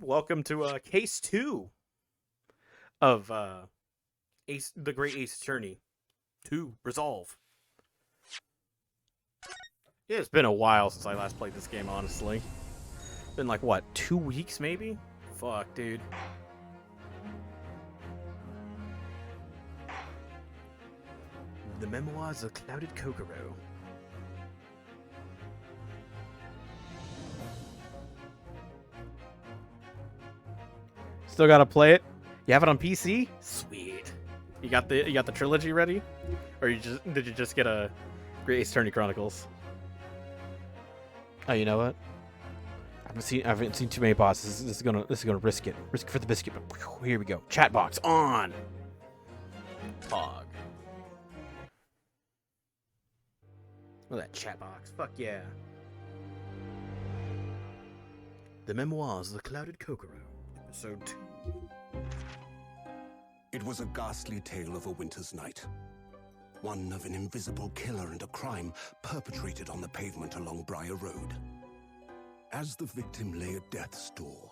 Welcome to case 2 of Ace, the Great Ace Attorney 2 Resolve. Yeah, it's been a while since I last played this game, honestly. Been like, what, 2 weeks maybe? Fuck, dude. The Memoirs of Clouded Kokoro. Still gotta play it? You have it on PC? Sweet. You got the trilogy ready? Or did you just get a Great Ace Attorney Chronicles? Oh, you know what? I haven't seen too many bosses. This is gonna risk it. Risk it for the biscuit. But here we go. Chat box on. Pog. Look at that chat box. Fuck yeah. The Memoirs of the Clouded Kokoro, Episode 2. It was a ghastly tale of a winter's night. One of an invisible killer and a crime perpetrated on the pavement along Briar Road. As the victim lay at death's door,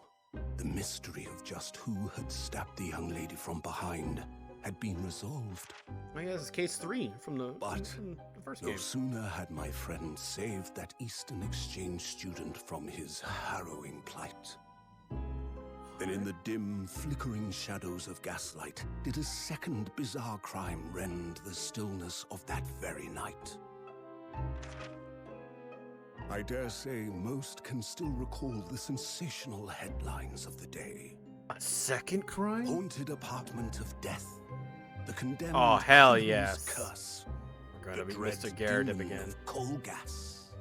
the mystery of just who had stabbed the young lady from behind had been resolved. I guess it's case 3 from the first No game. sooner had my friend saved that Eastern Exchange student from his harrowing plight than in the dim, flickering shadows of gaslight did a second bizarre crime rend the stillness of that very night. I dare say most can still recall the sensational headlines of the day. A second crime? Haunted apartment of death. The condemned Oh, hell Heathen's yes. curse. Gotta The be dread Mr. Garrett doom again. of coal gas.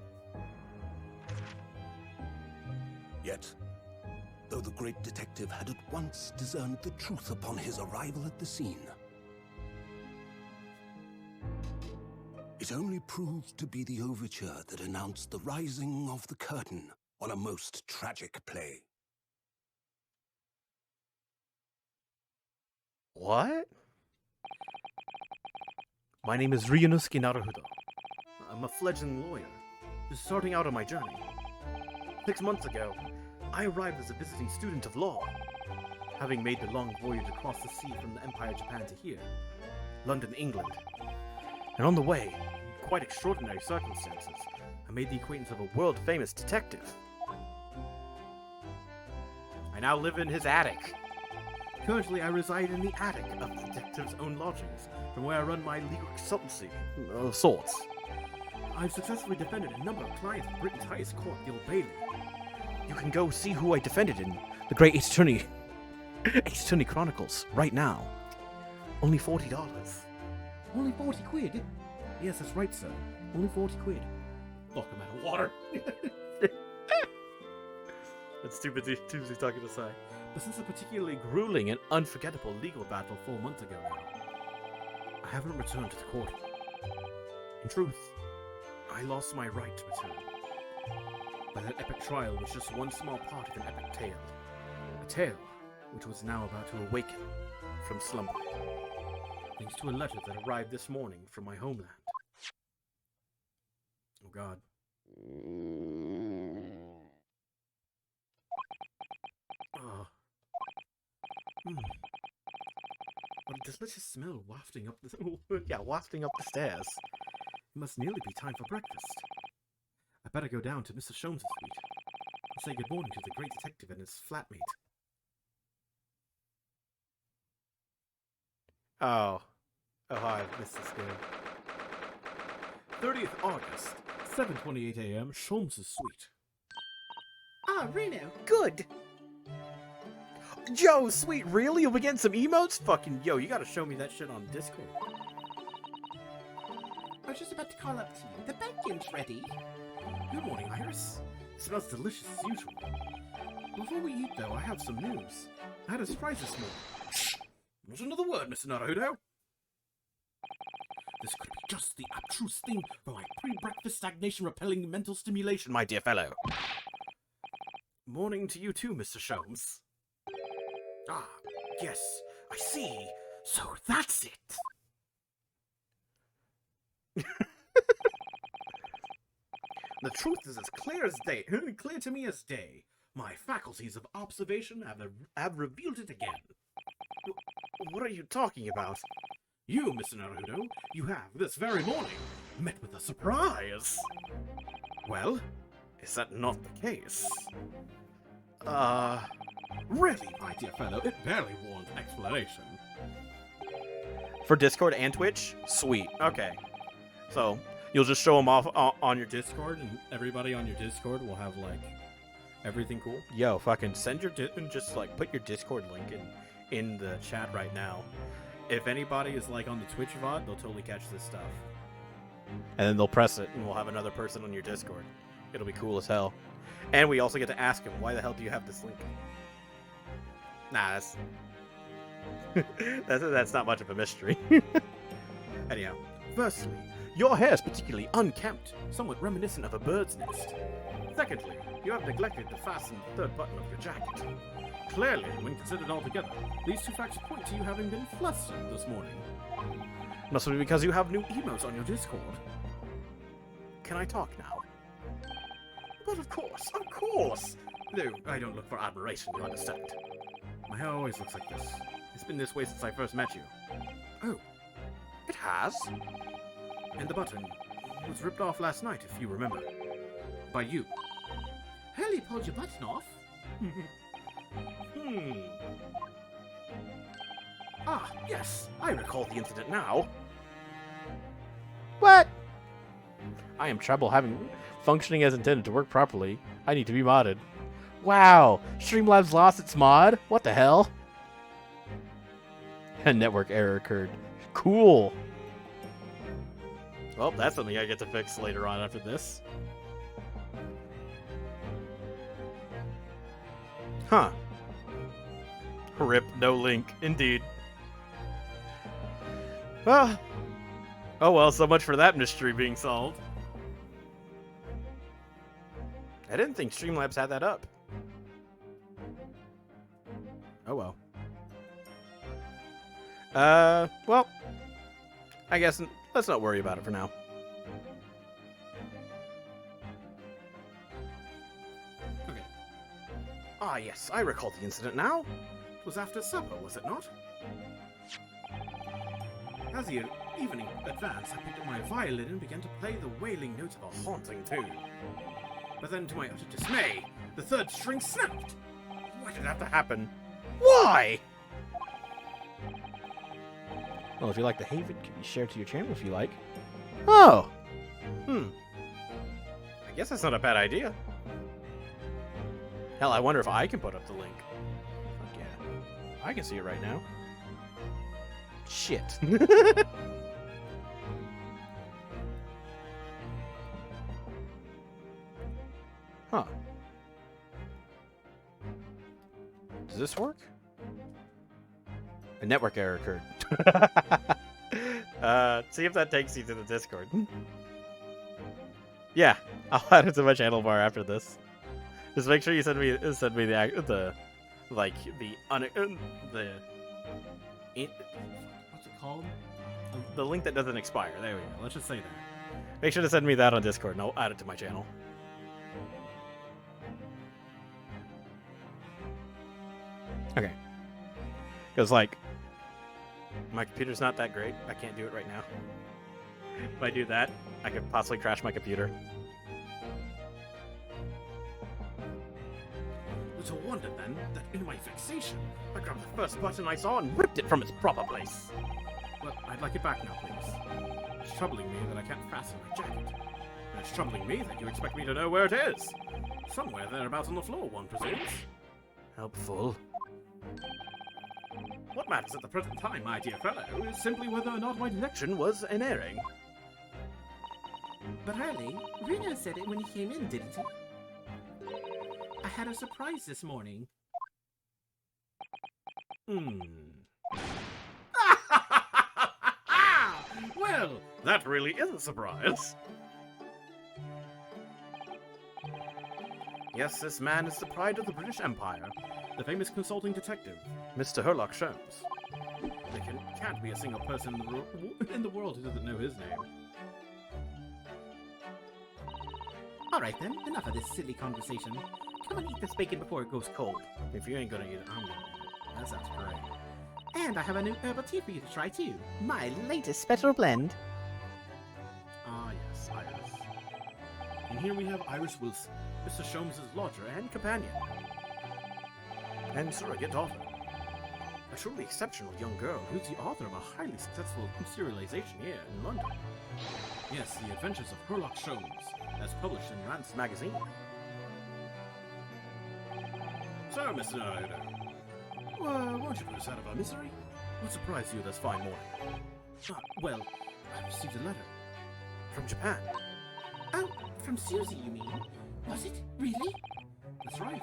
Yet, though the great detective had at once discerned the truth upon his arrival at the scene, it only proved to be the overture that announced the rising of the curtain on a most tragic play. What? My name is Ryunosuke Naruhodo. I'm a fledgling lawyer, just starting out on my journey. 6 months ago, I arrived as a visiting student of law, having made the long voyage across the sea from the Empire Japan to here, London, England. And on the way, in quite extraordinary circumstances, I made the acquaintance of a world-famous detective. I now live in his attic. Currently, I reside in the attic of the detective's own lodgings, from where I run my legal consultancy of sorts. I've successfully defended a number of clients at Britain's highest court, the Old Bailey. You can go see who I defended in the Great Ace Attorney Chronicles right now. Only $40. Only 40 quid? Yes, that's right, sir. Only 40 quid. Look, I'm out of water. That's stupid Tuesday talking to Sai. But since a particularly grueling and unforgettable legal battle 4 months ago now, I haven't returned to the court. In truth, I lost my right to return. But that epic trial was just one small part of an epic tale. A tale which was now about to awaken from slumber. Thanks to a letter that arrived this morning from my homeland. Oh god. Oh. What a delicious smell wafting up the wafting up the stairs. It must nearly be time for breakfast. I better go down to Mr. Sholmes' suite and say good morning to the great detective and his flatmate. Oh, hi, Mr. Scared. 30th August, 7:28 a.m. Sholmes' suite. Ah, Reno, good. Yo, sweet, really? You'll be getting some emotes? Fucking, yo, you gotta show me that shit on Discord. I was just about to call up to you. The bacon's ready. Good morning, Iris. It smells delicious as usual. Before we eat, though, I have some news. I had a surprise this morning. Shh! Not another word, Mr. Naruhodo. This could be just the abstruse thing for my pre-breakfast stagnation-repelling mental stimulation, my dear fellow. Morning to you too, Mr. Sholmes. Ah, yes, I see. So that's it. The truth is as clear as day, clear to me as day. My faculties of observation have revealed it again. What are you talking about? You, Mr. Naruto, you have, this very morning, met with a surprise. Well, is that not the case? Really, my dear fellow, it barely warrants explanation. For Discord and Twitch? Sweet. Okay. So, you'll just show them off on your Discord, and everybody on your Discord will have, like, everything cool? Yo, fucking send your, just, like, put your Discord link in the chat right now. If anybody is, like, on the Twitch VOD, they'll totally catch this stuff. And then they'll press it, and we'll have another person on your Discord. It'll be cool as hell. And we also get to ask him, why the hell do you have this link? Nah, that's not much of a mystery. Anyhow, firstly, your hair is particularly unkempt, somewhat reminiscent of a bird's nest. Secondly, you have neglected to fasten the third button of your jacket. Clearly, when considered all together, these two facts point to you having been flustered this morning. Must be because you have new emotes on your Discord. Can I talk now? But of course, of course! Though I don't look for admiration, you understand. My hair always looks like this. It's been this way since I first met you. Oh, it has? And the button was ripped off last night, if you remember. By you. Hell, you pulled your button off? Ah, yes, I recall the incident now. What? I am trouble having functioning as intended to work properly. I need to be modded. Wow, Streamlabs lost its mod? What the hell? A network error occurred. Cool. Well, that's something I get to fix later on after this. Huh. Rip, no link. Indeed. Well. Oh well, so much for that mystery being solved. I didn't think Streamlabs had that up. Oh well. Well, I guess let's not worry about it for now. Okay. Ah, yes, I recall the incident now. It was after supper, was it not? As the evening advanced, I picked up my violin and began to play the wailing notes of a haunting tune. But then, to my utter dismay, the third string snapped. Why did it have to happen? Why? Well, if you like the Haven, can be shared to your channel if you like. Oh! I guess that's not a bad idea. Hell, I wonder if I can put up the link. Fuck yeah. I can see it right now. Shit. Huh. Does this work? A network error occurred. See if that takes you to the Discord. Yeah, I'll add it to my channel bar after this. Just make sure you send me the what's it called? The link that doesn't expire. There we go. Let's just say that. Make sure to send me that on Discord, and I'll add it to my channel. Okay. Because, like, my computer's not that great. I can't do it right now. If I do that, I could possibly crash my computer. Little wonder, then, that in my fixation, I grabbed the first button I saw and ripped it from its proper place. Well, I'd like it back now, please. It's troubling me that I can't fasten my jacket. And it's troubling me that you expect me to know where it is. Somewhere thereabouts on the floor, one presumes. Helpful. What matters at the present time, my dear fellow, is simply whether or not my detection was an erring. But early, Reno said it when he came in, didn't he? I had a surprise this morning. Well, that really is a surprise. Yes, this man is the pride of the British Empire, the famous consulting detective, Mr. Herlock Sholmes. There can't be a single person in the world who doesn't know his name. Alright then, enough of this silly conversation. Come and eat this bacon before it goes cold. If you ain't gonna eat it, I'm gonna eat it. That sounds great. And I have a new herbal tea for you to try too. My latest special blend. Ah, yes, Iris. And here we have Iris Wilson, Mr. Sholmes' lodger and companion. And surrogate daughter. A truly exceptional young girl who's the author of a highly successful serialization here in London. Yes, The Adventures of Herlock Sholmes, as published in Rance magazine. So, Mr. Narrator, won't you put us out of our misery? What surprised you this fine morning? Well, I received a letter. From Japan. Oh, from Susie, you mean? Was it? Really? That's right.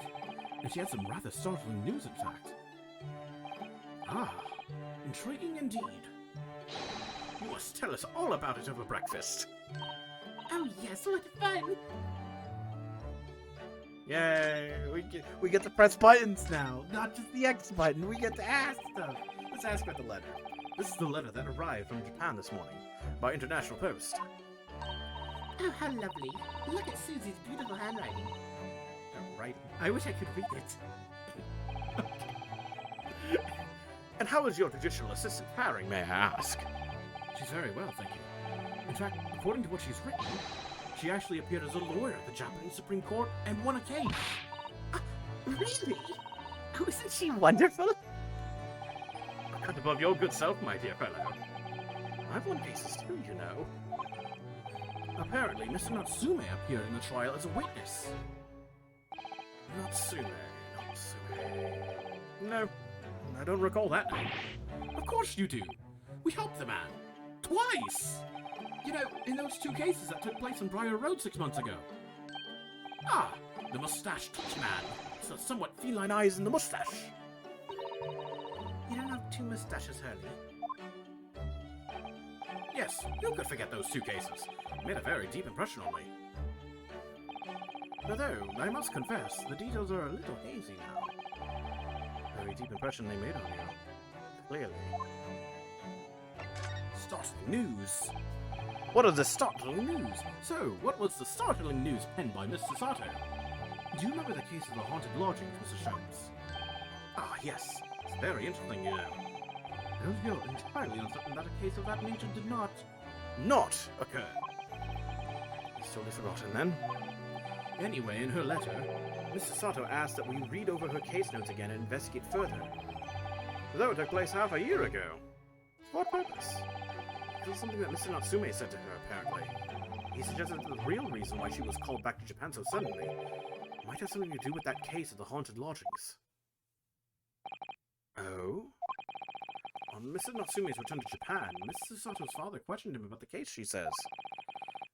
And she had some rather startling news, in fact. Ah, intriguing indeed. You must tell us all about it over breakfast. Oh yes, what fun! Yay! We get to press buttons now, not just the X button. We get to ask stuff. Let's ask about the letter. This is the letter that arrived from Japan this morning, by international post. Oh, how lovely. Look at Susie's beautiful handwriting. Right. I wish I could read it. And how is your judicial assistant faring, may I ask? She's very well, thank you. In fact, according to what she's written, she actually appeared as a lawyer at the Japanese Supreme Court and won a case. Really? Oh, isn't she wonderful? A cut above your good self, my dear fellow. I've won cases too, you know. Apparently, Mr. Natsume appeared in the trial as a witness. Natsume. No, I don't recall that name. Of course you do. We helped the man. Twice! You know, in those two cases that took place on Briar Road 6 months ago. Ah, the mustached man. So somewhat feline eyes and the mustache. You don't have two mustaches, Hurley. Yes, you could forget those two cases. Made a very deep impression on me. Although, I must confess, the details are a little hazy now. Very deep impression they made on you. Clearly. Startling news! What is the startling news? So, what was the startling news penned by Mr. Sato? Do you remember the case of the haunted lodgings, Mr. Sholmes? Ah, yes. It's very interesting, you know. And you're entirely uncertain that a case of that nature did not occur. It's totally forgotten, then. Anyway, in her letter, Mr. Sato asked that we read over her case notes again and investigate further. Though it took place half a year ago. For what purpose? It was something that Mr. Natsume said to her, apparently. He suggested that the real reason why she was called back to Japan so suddenly might have something to do with that case of the haunted lodgings. Oh? On Mr. Natsume's return to Japan, Mr. Sato's father questioned him about the case, she says.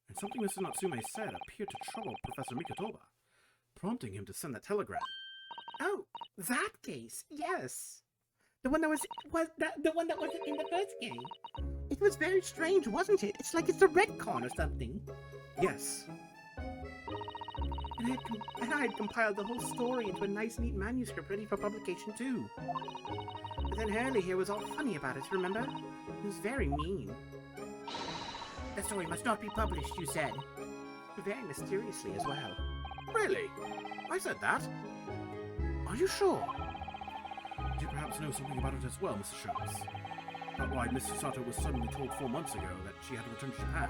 And something Mr. Natsume said appeared to trouble Professor Mikotoba, prompting him to send that telegram. Oh, that case, yes. The one that was the one that wasn't in the first game. It was very strange, wasn't it? It's like it's a retcon or something. Yes. And I had compiled the whole story into a nice, neat manuscript ready for publication too. But then Hurley here was all funny about it, remember? He was very mean. The story must not be published, you said. Very mysteriously as well. Really? I said that? Are you sure? Do you perhaps know something about it as well, Mr. Sholmes? About why Mr. Sato was suddenly told 4 months ago that she had to return to Japan?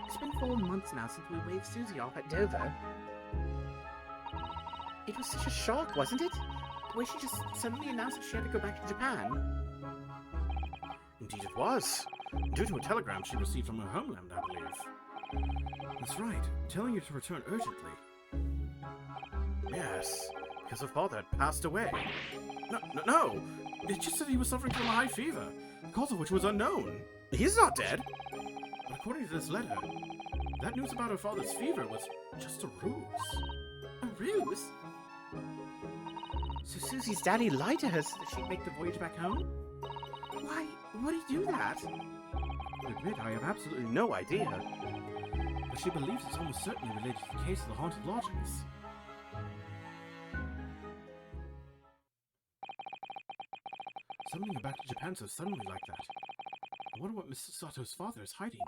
It's been 4 months now since we waved Susie off at Dover. It was such a shock, wasn't it? The way she just suddenly announced that she had to go back to Japan. Indeed it was. Due to a telegram she received from her homeland, I believe. That's right, telling her to return urgently. Yes, because her father had passed away. No! It just said he was suffering from a high fever, the cause of which was unknown. He's not dead! But according to this letter, that news about her father's fever was just a ruse. A ruse? So Susie's daddy lied to her so that she'd make the voyage back home? Why would he do that? To admit, I have absolutely no idea. But she believes it's almost certainly related to the case of the haunted lodgings. Suddenly you're back to Japan so suddenly like that. I wonder what Mr. Sato's father is hiding.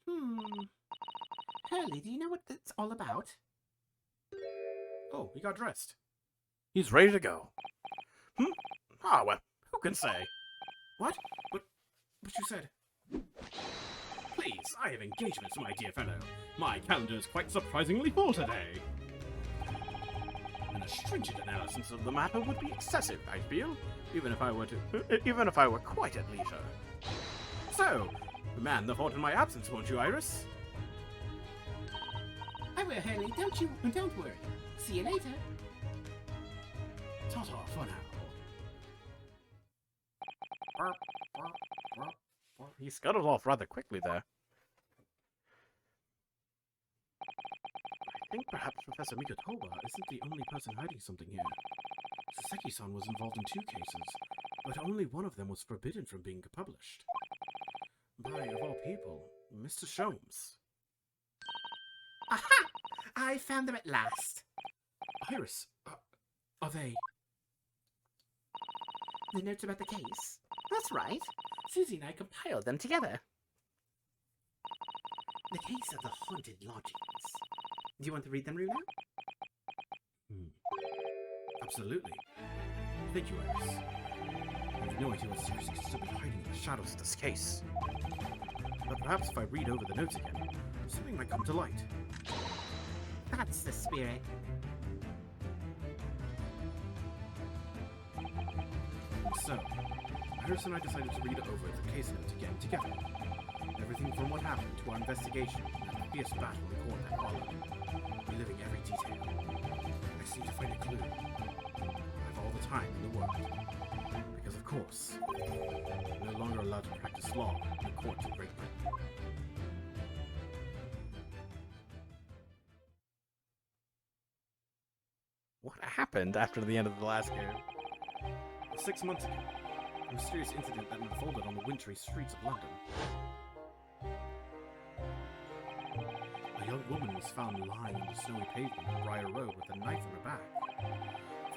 Hurley, do you know what that's all about? Oh, he got dressed. He's ready to go. Ah, well, who can say? What? But you said... Please, I have engagements, my dear fellow. My calendar is quite surprisingly full today. And a stringent analysis of the matter would be excessive, I feel, even if I were quite at leisure. So, man the fault in my absence, won't you, Iris? I will, Hurley. Don't worry. See you later. Ta-ta for now. He scuttled off rather quickly there. I think perhaps Professor Mikotoba isn't the only person hiding something here. Saseki-san was involved in 2 cases, but only one of them was forbidden from being published. By, of all people, Mr. Sholmes. Aha! I found them at last. Iris, are they... The notes about the case? That's right. Susie and I compiled them together. The case of the haunted lodgings. Do you want to read them, Runa? Absolutely. Thank you, Iris. I have no idea what seriously stood hiding in the shadows of this case. But perhaps if I read over the notes again, something might come to light. That's the spirit. So, Iris and I decided to read over the case notes again together. Everything from what happened to our investigation and the fierce battle in court that followed, reliving every detail. I seem to find a clue. I have all the time in the world. Because, of course, I'm no longer allowed to practice law in the courts of Great Britain. What happened after the end of the last game? 6 months ago, a mysterious incident that unfolded on the wintry streets of London. A young woman was found lying on the snowy pavement of Briar Road with a knife in her back.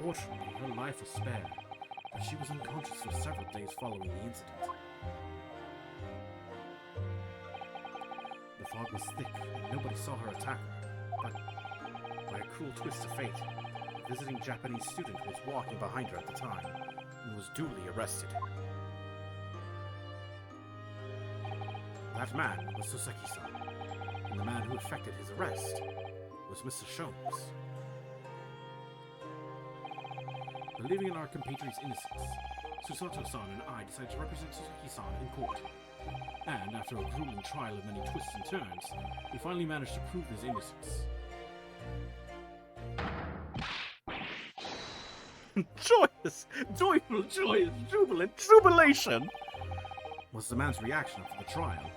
Fortunately, her life was spared, but she was unconscious for several days following the incident. The fog was thick, and nobody saw her attack her, but by a cruel twist of fate, a visiting Japanese student was walking behind her at the time, and was duly arrested. That man was Soseki-san, and the man who effected his arrest was Mr. Sholmes. Believing in our compatriot's innocence, Susato-san and I decided to represent Soseki-san in court. And after a grueling trial of many twists and turns, we finally managed to prove his innocence. joyous, jubilant jubilation was the man's reaction after the trial,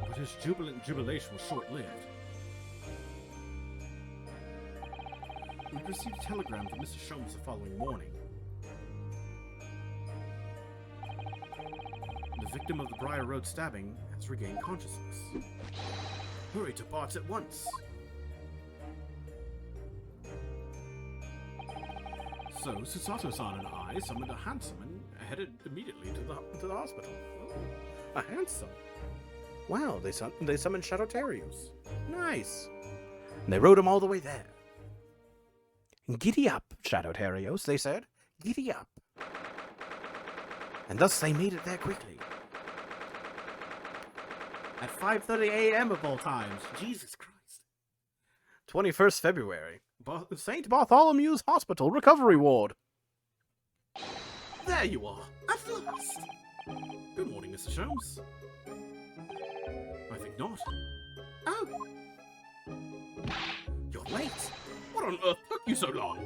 but his jubilant jubilation was short-lived. We received a telegram from Mr. Sholmes the following morning. The victim of the Briar Road stabbing has regained consciousness. Hurry to Bart's at once. So, Susato-san and I summoned a hansom and headed immediately to the hospital. Oh, a hansom? Wow, they summoned Shadow-Terios. Nice. And they rode him all the way there. Giddy up, Shadow-Terios, they said. Giddy up. And thus they made it there quickly. At 5:30 a.m. of all times. Jesus Christ. 21st February. St. Bartholomew's Hospital Recovery Ward. There you are, at last. Good morning, Mr. Sholmes. I think not. Oh. You're late. What on earth took you so long?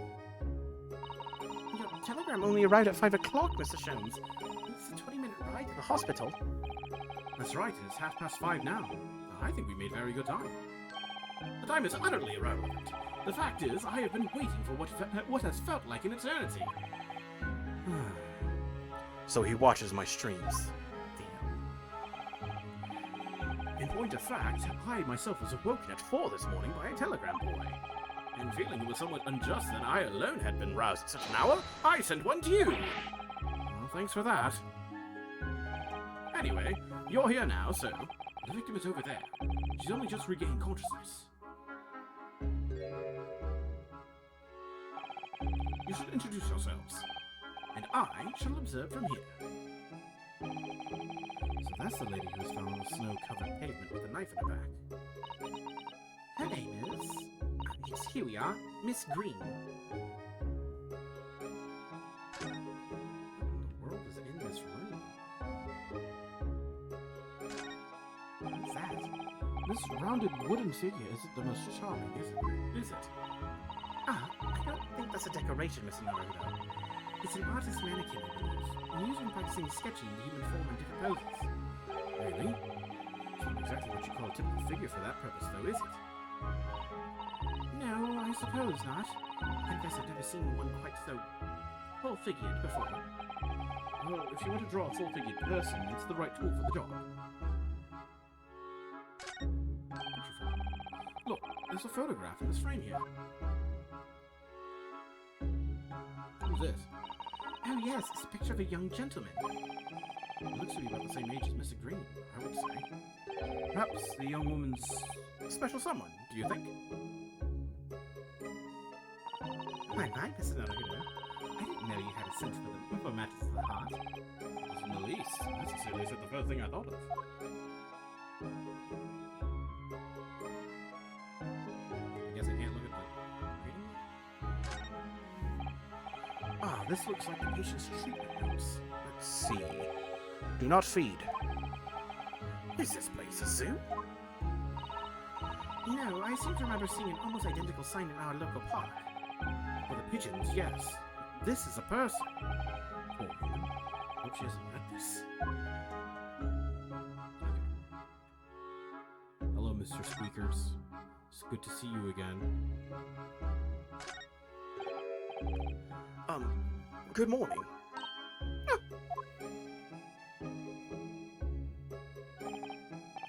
Your telegram only arrived at 5 o'clock, Mr. Sholmes. It's a 20-minute ride to the hospital. That's right, it's 5:30 now. I think we made very good time. The time is utterly irrelevant. The fact is, I have been waiting for what has felt like an eternity. So he watches my streams. In point of fact, I myself was awoken at 4 this morning by a telegram boy. And feeling it was somewhat unjust that I alone had been roused at such an hour, I sent one to you. Well, thanks for that. Anyway, you're here now, so The victim is over there. She's only just regained consciousness. You should introduce yourselves, and I shall observe from here. So that's the lady who was found on the snow-covered pavement with a knife in her back. Her name is... yes, here we are. Miss Green. What in the world is in this room? What's that? This rounded wooden figure isn't the most charming, is it? Ah, I don't think that's a decoration, Mr. Naruto. It's an artist's mannequin, I believe. I'm usually practicing sketching the human form in different poses. Really? It's not exactly what you call a typical figure for that purpose, though, is it? No, I suppose not. I guess I've never seen one quite so full-figured before. Well, if you want to draw a full-figured person, it's the right tool for the job. Look, there's a photograph in this frame here. Who's this? Oh yes, it's a picture of a young gentleman. He looks to be about the same age as Mr. Green, I would say. Perhaps the young woman's a special someone, do you think? My, Mr. Naruto. I didn't know you had a sense for matters of the heart. Not in the least. I sincerely said the first thing I thought of. I guess I can't look at the reading. Ah, this looks like the patient's treatment notes. Let's see. Do not feed. Is this place a zoo? No, I seem to remember seeing an almost identical sign in our local park. For the pigeons, yes. This is a person. Poor woman. Hope she hasn't read this. Okay. Hello, Mr. Squeakers. It's good to see you again. Good morning.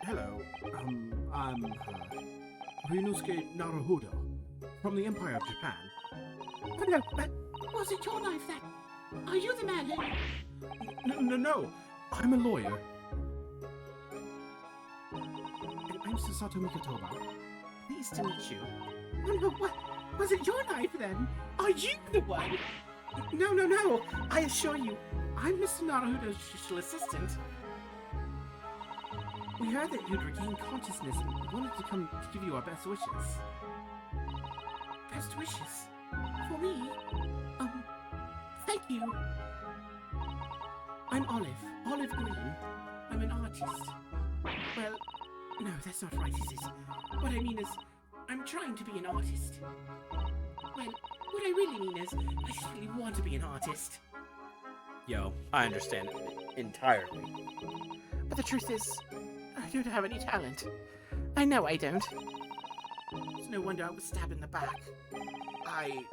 Hello. I'm Ryunosuke Naruhodo from the Empire of Japan. No, was it your knife then? Are you the man who... No. I'm a lawyer. And I'm Sasato Mikotoba. Pleased to meet you. Oh no, what? Was it your knife then? Are you the one? No. I assure you, I'm Mr. Naruhodo's judicial assistant. We heard that you'd regained consciousness and wanted to come to give you our best wishes. Best wishes? For me? Thank you. I'm Olive Green. I'm an artist. Well, no, that's not right, is it? What I mean is, I'm trying to be an artist. Well, what I really mean is, I just really want to be an artist. Yo, I understand it entirely. But the truth is, I don't have any talent. I know I don't. It's no wonder I was stabbed in the back. I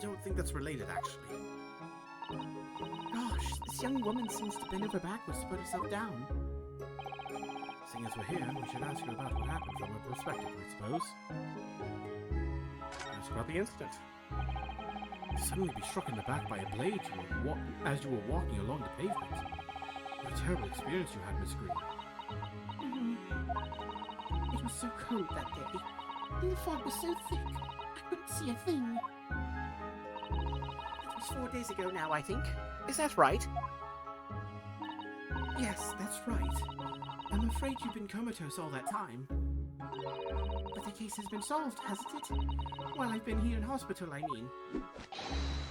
don't think that's related, actually. Gosh, this young woman seems to bend over backwards to put herself down. Seeing as we're here, we should ask her about what happened from her perspective, I suppose. Ask about the incident. To suddenly be struck in the back by a blade as you were walking along the pavement. What a terrible experience you had, Miss Green. It was so cold that day, and the fog was so thick, I couldn't see a thing. It was 4 days ago now, I think. Is that right? Yes, that's right. I'm afraid you've been comatose all that time. But the case has been solved, hasn't it? While I've been here in hospital, I mean.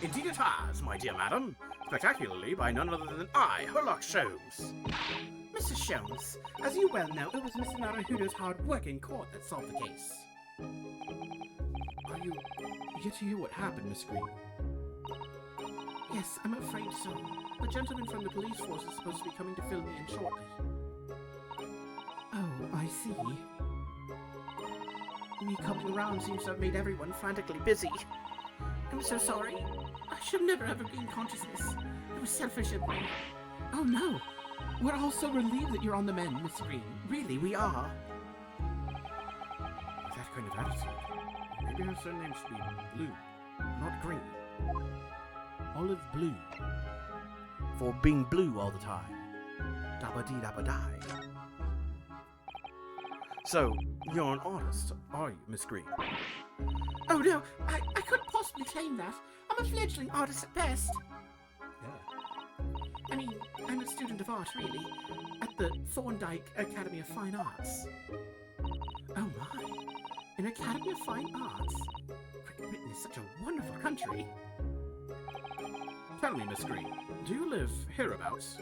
Indeed it has, my dear madam. Spectacularly by none other than I, Herlock Sholmes. Mr. Sholmes, as you well know, it was Mr. Naruhodo's hard work in court that solved the case. Are you yet to hear what happened, Miss Green? Yes, I'm afraid so. A gentleman from the police force is supposed to be coming to fill me in shortly. Oh, I see. Me coming around seems to have made everyone frantically busy. I'm so sorry. I should never have regained consciousness. It was selfish of me. Oh no! We're all so relieved that you're on the mend, Miss Green. Really, we are. With that kind of attitude, maybe her surname should be Blue, not Green. Olive Blue. For being blue all the time. Dabba-dee-dabba-die. So, you're an artist, are you, Miss Green? Oh no, I couldn't possibly claim that. I'm a fledgling artist at best. Yeah. I mean, I'm a student of art, really, at the Thorndike Academy of Fine Arts. Oh my, an Academy of Fine Arts? Great Britain is such a wonderful country. Tell me, Miss Green, do you live hereabouts?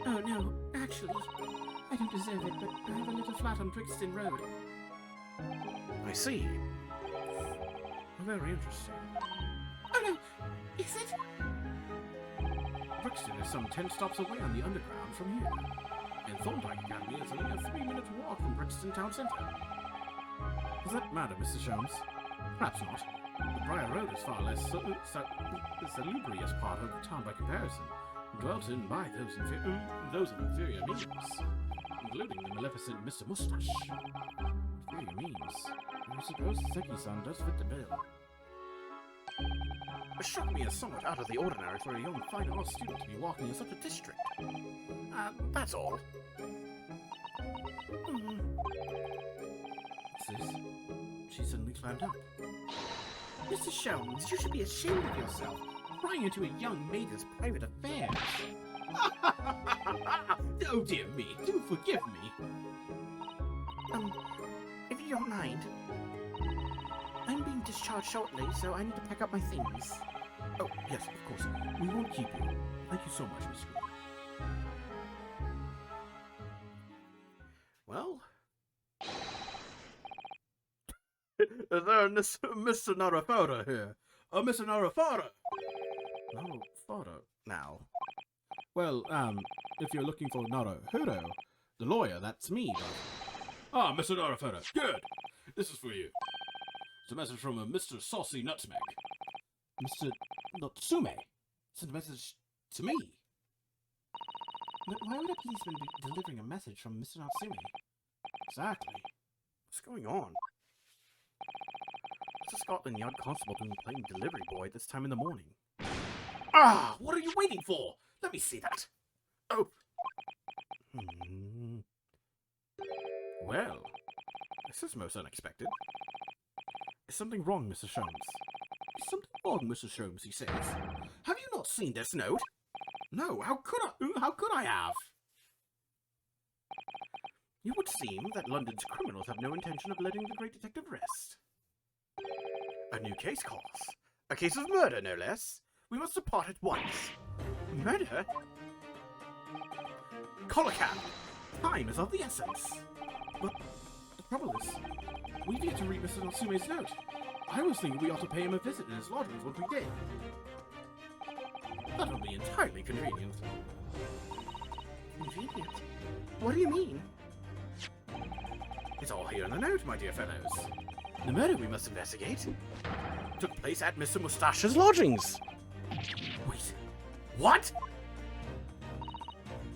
Oh no, actually, I don't deserve it, but I have a little flat on Brixton Road. I see. Very interesting. Oh no, is it? Brixton is some 10 stops away on the underground from here. And Thorndike Academy is only a 3-minute walk from Brixton Town Centre. Does that matter, Mr. Sholmes? Perhaps not. The Briar Road is far less the salubrious part of the town by comparison, dwelt in by those of inferior means, including the maleficent Mr. Mustache. Inferior means? I suppose Seki-san does fit the bill. It struck me as somewhat out of the ordinary for a young fine arts student to be walking in such a district. That's all. What's this? She suddenly climbed up. Mr. Sholmes, you should be ashamed of yourself, prying into a young maiden's private affairs. Oh dear me, do forgive me. If you don't mind, I'm being discharged shortly, so I need to pack up my things. Oh, yes, of course. We won't keep you. Thank you so much, Miss Green. Well... Is there a Mr. Narufoda here? Mr. Narufoda! Narufoda, now. Well, if you're looking for Naruhodo, the lawyer, that's me, but... Ah, Mr. Narufoda, good! This is for you. It's a message from a Mr. Saucy Nutmeg. Mr. Natsume sent a message to me. But why would a policeman be delivering a message from Mr. Natsume? Exactly. What's going on? What's a Scotland Yard constable doing playing delivery boy at this time in the morning? Ah! What are you waiting for? Let me see that. Oh. Well, this is most unexpected. Is something wrong, Mr. Sholmes? Is something wrong, Mr. Sholmes, he says. Have you not seen this note? No, how could I have? It would seem that London's criminals have no intention of letting the great detective rest. A new case calls. A case of murder, no less. We must depart at once. Murder? Colacan! Time is of the essence. But the trouble is, we've yet to read Mr. Natsume's note. I was thinking we ought to pay him a visit in his lodgings once we did. That would be entirely convenient. Convenient? What do you mean? It's all here in the note, my dear fellows. The murder we must investigate took place at Mr. Mustache's lodgings. Wait, what?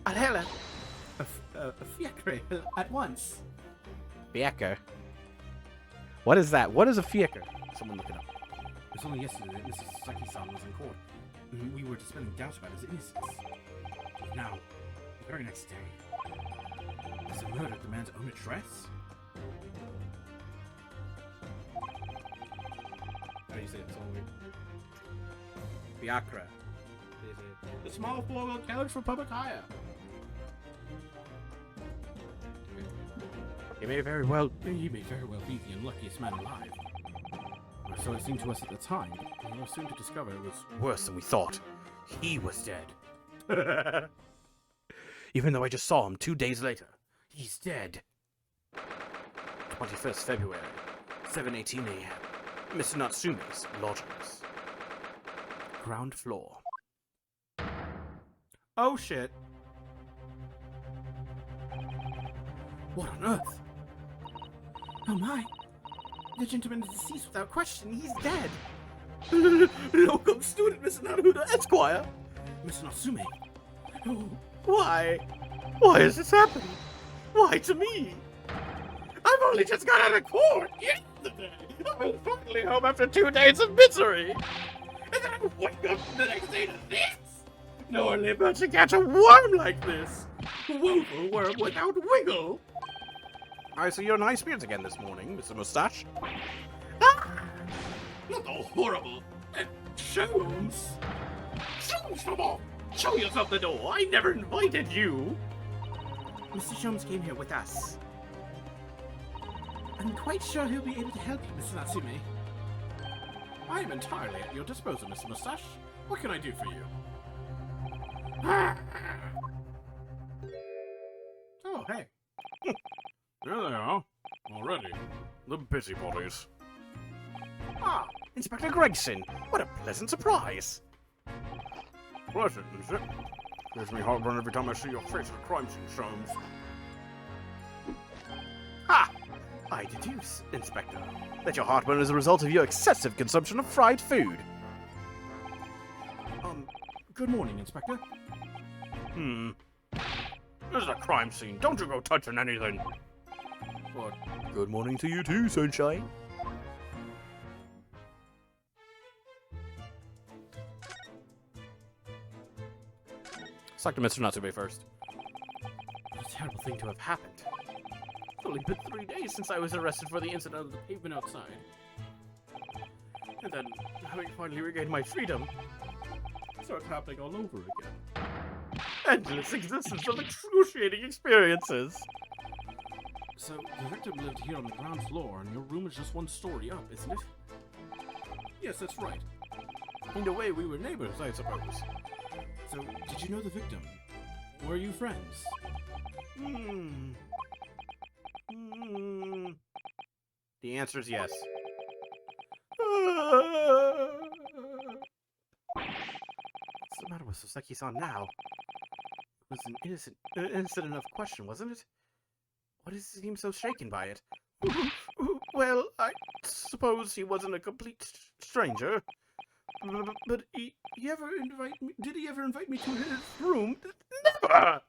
Alhela! A fiacre at once. Fiacre? What is that? What is a fiacre? Someone look it up. It was only yesterday that Mrs. Saki-san was in court. And we were dispelling doubts about his innocence. Now, the very next day, is the murder at the man's own address? How do you say it? It's all weird. Fiacre. The small four-wheel carriage for public hire. He may very well be the unluckiest man alive. Or so it seemed to us at the time, but we were soon to discover it was worse than we thought. He was dead. Even though I just saw him 2 days later, he's dead. 21st February, 7:18 a.m. Mr. Natsume's lodgings. Ground floor. Oh shit. What on earth? Oh my! The gentleman is deceased without question. He's dead. Locum student, Mr. Naruhodo, Esquire. Mr. Natsume. Oh, why? Why has this happened? Why to me? I've only just got out of court yesterday. I was finally home after 2 days of misery. And then I wake up the next day to this. No one ever to catch a worm like this. A woeful worm without wiggle. I see your nice beards again this morning, Mr. Mustache. Not the horrible Sholmes! Sholmes, come on! Show yourself the door! I never invited you! Mr. Sholmes came here with us. I'm quite sure he'll be able to help you, Mr. Natsume. I am entirely at your disposal, Mr. Mustache. What can I do for you? Oh, hey. There they are. Already. The busybodies. Ah, Inspector Gregson. What a pleasant surprise. Pleasant, is it? Gives me heartburn every time I see your face at a crime scene, Sholmes. Ha! I deduce, Inspector, that your heartburn is a result of your excessive consumption of fried food. Good morning, Inspector. This is a crime scene. Don't you go touching anything. But good morning to you too, Sunshine. Let's talk to Mr. Natsume first. What a terrible thing to have happened. It's only been 3 days since I was arrested for the incident on the pavement outside. And then, having finally regained my freedom, it starts happening all over again. Endless existence of excruciating experiences. So, the victim lived here on the ground floor, and your room is just one story up, isn't it? Yes, that's right. In a way, we were neighbors, I suppose. So, did you know the victim? Were you friends? The answer is yes. What's the matter with Soseki-san now? It was an innocent incident enough question, wasn't it? Why does he seem so shaken by it? Well, I suppose he wasn't a complete stranger. But he ever invite me? Did he ever invite me to his room? Never!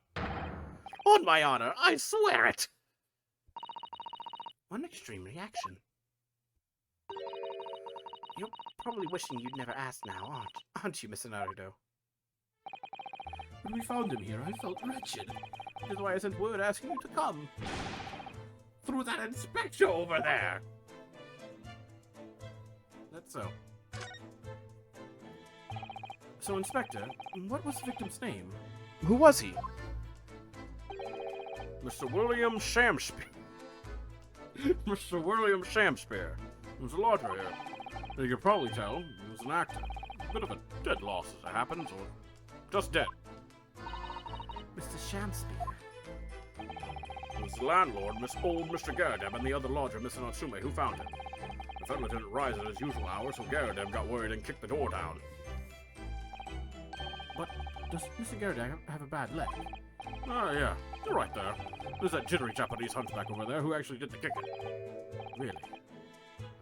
On my honor, I swear it! What an extreme reaction. You're probably wishing you'd never asked now, aren't you, Mr. Naruto? When we found him here, I felt wretched. Which is why I sent word asking you to come. Through that inspector over there! That's so. So, Inspector, what was the victim's name? Who was he? Mr. William Shamspeare. Mr. William Shamspeare. He was a lodger here. You could probably tell he was an actor. A bit of a dead loss as it happens, or just dead. Mr. Shamspeare. It was the landlord, old Mr. Garadeb, and the other lodger, Mr. Natsume, who found him. The fellow didn't rise at his usual hour, so Garadeb got worried and kicked the door down. But does Mr. Garadeb have a bad leg? Oh, yeah. You're right there. There's that jittery Japanese hunchback over there who actually did the kicking. Really?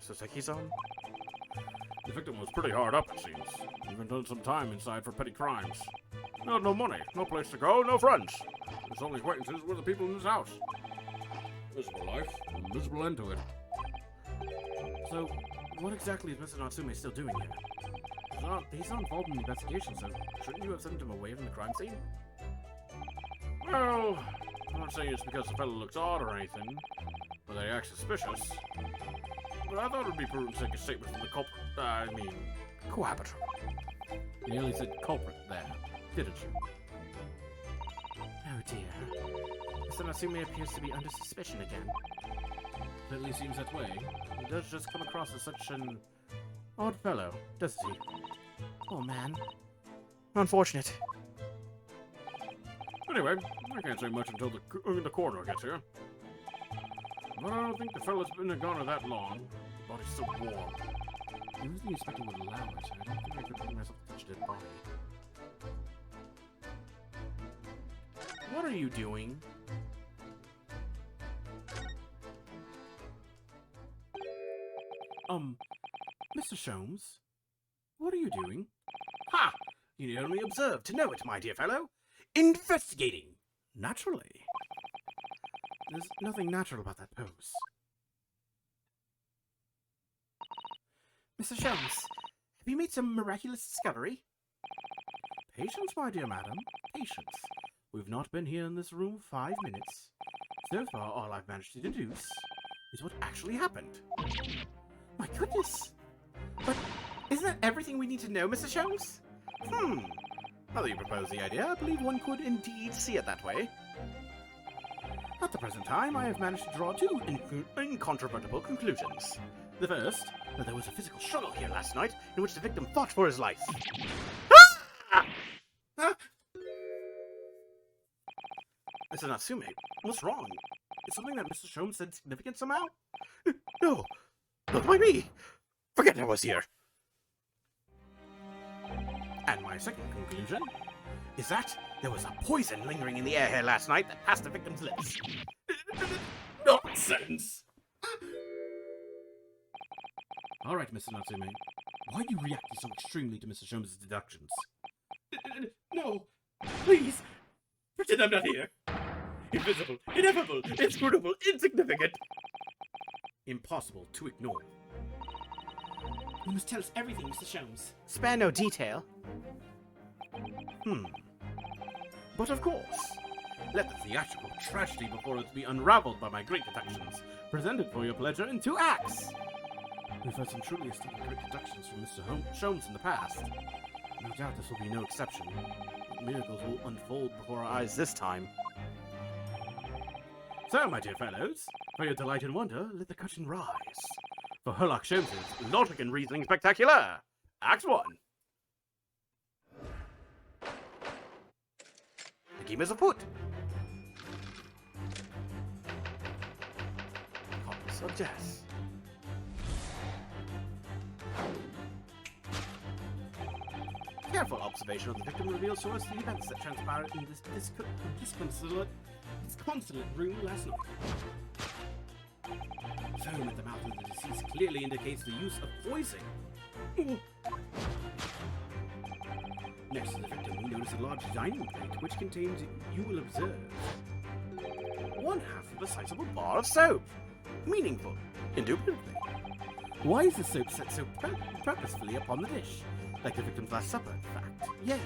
Soseki-san? The victim was pretty hard up, it seems. Even done some time inside for petty crimes. No money, no place to go, no friends. His only acquaintances were the people in his house. Miserable life, a miserable end to it. So, what exactly is Mr. Natsume still doing here? He's not involved in the investigation, so shouldn't you have sent him away from the crime scene? Well, I'm not saying it's because the fellow looks odd or anything, or they act suspicious. But I thought it would be prudent to take a statement from the culprit. Cohabiter. You nearly said culprit there, didn't you? Oh dear. Mr. Natsume appears to be under suspicion again. Certainly seems that way. He does just come across as such an odd fellow, doesn't he? Oh man. Unfortunate. Anyway, I can't say much until the coroner gets here. But I don't think the fella's been a goner that long. The body's still warm. Even if the inspector would allow it, I don't think I could bring myself to touch a dead body. What are you doing? Mr. Sholmes? What are you doing? Ha! You need only observe to know it, my dear fellow. Investigating! Naturally. There's nothing natural about that pose. Mr. Sholmes, have you made some miraculous discovery? Patience, my dear madam. Patience. We've not been here in this room 5 minutes. So far, all I've managed to deduce is what actually happened. My goodness! But isn't that everything we need to know, Mr. Sholmes? Now that you propose the idea, I believe one could indeed see it that way. At the present time, I have managed to draw two incontrovertible conclusions. The first, that there was a physical struggle here last night in which the victim fought for his life. Mr. Natsume, what's wrong? Is something that Mr. Sholmes said significant somehow? No, not by me. Forget I was here. And my second conclusion is that there was a poison lingering in the air here last night that passed the victim's lips. Nonsense! All right, Mr. Natsume. Why do you react so extremely to Mr. Sholmes' deductions? No, please, pretend I'm not here. Invisible, ineffable, inscrutable, insignificant. Impossible to ignore. You must tell us everything, Mr. Sholmes. Spare no detail. But of course, let the theatrical tragedy before us be unraveled by my great deductions, presented for your pleasure in 2 acts. We've had some truly astounding great deductions from Mr. Sholmes in the past. No doubt this will be no exception. Miracles will unfold before our eyes this time. So, my dear fellows, for your delight and wonder, let the curtain rise. For Herlock Sholmes' Logic and Reasoning Spectacular, Act 1. The game is afoot. Cause of death. Careful observation of the victim reveals to us the events that transpired in this disconsolate room last night. Foam at the mouth of the deceased clearly indicates the use of poison. Next to the victim, we notice a large dining plate which contains, you will observe, 1/2 of a sizable bar of soap. Meaningful, indubitably. Why is the soap set so purposefully upon the dish? Like the victim's last supper, in fact. Yes.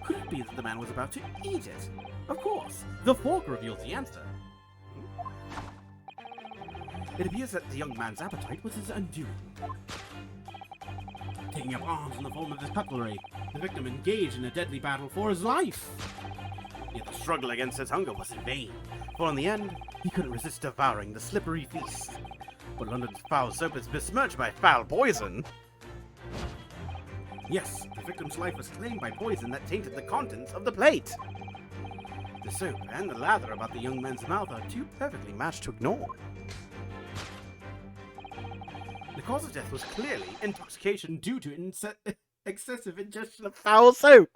Could it be that the man was about to eat it? Of course. The fork reveals the answer. It appears that the young man's appetite was his undoing. Taking up arms in the form of his cutlery, the victim engaged in a deadly battle for his life. Yet the struggle against his hunger was in vain, for in the end, he couldn't resist devouring the slippery feast. But London's foul soap is besmirched by foul poison. Yes, the victim's life was claimed by poison that tainted the contents of the plate. The soap and the lather about the young man's mouth are too perfectly matched to ignore. The cause of death was clearly intoxication due to excessive ingestion of foul soap.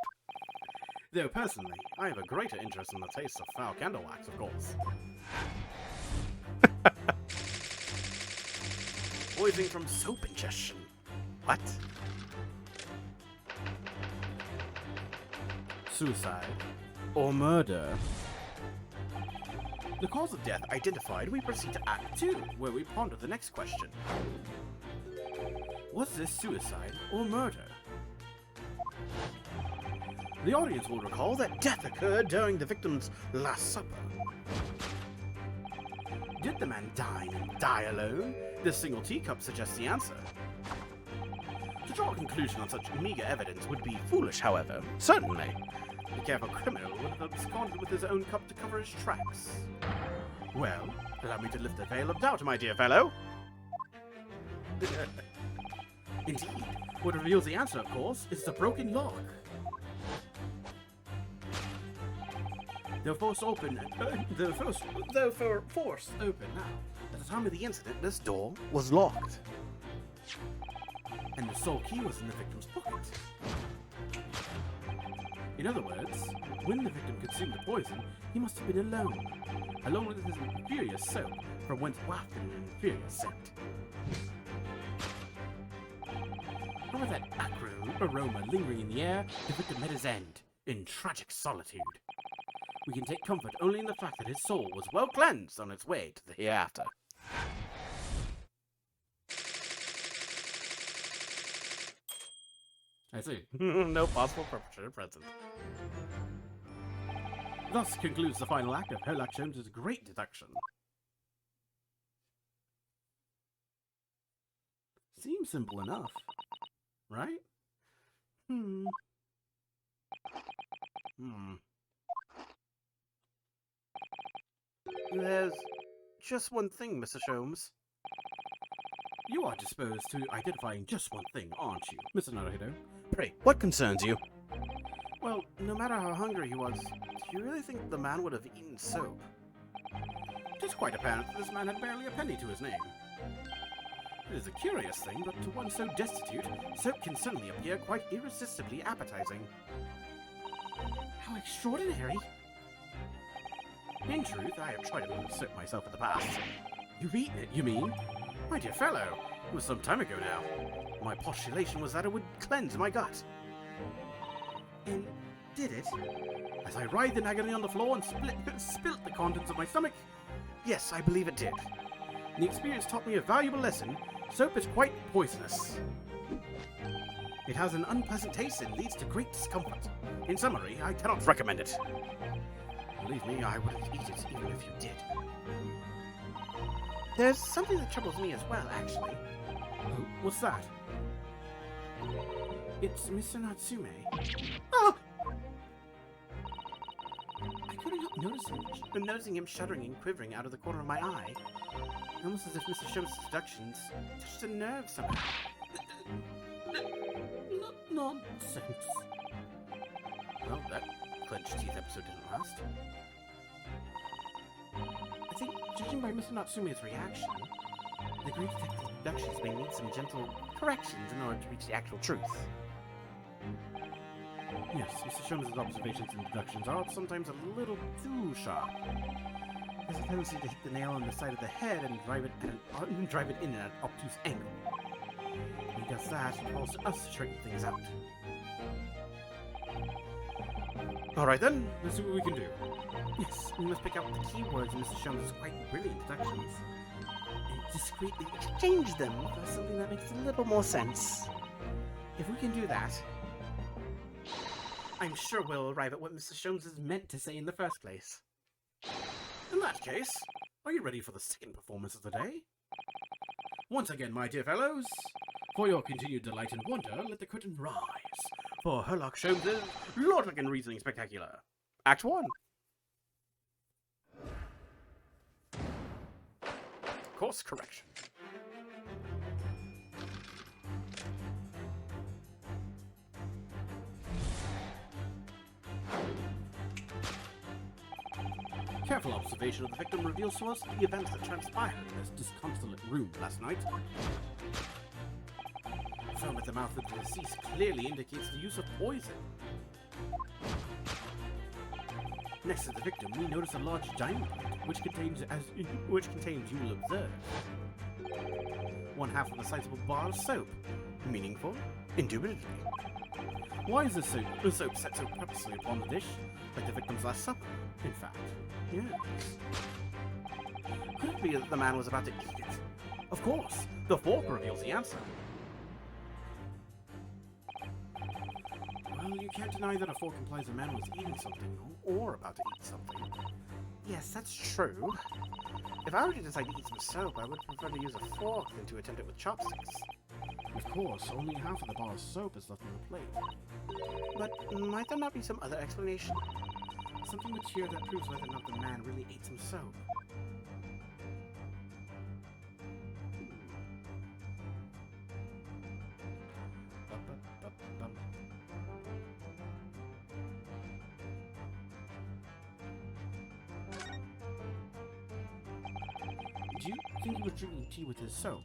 Though personally, I have a greater interest in the taste of foul candle wax, of course. Poisoning from soap ingestion. What? Suicide or murder? The cause of death identified, we proceed to Act 2, where we ponder the next question. Was this suicide or murder? The audience will recall that death occurred during the victim's last supper. Did the man dine and die alone? This single teacup suggests the answer. To draw a conclusion on such meager evidence would be foolish, however. Certainly. The careful criminal would have absconded with his own cup to cover his tracks. Well, allow me to lift the veil of doubt, my dear fellow. Indeed, what reveals the answer, of course, is the broken lock. Though forced open now. At the time of the incident, this door was locked. And the sole key was in the victim's pocket. In other words, when the victim consumed the poison, he must have been alone with his inferior soap, from whence wafted an inferior scent. And with that acrid aroma lingering in the air, the victim met his end, in tragic solitude. We can take comfort only in the fact that his soul was well cleansed on its way to the hereafter. I see. No possible perpetrator present. Thus concludes the final act of Herlock Sholmes' great deduction. Seems simple enough, right? There's just one thing, Mr. Sholmes. You are disposed to identifying just one thing, aren't you, Mr. Naruto? Pray, what concerns you? Well, no matter how hungry he was, do you really think the man would have eaten soap? It is quite apparent that this man had barely a penny to his name. It is a curious thing, but to one so destitute, soap can suddenly appear quite irresistibly appetizing. How extraordinary! In truth, I have tried a little soap myself in the past. You've eaten it, you mean? My dear fellow, it was some time ago now. My postulation was that it would cleanse my gut. And did it? As I writhed in agony on the floor and spilt the contents of my stomach, Yes, I believe it did. the experience taught me a valuable lesson. Soap is quite poisonous. It has an unpleasant taste and leads to great discomfort. In summary, I cannot recommend it. Believe me, I wouldn't eat it even if you did. There's something that troubles me as well, actually. Oh, what's that? It's Mr. Natsume. Oh! I couldn't help noticing him shuddering and quivering out of the corner of my eye. Almost as if Mr. Sholmes' deductions touched a nerve somehow. Nonsense. Well, that clenched teeth episode didn't last. I think, judging by Mr. Natsume's reaction, the great detective's deductions may need some gentle corrections in order to reach the actual truth. Yes, Mr. Sholmes' observations and deductions are sometimes a little too sharp. There's a tendency to hit the nail on the side of the head and drive it in at an obtuse angle. When he does that, it falls to us to straighten things out. Alright then, let's see what we can do. Yes, we must pick out the keywords in Mr. Sholmes' quite brilliant deductions and discreetly exchange them for something that makes a little more sense. If we can do that, I'm sure we'll arrive at what Mr. Sholmes is meant to say in the first place. In that case, are you ready for the second performance of the day? Once again, my dear fellows, for your continued delight and wonder, let the curtain rise for Herlock Sholmes' Logic and Reasoning Spectacular. Act 1. Course correction. Careful observation of the victim reveals to us the events that transpired in this disconsolate room last night. Foam at the mouth of the deceased clearly indicates the use of poison. Next to the victim, we notice a large diamond plate, which contains, you will observe, one half of a sizable bar of soap. Meaningful? Indubitably. Why is the soap set so purposely upon the dish, like the victim's last supper, in fact? Yes. Could it be that the man was about to eat it? Of course, the fork reveals the answer. Well, you can't deny that a fork implies a man was eating something, or about to eat something. Yes, that's true. If I were to decide to eat some soap, I would prefer to use a fork than to attempt it with chopsticks. Of course, only half of the bar of soap is left on the plate. But might there not be some other explanation? Something material that proves whether or not the man really ate some soap. Do you think he was drinking tea with his soap?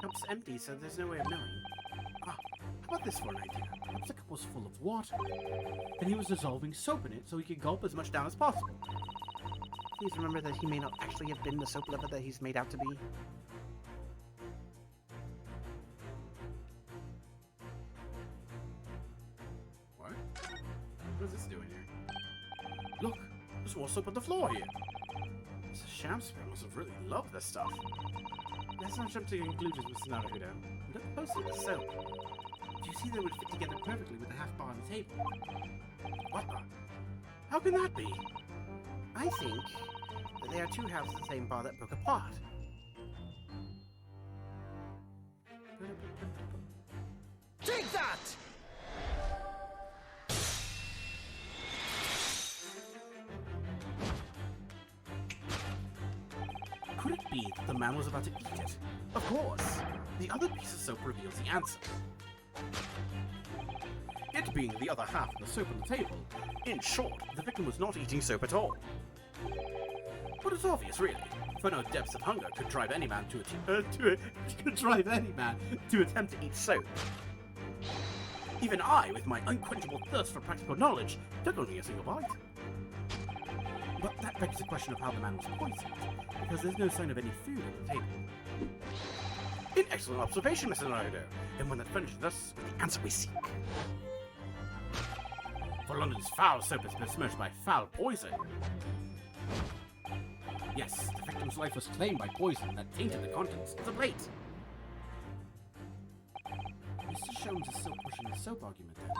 Cup's empty, so there's no way of knowing. Ah, how about this for an idea? Perhaps the cup was full of water, and he was dissolving soap in it so he could gulp as much down as possible. Please remember that he may not actually have been the soap lover that he's made out to be. What? What is this doing here? Look, there's more soap on the floor here. Mr. Shamspeare must have really loved this stuff. Let's not jump to conclusions, Mr. Naruto. Look closely at the soap. Do you see that it would fit together perfectly with the half bar on the table? What the? How can that be? I think that they are two halves of the same bar that broke apart. Take that! Could it be that the man was about to eat it? Of course! The other piece of soap reveals the answer. It being the other half of the soap on the table. In short, the victim was not eating soap at all. But it's obvious, really, for no depths of hunger could drive any man to attempt to eat soap. Even I, with my unquenchable thirst for practical knowledge, took only a single bite. But that begs the question of how the man was poisoned, because there's no sign of any food at the table. An excellent observation, Mr. Naruto, and one that furnishes us with the answer we seek. For London's foul soap has been besmirched by foul poison. Yes, the victim's life was claimed by poison that tainted the contents of the plate. Mr. Sholmes is still pushing the soap argument then.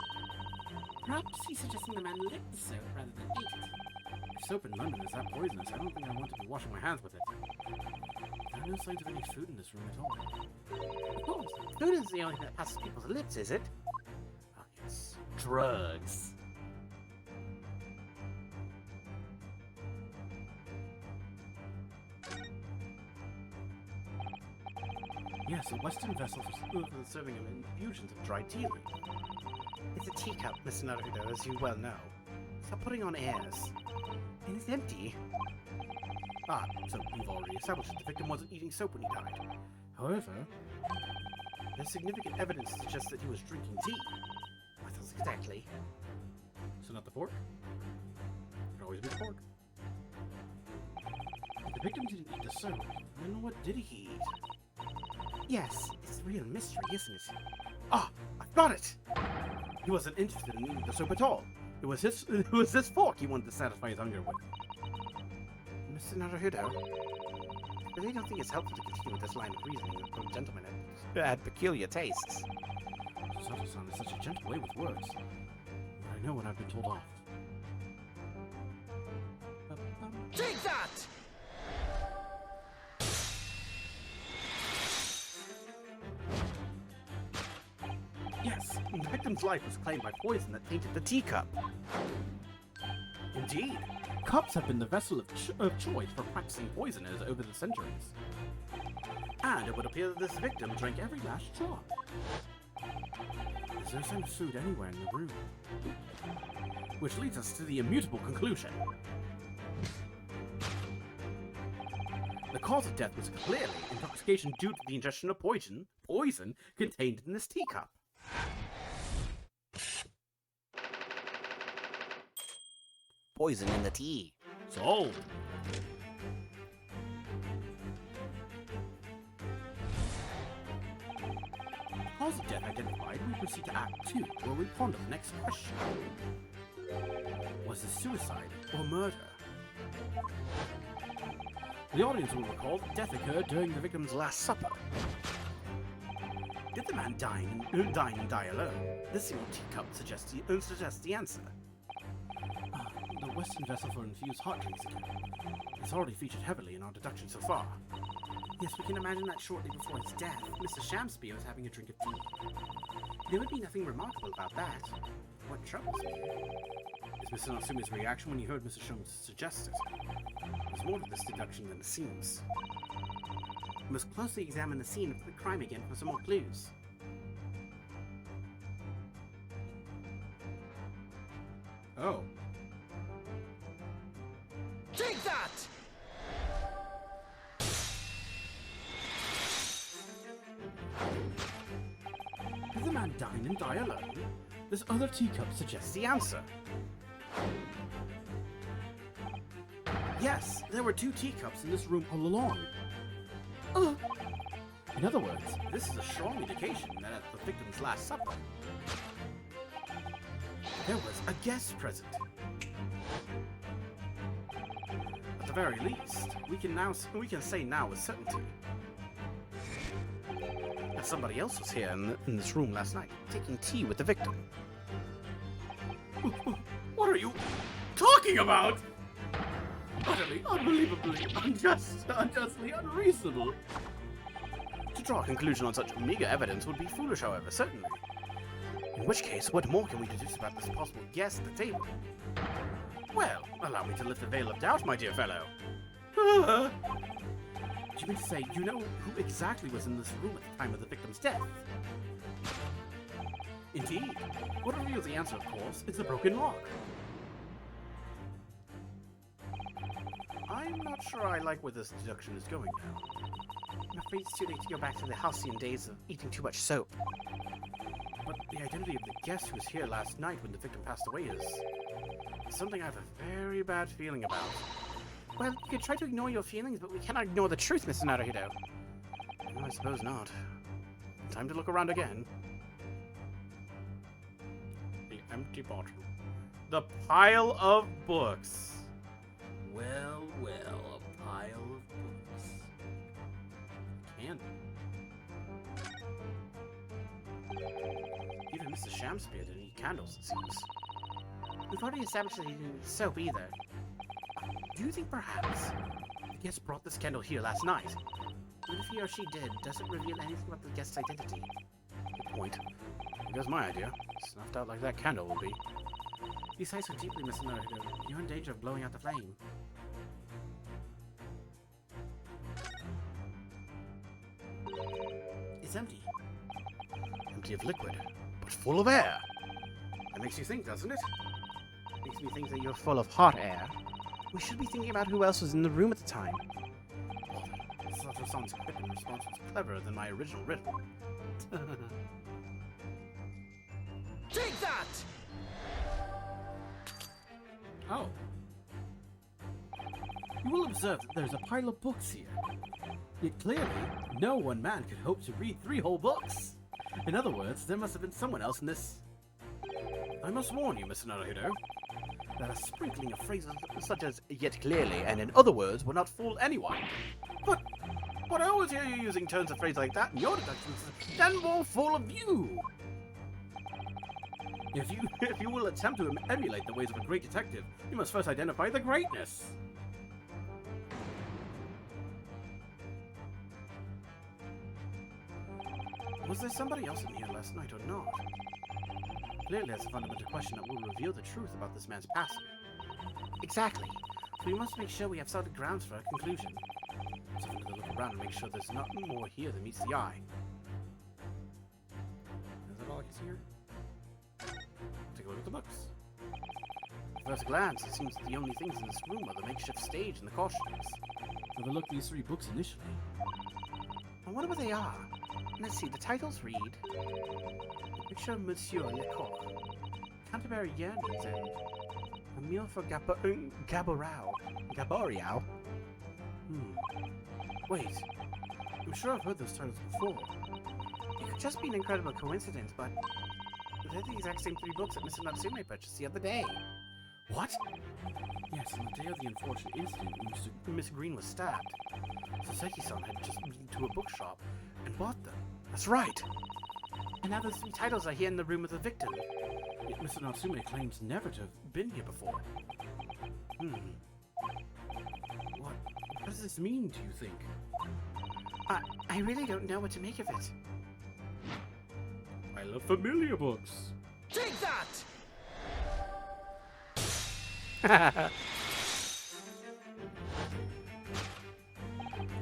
Perhaps he's suggesting the man licked the soap rather than ate it. If soap in London is that poisonous, I don't think I want to be washing my hands with it. There are no signs of any food in this room at all. Of course, food is the only thing that passes people's lips, is it? Oh yes, drugs. Yes, a Western vessel for the serving of infusions of dried tea leaf. It's a teacup, Mr. Naruto, as you well know. Stop putting on airs. And it's empty. Ah, so we've already established that the victim wasn't eating soap when he died. However, there's significant evidence to suggest that he was drinking tea. What else exactly? So not the fork? Could always be the fork. If the victim didn't eat the soap, then what did he eat? Yes, it's a real mystery, isn't it? Ah, I've got it! He wasn't interested in eating the soap at all. It was this fork he wanted to satisfy his hunger with. Mr. Naruto, I really don't think it's helpful to continue with this line of reasoning that poor gentlemen had peculiar tastes. Sato-san is such a gentle way with words. But I know when I've been told off. Take that! Yes, the victim's life was claimed by poison that tainted the teacup. Indeed, cups have been the vessel of choice for practicing poisoners over the centuries. And it would appear that this victim drank every last drop. There's no sign of food anywhere in the room. Which leads us to the immutable conclusion. The cause of death was clearly intoxication due to the ingestion of poison contained in this teacup. Poison in the tea. Solved. Cause of death identified, we proceed to Act 2, where we ponder the next question. Was this suicide or murder? The audience will recall that death occurred during the victim's Last Supper. Did the man dine and die alone? This single teacup suggests the answer. The Western vessel for infused hot drinks again. It's already featured heavily in our deduction so far. Yes, we can imagine that shortly before his death, Mr. Shamsby was having a drink of tea. There would be nothing remarkable about that. What troubles me is Mr. Natsume's reaction when he heard Mr. Sholmes suggest it. There's more to this deduction than it seems. We must closely examine the scene of the crime again for some more clues. Oh. Take that! Did the man dine and die alone? This other teacup suggests the answer. Yes, there were two teacups in this room all along. In other words, this is a strong indication that at the victim's Last Supper, there was a guest present. At the very least, we can say now with certainty that somebody else was here in this room last night, taking tea with the victim. What are you talking talking about? Utterly, unbelievably, unjustly unreasonable. To draw a conclusion on such meager evidence would be foolish, however, certainly. In which case, what more can we deduce about this possible guest at the table? Well, allow me to lift the veil of doubt, my dear fellow. Do you mean to say you know who exactly was in this room at the time of the victim's death? Indeed. What reveals the answer, of course, is the broken lock. I'm not sure I like where this deduction is going now. I'm afraid it's too late to go back to the halcyon days of eating too much soap. But the identity of the guest who was here last night when the victim passed away is something I have a very bad feeling about. Well, you could try to ignore your feelings, but we cannot ignore the truth, Mr. Naruhito. No, I suppose not. Time to look around again. The empty bottle. The pile of books. Well, well, a pile of books. Candle. Even Mr. Shamspeare didn't eat candles, it seems. We've already established that he didn't eat soap either. Do you think perhaps the guest brought this candle here last night? Even if he or she did, doesn't reveal anything about the guest's identity. Good point. Here's my idea. Snuffed out like that candle will be. If you sigh so deeply, Mr. Naruhito, you're in danger of blowing out the flame. It's empty. Empty of liquid, but full of air. That makes you think, doesn't it? Makes me think that you're full of hot air. We should be thinking about who else was in the room at the time. Sato-san's quick and response was cleverer than my original riddle. Take that! Oh. You will observe that there's a pile of books here. Yet clearly, no one man could hope to read 3 whole books. In other words, there must have been someone else in this. I must warn you, Mr. Naruhito, that a sprinkling of phrases such as "yet clearly" and "in other words" will not fool anyone. But I always hear you using turns of phrase like that in your deductions, then more full of you. If you will attempt to emulate the ways of a great detective, you must first identify the greatness. Was there somebody else in here last night or not? Clearly that's a fundamental question that will reveal the truth about this man's passing. Exactly. So we must make sure we have solid grounds for our conclusion. So I'm going to look around and make sure there's nothing more here that meets the eye. Is that all I can see here? Take a look at the books. At first glance, it seems that the only things in this room are the makeshift stage and the costumes. Overlook these 3 books initially. I wonder what they are. Let's see, the titles read Picture of Monsieur Lecoq, Canterbury Yearnings, and A Meal for Gaboriau. Wait, I'm sure I've heard those titles before. It could just be an incredible coincidence, but they're the exact same 3 books that Mr. Natsume purchased the other day. What? Yes, on the day of the unfortunate incident when Miss Green was stabbed, Saseki-san had just been to a bookshop and bought them. That's right! And now those 3 titles are here in the room with the victim. Yet Mr. Natsume claims never to have been here before. What does this mean, do you think? I really don't know what to make of it. I love familiar books. Take that!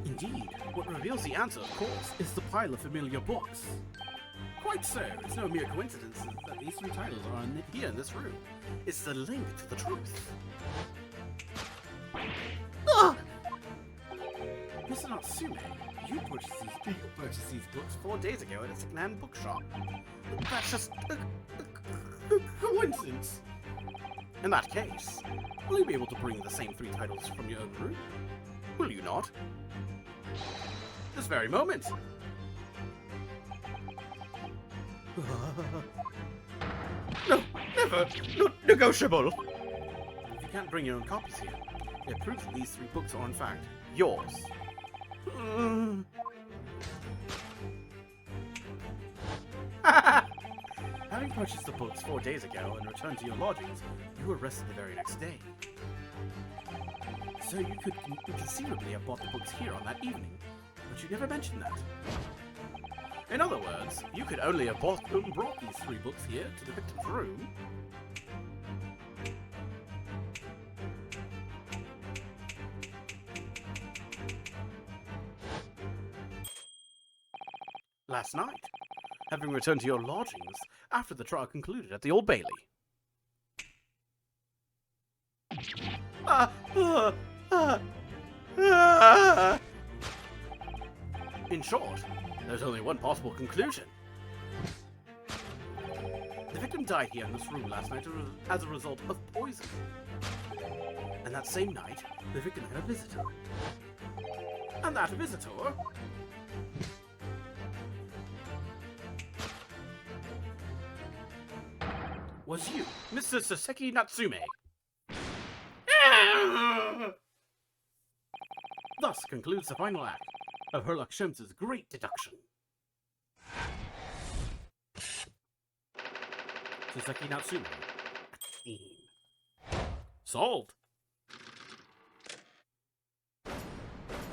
Indeed, what reveals the answer, of course, is the pile of familiar books. Quite so, it's no mere coincidence that these 3 titles are here in this room. It's the link to the truth. Ah! Mr. Natsume, you purchased these books 4 days ago at a second-hand bookshop. That's just a coincidence. In that case, will you be able to bring the same 3 titles from your own room? Will you not? This very moment. No, never! Not negotiable! If you can't bring your own copies here, it proves that these 3 books are in fact yours. Having purchased the books 4 days ago and returned to your lodgings, you were arrested the very next day. So you could conceivably have bought the books here on that evening, but you never mentioned that. In other words, you could only have brought these 3 books here to the victim's room. Last night, having returned to your lodgings after the trial concluded at the Old Bailey. In short, there's only one possible conclusion. The victim died here in this room last night as a result of poison. And that same night, the victim had a visitor. And that visitor was you, Mr. Soseki Natsume. Thus concludes the final act of Herlock Sholmes' great deduction. Soseki Natsume. Solved.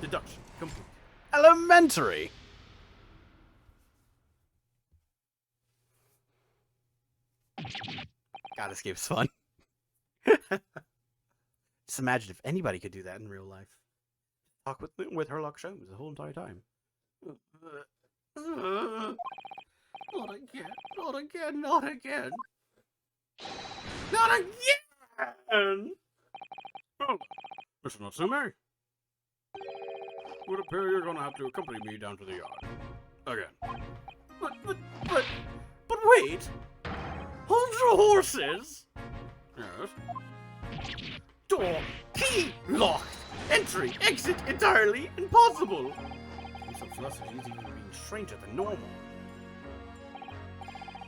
Deduction complete. Elementary! God, this game's fun. Just imagine if anybody could do that in real life. Talk with Herlock Sholmes the whole entire time. Not again, not again, not again. Not again! Oh, Mr. Natsume? Would appear you're gonna have to accompany me down to the yard. Again. But wait! Hold your horses! Yes? Door, key, locked! Entry, exit, entirely impossible! These philosophies even being stranger than normal.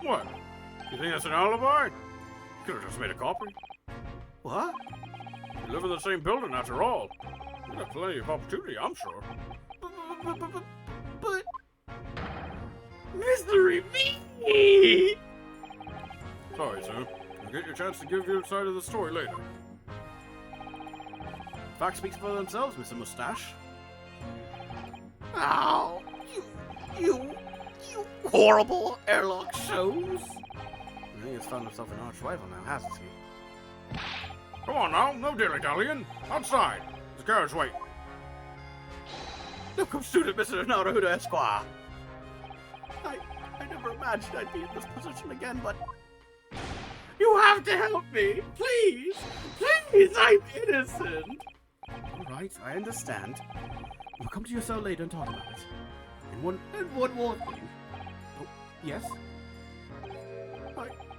What? You think that's an alibi? You could have just made a copy. What? You live in the same building after all. You got plenty of opportunity, I'm sure. But... Mystery me! Sorry, sir. You'll get your chance to give your side of the story later. Facts speak for themselves, Mr. Mustache. Oh, you horrible Herlock Sholmes! I think he's found himself an arch rival now, hasn't he? Come on now, no dilly-dallying. Outside. His carriage wait. No come student, Mr. Naruto Esquire. I never imagined I'd be in this position again, but... You have to help me! Please! Please! I'm innocent! Alright, I understand. We'll come to your cell later and talk about it. And one more thing. Oh, yes?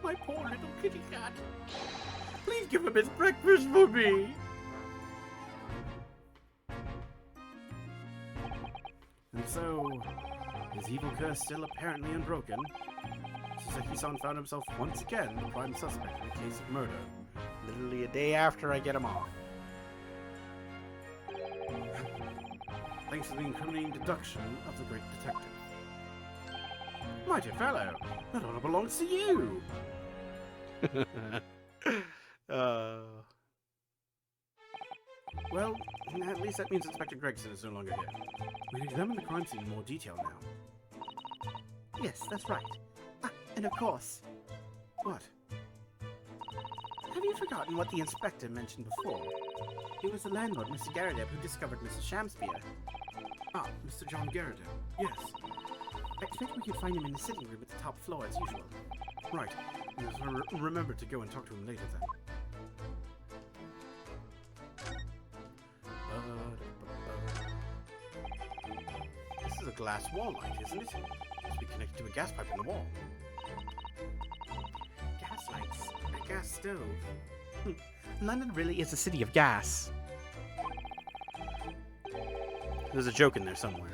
My poor little kitty cat. Please give him his breakfast for me! And so, his evil curse still apparently unbroken, Soseki-san found himself once again the prime suspect in a case of murder, literally a day after I get him off. Thanks to the incriminating deduction of the great detective. My dear fellow, that honor belongs to you! Well, at least that means Inspector Gregson is no longer here. We can examine the crime scene in more detail now. Yes, that's right. And of course... What? Have you forgotten what the inspector mentioned before? It was the landlord, Mr. Garrideb, who discovered Mrs. Shamspeare. Ah, Mr. John Garrideb. Yes. I expect we could find him in the sitting room at the top floor as usual. Right. Remember to go and talk to him later then. This is a glass wall light, isn't it? It must be connected to a gas pipe in the wall. Gas lights? A gas stove? London really is a city of gas. There's a joke in there somewhere.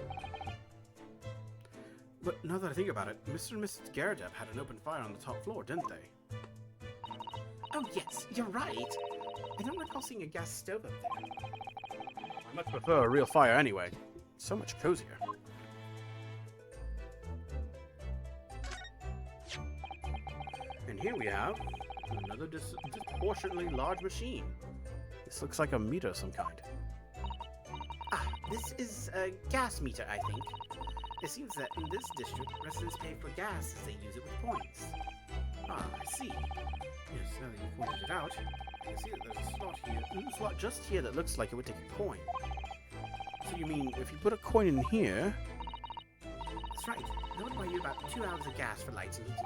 But now that I think about it, Mr. and Mrs. Garrideb had an open fire on the top floor, didn't they? Oh yes, you're right. I don't recall seeing a gas stove up there. I much prefer a real fire anyway. It's so much cozier. And here we have another disproportionately large machine. This looks like a meter of some kind. Ah, this is a gas meter, I think. It seems that in this district, residents pay for gas as they use it with points. Ah, I see. Yes, now that you've pointed it out, I see that there's a slot here. A slot just here that looks like it would take a coin. So you mean if you put a coin in here? That's right. That would buy you about 2 hours of gas for lights and heating.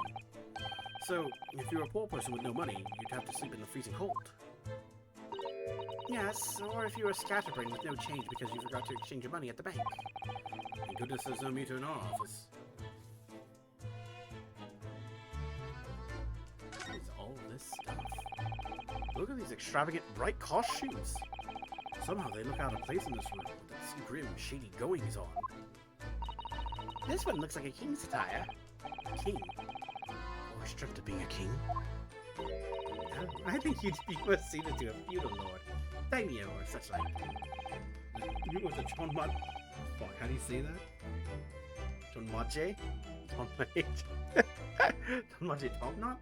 So if you're a poor person with no money, you'd have to sleep in the freezing cold. Yes, or if you were a scatterbrain with no change because you forgot to exchange your money at the bank. Thank goodness there's no meter in our office. What is all this stuff? Look at these extravagant bright costumes. Somehow they look out of place in this room with this grim, shady goings on. This one looks like a king's attire. A king? Always dreamt of being a king. I think you'd be more suited to a feudal lord, daimyo, or such like. You with the Chonmaje? Fuck, how do you say that? Chonmaje? Chonmaje? Chonmaje Topknot?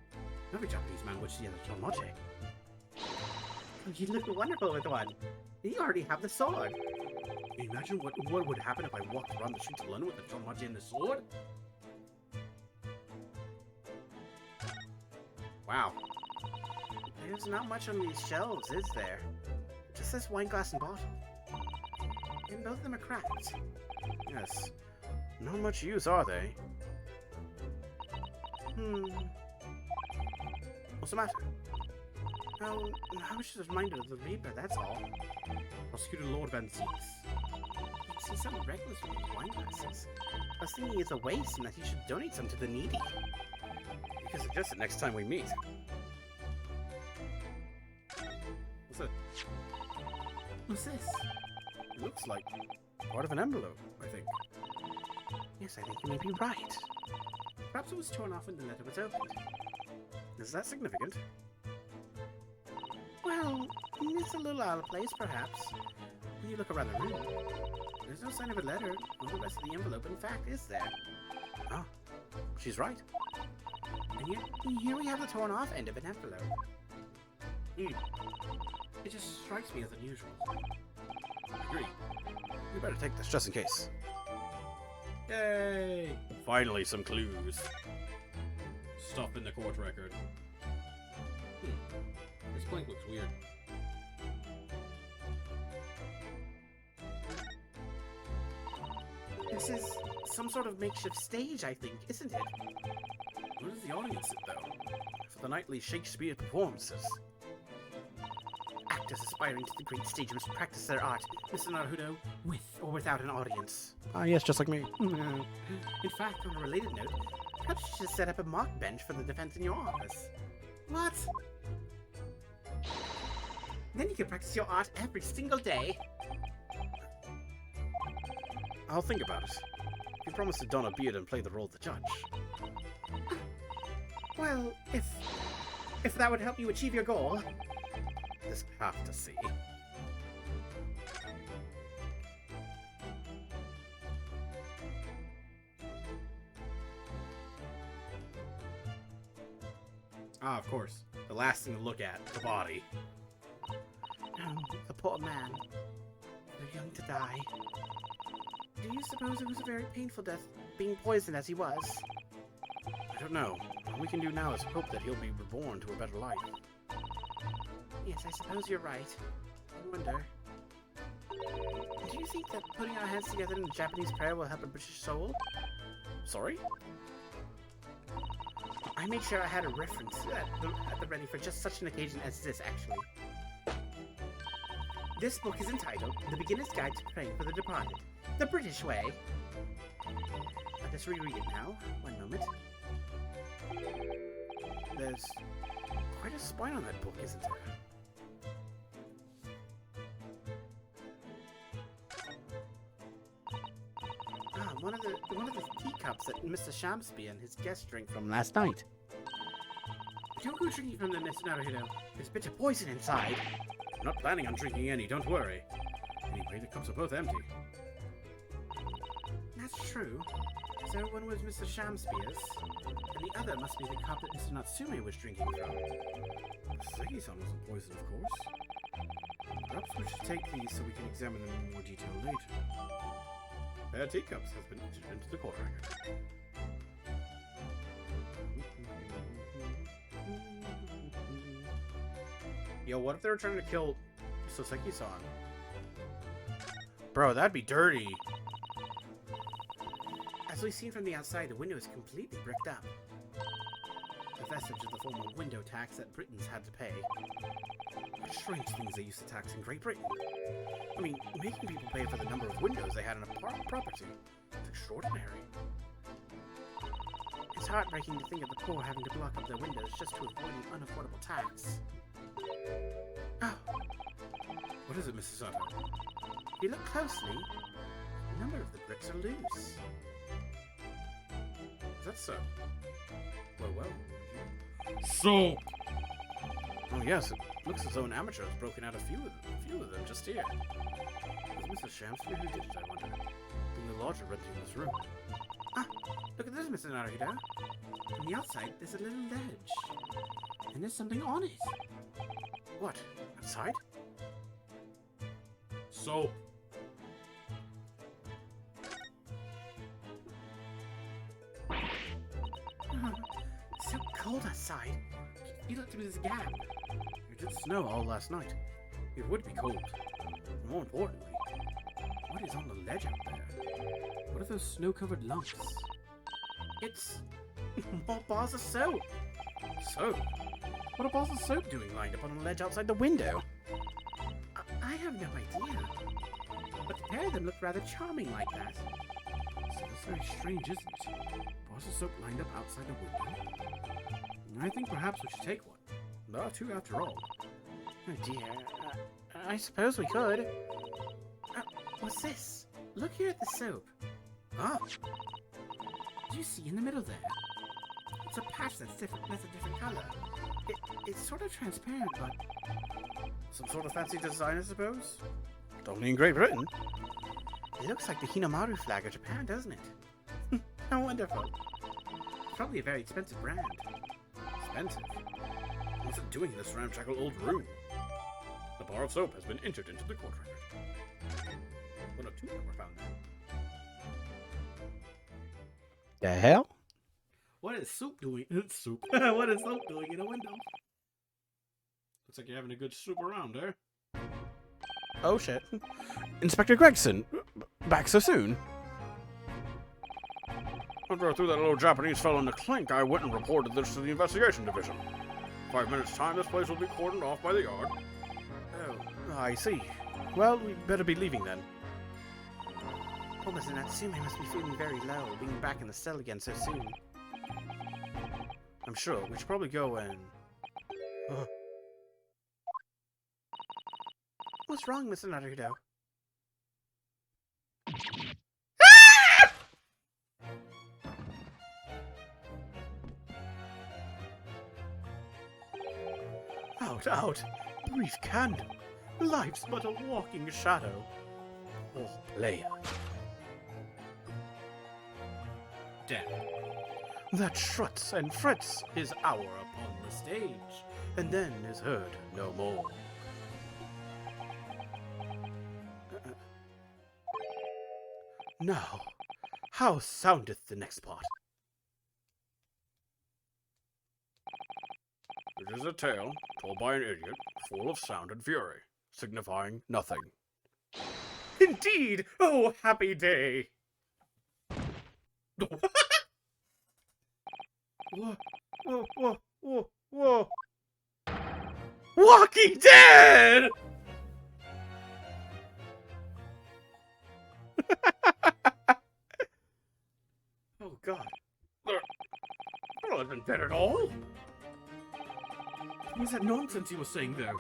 Every Japanese man would see a Chonmaje. Oh, you look wonderful with one. You already have the sword. Can you imagine what would happen if I walked around the streets of London with a Chonmaje and the sword? Wow. There's not much on these shelves, is there? Just this wine glass and bottle. And both of them are cracked. Yes. Not much use, are they? What's the matter? Oh, I was just reminded of the Reaper, that's all. Prosecutor Lord Van Zeeks. He seems so reckless with his wine glasses. I was thinking it's a waste and that he should donate some to the needy. You can suggest it next time we meet. What's that? What's this? It looks like part of an envelope, I think. Yes, I think you may be right. Perhaps it was torn off when the letter was opened. Is that significant? Well, it's a little out of place, perhaps. When you look around the room, there's no sign of a letter or the rest of the envelope, in fact, is there? Ah, she's right. And yet, here we have the torn off end of an envelope. It just strikes me as unusual. I agree. We better take this just in case. Yay! Finally, some clues. Stuff in the court record. This blank looks weird. This is some sort of makeshift stage, I think, isn't it? Where does the audience sit, though? For the nightly Shakespeare performances. Actors aspiring to the great stage must practice their art, Mr. Naruto, with or without an audience. Ah, yes, just like me. In fact, on a related note, perhaps you should set up a mock bench for the defense in your office. What? Then you can practice your art every single day. I'll think about it. You promised to don a beard and play the role of the judge. Well, if that would help you achieve your goal. This I have to see. Ah, of course. The last thing to look at, the body. Oh, the poor man. They're young to die. Do you suppose it was a very painful death, being poisoned as he was? I don't know. All we can do now is hope that he'll be reborn to a better life. Yes, I suppose you're right. I wonder. Do you think that putting our hands together in a Japanese prayer will help a British soul? Sorry? I made sure I had a reference at the ready for just such an occasion as this, actually. This book is entitled The Beginner's Guide to Praying for the Departed, the British Way. Let us reread it now. One moment. There's quite a spine on that book, isn't there? Ah, one of the teacups that Mr. Shamsby and his guests drank from last night. Don't go drinking from them, Mr. Naruto. There's a bit of poison inside. I'm not planning on drinking any, don't worry. Anyway, the cups are both empty. That's true. So one was Mr. Shamspears, and the other must be the cup that Mr. Natsume was drinking from. Seki-san wasn't poisoned, of course. Perhaps we should take these so we can examine them in more detail later. Their teacups has been entered into the court record. Yo, what if they were trying to kill Soseki-san? Bro, that'd be dirty. As we've seen from the outside, the window is completely bricked up. A vestige of the former window tax that Britons had to pay. What strange things they used to tax in Great Britain. I mean, making people pay for the number of windows they had in a property. It's extraordinary. It's heartbreaking to think of the poor having to block up their windows just to avoid an unaffordable tax. Oh, What is it, Mrs. Sato? if you look closely, a number of the bricks are loose. Is that so? Well. So, Oh yes, it looks as though an amateur has broken out a few of them just here. Was Mrs. Shamspeare who did it, I wonder? Being the lodger renting this room. Ah, look at this, Mr. Naruto. On the outside, there's a little ledge. And there's something on it. What? Outside? so, It's so cold outside. You looked through this gap. It did snow all last night. It would be cold. And more importantly, what is on the ledge out there? What are those snow-covered lumps? It's more bars of soap. Soap? What are balls of soap doing lined up on a ledge outside the window? I have no idea. But the pair of them look rather charming like that. So that's very strange, isn't it? Bars of soap lined up outside the window? I think perhaps we should take one. There are two after all. Oh dear. I suppose we could. What's this? Look here at the soap. Ah, Do you see in the middle there? It's a patch that's different. That's a different color. It's sort of transparent, but some sort of fancy design, I suppose? Only in Great Britain. it looks like the Hinamaru flag of Japan, doesn't it? How wonderful. It's probably a very expensive brand. Expensive. What's it doing in this ramshackle old room? The bar of soap has been entered into the court record. One of two that were found there. the hell? What is soup doing? Soup. What is soap doing in a window? Looks like you're having a good soup around there. Oh shit. Inspector Gregson, back so soon? After I threw that little Japanese fellow in the clink, I went and reported this to the investigation division. 5 minutes' time, this place will be cordoned off by the yard. Oh, I see. Well, we'd better be leaving then. Poor Mr. Natsume must be feeling very low, being back in the cell again so soon. I'm sure. We should probably go and... What's wrong, Mr. Naruto? Out! Brief candle! Life's but a walking shadow. Oh, player. Death. That struts and frets his hour upon the stage, and then is heard no more. Now, how soundeth the next part? It is a tale told by an idiot, full of sound and fury, signifying nothing. Indeed! Oh, happy day! Whoa! Walking Dead! Oh God! I wasn't dead at all. What was that nonsense you were saying there?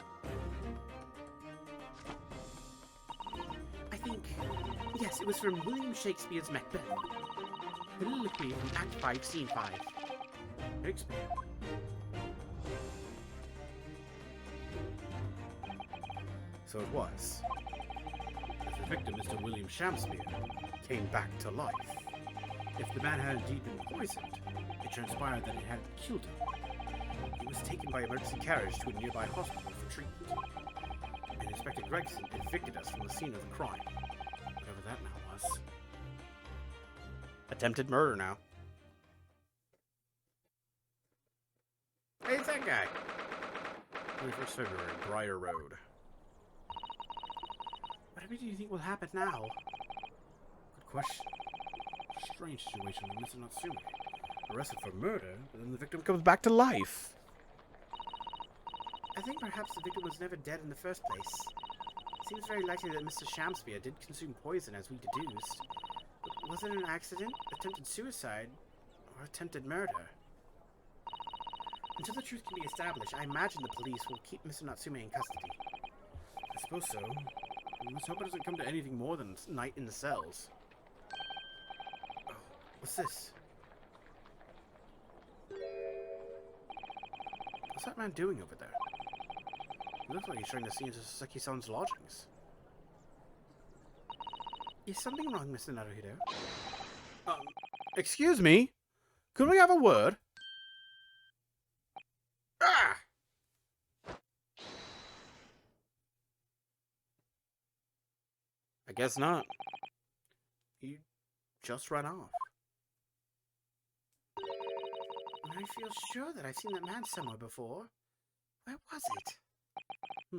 I think... Yes, it was from William Shakespeare's Macbeth. Soliloquy from Act 5, Scene 5. Shakespeare. So it was. The victim, Mr. William Shamspeare, came back to life. If the man had indeed been poisoned, it transpired that it had killed him. He was taken by emergency carriage to a nearby hospital for treatment. And Inspector Gregson evicted us from the scene of the crime. Whatever that now was. Attempted murder now. Hey, it's that guy. 21st February, Briar Road. Whatever do you think will happen now? Good question. Strange situation with Mr. Natsume. Arrested for murder, but then the victim comes back to life. I think perhaps the victim was never dead in the first place. It seems very likely that Mr. Shamspeare did consume poison, as we deduced. But was it an accident, attempted suicide, or attempted murder? Until the truth can be established, I imagine the police will keep Mr. Natsume in custody. I suppose so. Let's hope it doesn't come to anything more than night in the cells. Oh, what's this? What's that man doing over there? It looks like he's trying to see into Sasaki-san's lodgings. Is something wrong, Mr. Naruhito? Excuse me? Could we have a word? Ah! I guess not. He just ran off. I feel sure that I've seen that man somewhere before. Where was it? I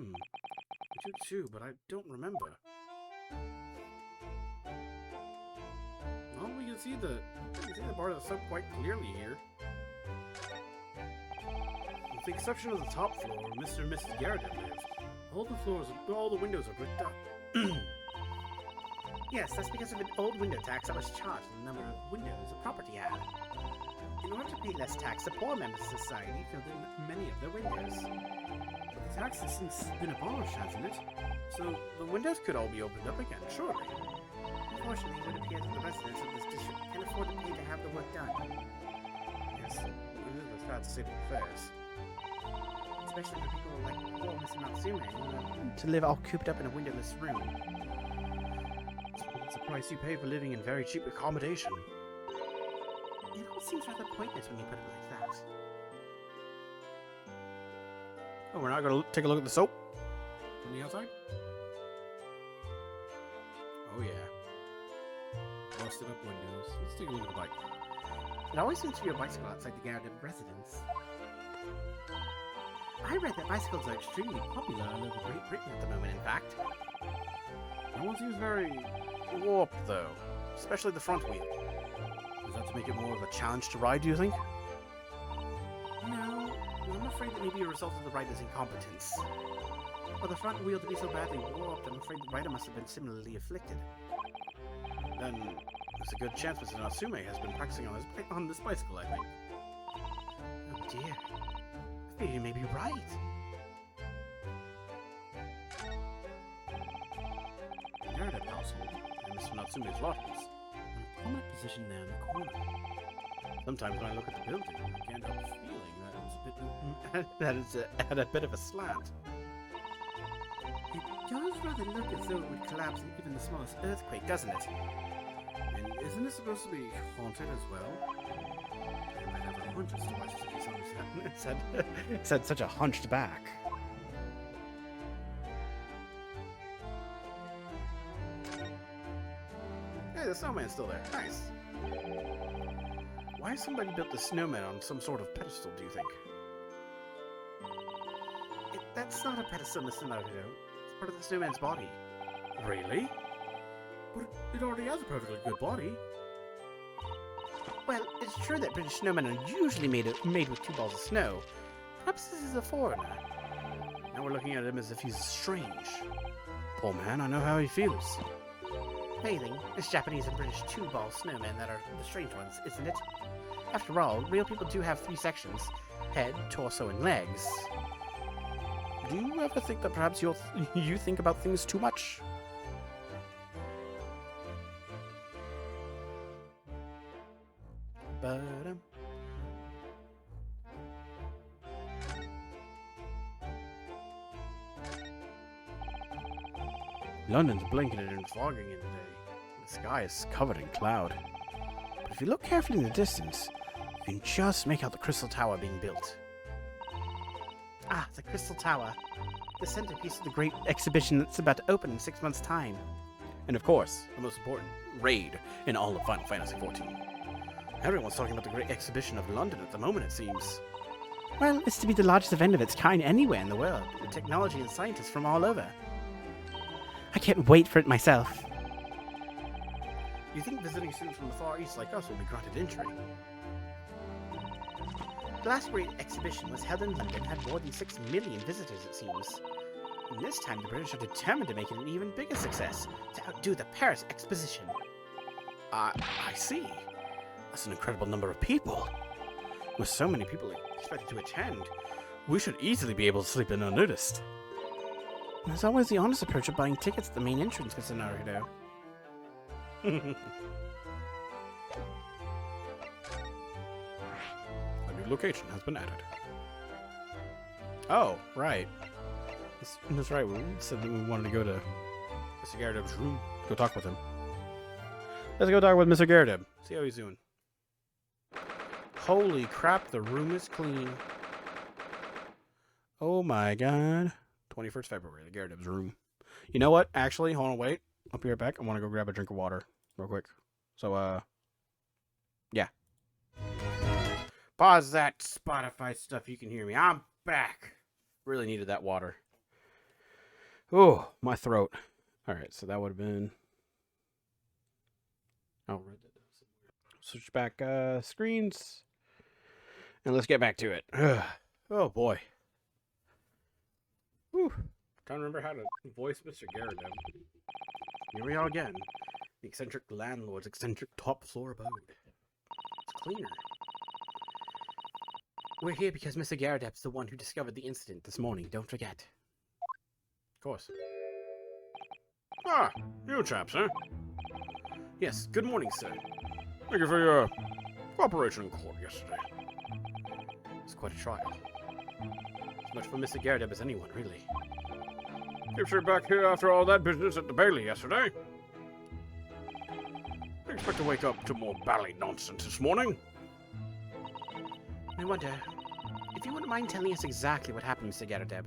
do too, but I don't remember. Well, we can see the part of the sub quite clearly here. With the exception of the top floor where Mr. and Mrs. Garrett live, all the windows are bricked up. Yes, that's because of an old window tax that was charged on the number of windows a property had. In order to pay less tax, the poor members of society filled in many of their windows. But the tax has since been abolished, hasn't it? So the windows could all be opened up again, surely. Unfortunately, it would appear that the residents of this district can afford to pay to have the work done. Yes, it is a sad state of affairs. Especially for people like poor Mr. Natsume, to live all cooped up in a windowless room. It's the price you pay for living in very cheap accommodation. It all seems rather pointless when you put it like that. Oh, we're not going to take a look at the soap from the outside? Oh, yeah. Busted up windows. Let's take a look at the bike. There always seems to be a bicycle outside the Garden residence. I read that bicycles are extremely popular all over Great Britain at the moment, in fact. That one seems very warped, though. Especially the front wheel. Is that to make it more of a challenge to ride, do you think? No, I'm afraid that maybe a result of the rider's incompetence. For the front wheel to be so badly warped, I'm afraid the rider must have been similarly afflicted. Then there's a good chance Mr. Natsume has been practicing on this bicycle, I think. Oh dear. I fear you may be right. The Garrett household and Mr. Natsume's lodgings in a prominent position there in the corner. Sometimes when I look at the building, I can't help feeling that it's at a bit of a slant. It does rather look as though it would collapse in even the smallest earthquake, doesn't it? And isn't it supposed to be haunted as well? They might have a hunch as to why it's had such a hunched back. Hey, the snowman's still there. Nice. Why has somebody built the snowman on some sort of pedestal, do you think? That's not a pedestal, Mr. Naruto. It's part of the snowman's body. Really? But it already has a perfectly good body. Well, it's true that British snowmen are usually made with 2 balls of snow. Perhaps this is a foreigner. Now we're looking at him as if he's strange. Poor man, I know how he feels. Failing, it's Japanese and British 2-ball snowmen that are the strange ones, isn't it? After all, real people do have 3 sections: head, torso, and legs. Do you ever think that perhaps you think about things too much? Ba-dum. London's blanketed in fogging in the day. The sky is covered in cloud. But if you look carefully in the distance, you can just make out the Crystal Tower being built. Ah, the Crystal Tower. The centerpiece of the great exhibition that's about to open in 6 months' time. And of course, the most important raid in all of Final Fantasy XIV. Everyone's talking about the great exhibition of London at the moment, it seems. Well, it's to be the largest event of its kind anywhere in the world, with technology and scientists from all over. I can't wait for it myself. You think visiting students from the Far East like us will be granted entry? The last great exhibition was held in London and had more than 6 million visitors, it seems. And this time the British are determined to make it an even bigger success, to outdo the Paris Exposition. I see. That's an incredible number of people. With so many people expected to attend, we should easily be able to sleep in unnoticed. There's always the honest approach of buying tickets at the main entrance, Mr. Naruto. A new location has been added. Oh, right. That's right. We said that we wanted to go to Mr. Garredeb's room. Go talk with him. Let's go talk with Mr. Garredeb. See how he's doing. Holy crap, the room is clean. Oh my god. 21st February, the Garredeb's room. You know what? Actually, hold on, wait. I'll be right back. I want to go grab a drink of water real quick. So, yeah. Pause that Spotify stuff. You can hear me. I'm back. Really needed that water. Oh, my throat. All right, so that would have been... I'll write that down somewhere. Switch back screens. And let's get back to it. Oh, boy. Whew. Trying to remember how to voice Mr. Garredeb. Here we are again. The eccentric landlord's eccentric top floor abode. It's cleaner. We're here because Mr. Garredeb's the one who discovered the incident this morning, don't forget. Of course. Ah, you chaps, huh? Yes, good morning, sir. Thank you for your cooperation in court yesterday. It's quite a trial. As much for Mr. Garredeb as anyone, really. Keeps her back here after all that business at the Bailey yesterday. I expect to wake up to more bally nonsense this morning. I wonder if you wouldn't mind telling us exactly what happened, Mr. Garredeb.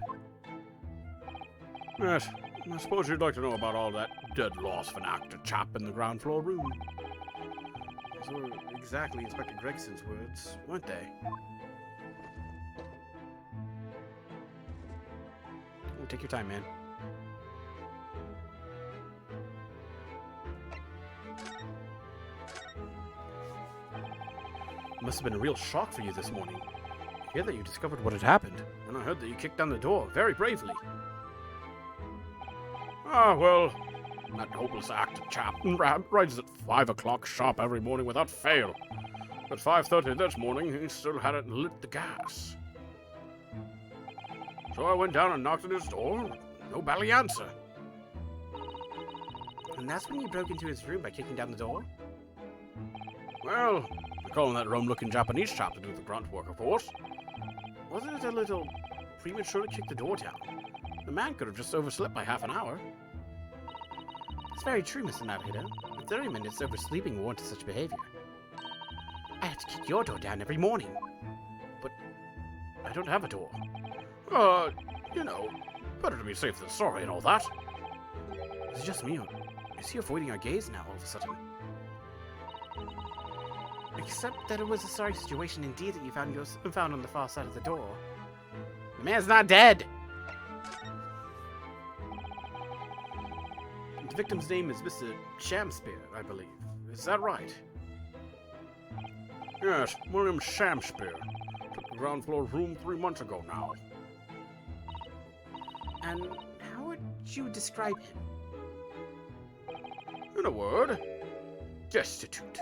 Yes, I suppose you'd like to know about all that dead loss of an actor chap in the ground floor room. Those were exactly Inspector Gregson's words, weren't they? Oh, take your time, man. Must have been a real shock for you this morning. I hear that you discovered what had happened, and I heard that you kicked down the door very bravely. Ah, well, that hopeless actor chap rises at 5 o'clock sharp every morning without fail. At 5:30 this morning, he still hadn't lit the gas. So I went down and knocked at his door. No bally answer. And that's when you broke into his room by kicking down the door? Well, calling that rum-looking Japanese chap to do the grunt work, of course. Wasn't it a little premature to kick the door down? The man could have just overslept by half an hour. It's very true, Mr. Naruto. 30 minutes oversleeping warranted such behavior. I have to kick your door down every morning. But I don't have a door. You know, better to be safe than sorry and all that. Is it just me, or is he avoiding our gaze now all of a sudden? Except that it was a sorry situation indeed that you found on the far side of the door. The man's not dead! The victim's name is Mr. Shamspear, I believe. Is that right? Yes, William Shamspear. Took the ground floor room 3 months ago now. And how would you describe him? In a word, destitute.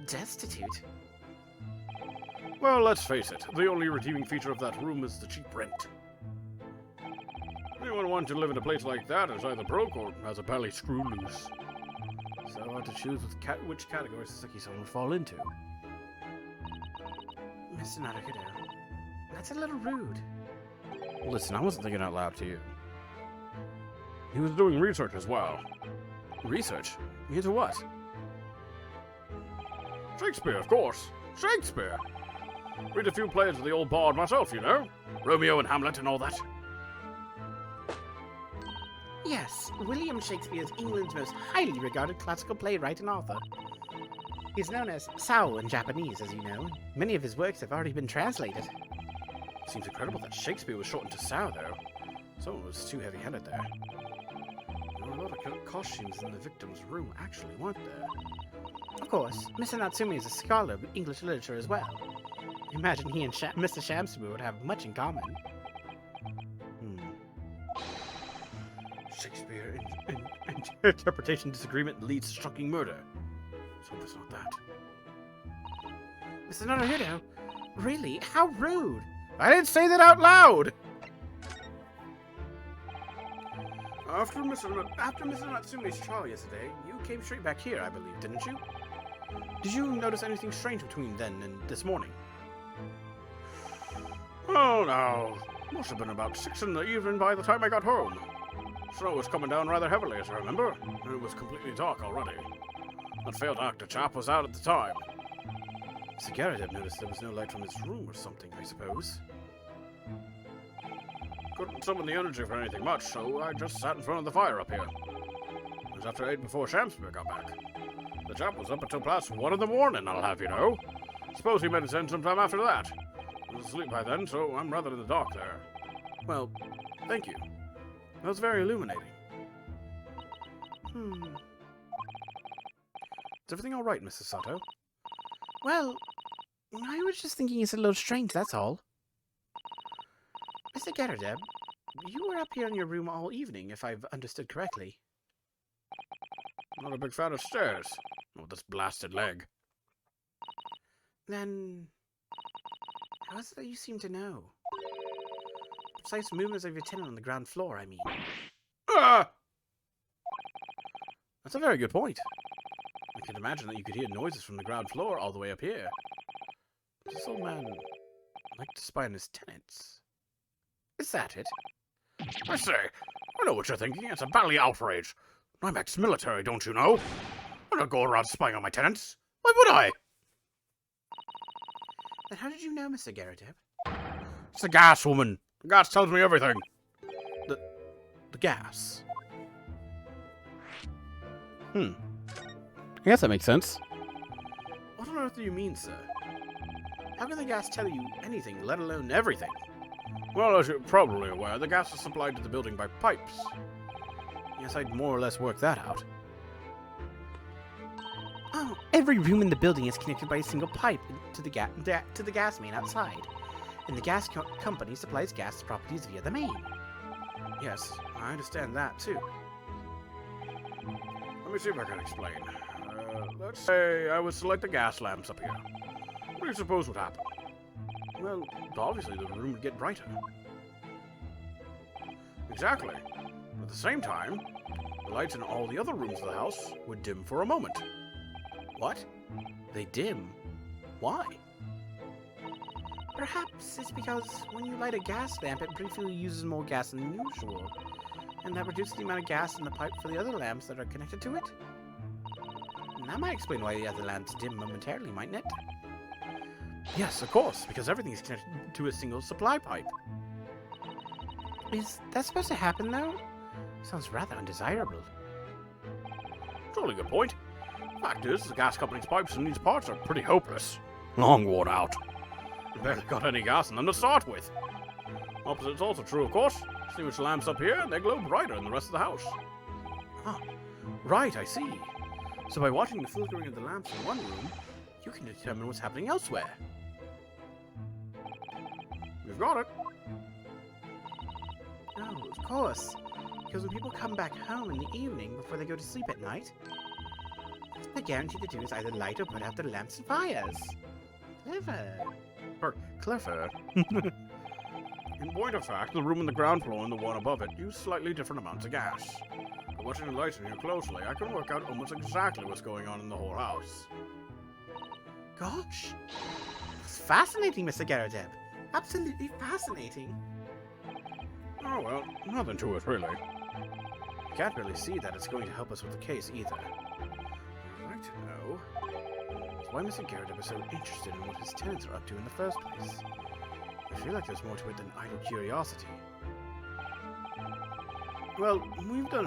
Destitute? Well, let's face it, the only redeeming feature of that room is the cheap rent. Anyone wanting to live in a place like that is either broke or has a belly screw loose. So hard to choose which category Sasaki-san would fall into. Mr. Naruto, that's a little rude. Listen, I wasn't thinking out loud to you. He was doing research as well. Research? Into what? Shakespeare, of course. Shakespeare. Read a few plays of the old bard myself, you know. Romeo and Hamlet and all that. Yes, William Shakespeare is England's most highly regarded classical playwright and author. He's known as Sao in Japanese, as you know. Many of his works have already been translated. Seems incredible that Shakespeare was shortened to Sao, though. Someone was too heavy-handed there. There were a lot of costumes in the victim's room, actually, weren't there? Of course, Mr. Natsumi is a scholar of English literature as well. Imagine he and Mr. Shamsubu would have much in common. Shakespeare interpretation disagreement leads to shocking murder. So it's not that. Mr. Naruhito? Really? How rude! I didn't say that out loud! After Mr. Natsume's trial yesterday, you came straight back here, I believe, didn't you? Did you notice anything strange between then and this morning? Oh, no. Must have been about 6 in the evening by the time I got home. Snow was coming down rather heavily, as I remember, and it was completely dark already. That failed actor chap was out at the time. Mr. Garrett noticed there was no light from his room or something, I suppose. Couldn't summon the energy for anything much, so I just sat in front of the fire up here. It was after 8 before Shamspeare got back. The chap was up until past 1 in the morning, I'll have you know. Suppose he made his end sometime after that. I was asleep by then, so I'm rather in the dark there. Well, thank you. That was very illuminating. Is everything all right, Mrs. Sato? Well, I was just thinking it's a little strange, that's all. Mr. Garradeb, you were up here in your room all evening, if I've understood correctly. Not a big fan of stairs. With this blasted leg. Then, how is it that you seem to know? Precise movements of your tenant on the ground floor, I mean. Ah! That's a very good point. I can imagine that you could hear noises from the ground floor all the way up here. Does this old man like to spy on his tenants? Is that it? I say, I know what you're thinking. It's a bally outrage. I'm ex-military, don't you know? I don't go around spying on my tenants. Why would I? Then how did you know, Mr. Garradeb? It's the gas, woman. The gas tells me everything. The gas? I guess that makes sense. What on earth do you mean, sir? How can the gas tell you anything, let alone everything? Well, as you're probably aware, the gas is supplied to the building by pipes. Yes, I'd more or less worked that out. Oh, every room in the building is connected by a single pipe to the gas main outside. And the gas company supplies gas to properties via the main. Yes, I understand that, too. Let me see if I can explain. Let's say I was to light the gas lamps up here. What do you suppose would happen? Well, obviously the room would get brighter. Exactly. At the same time, the lights in all the other rooms of the house would dim for a moment. What? They dim? Why? Perhaps it's because when you light a gas lamp, it briefly uses more gas than usual. And that reduces the amount of gas in the pipe for the other lamps that are connected to it. And that might explain why the other lamps dim momentarily, mightn't it? Yes, of course, because everything is connected to a single supply pipe. Is that supposed to happen, though? Sounds rather undesirable. Totally good point. Fact is, the gas company's pipes in these parts are pretty hopeless. Long worn out. You barely got any gas in them to start with. Opposite's also true, of course. See which lamps up here, they glow brighter than the rest of the house. Ah, right, I see. So by watching the flickering of the lamps in one room, you can determine what's happening elsewhere. You've got it. Oh, of course. Because when people come back home in the evening before they go to sleep at night, what they're guaranteed to do is either light or put out their lamps and fires. Clever. In point of fact, the room on the ground floor and the one above it use slightly different amounts of gas. But watching the lights in here closely, I can work out almost exactly what's going on in the whole house. Gosh. It's fascinating, Mr. Garradeb. Absolutely fascinating. Oh well, nothing to it really. Can't really see that it's going to help us with the case eited. I'd like to know, why Mr. Garrett was so interested in what his tenants are up to in the first place. I feel like there's more to it than idle curiosity. Well, we've done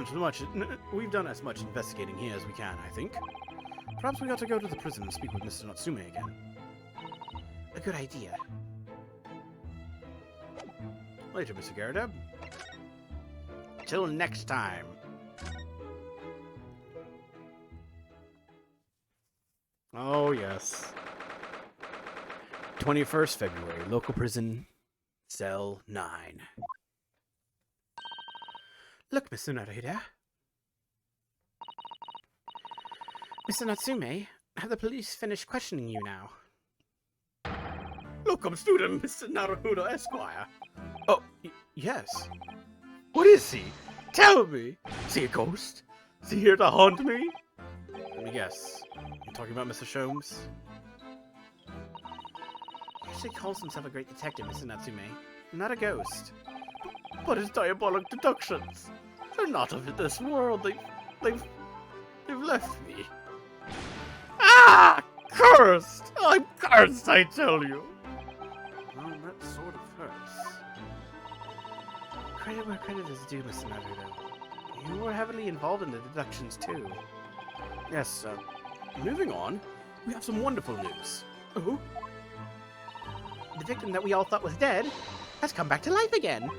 as much investigating here as we can, I think. Perhaps we ought to go to the prison and speak with Mr. Natsume again. A good idea. Later, Mr. Garrett. Till next time. Oh, yes. 21st February, local prison, cell 9. Look, Mr. Naruhida. Mr. Natsume, have the police finished questioning you now? Locum student, Mr. Naruhodo Esquire. Oh, yes. What is he? Tell me. Is he a ghost? Is he here to haunt me? Let me guess. You talking about Mr. Sholmes? He actually calls himself a great detective, Mr. Natsume. Not a ghost. But his diabolic deductions. They're not of this world. They've left me. Ah! Cursed! I'm cursed, I tell you. Well, that sort of hurts. Credit where credit is due, Mr. Naruto. You were heavily involved in the deductions, too. Yes, moving on, we have some wonderful news. Oh? The victim that we all thought was dead has come back to life again.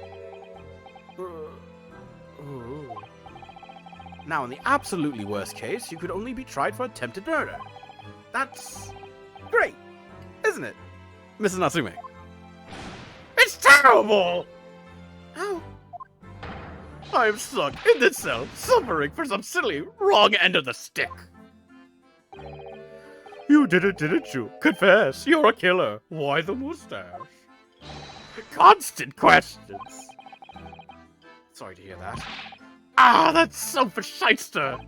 Now, in the absolutely worst case, you could only be tried for attempted murder. That's great, isn't it, Mrs. Natsume? It's terrible! Oh, I'm stuck in this cell, suffering for some silly, wrong end of the stick. You did it, didn't you? Confess, you're a killer. Why the mustache? Constant questions. Sorry to hear that. Ah, that selfish shyster!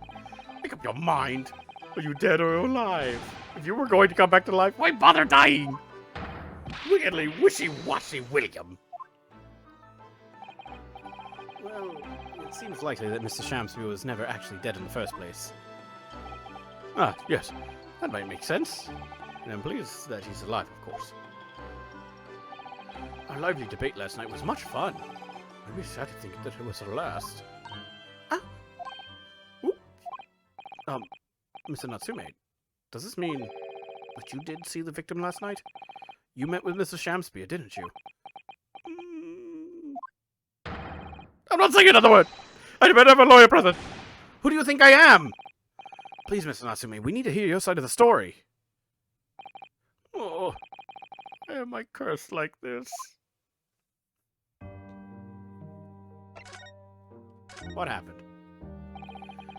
Make up your mind. Are you dead or alive? If you were going to come back to life, why bother dying? Wickedly wishy-washy William. well, it seems likely that Mr. Shamsby was never actually dead in the first place. Ah, yes. That might make sense. And I'm pleased that he's alive, of course. Our lively debate last night was much fun. I'd be sad to think that it was our last. Mr. Natsume, does this mean that you did see the victim last night? You met with Mrs. Shamsby, didn't you? I'm not saying another word! I demand have a lawyer present! Who do you think I am? Please, Mr. Natsume, we need to hear your side of the story. Oh, why am I cursed like this? What happened?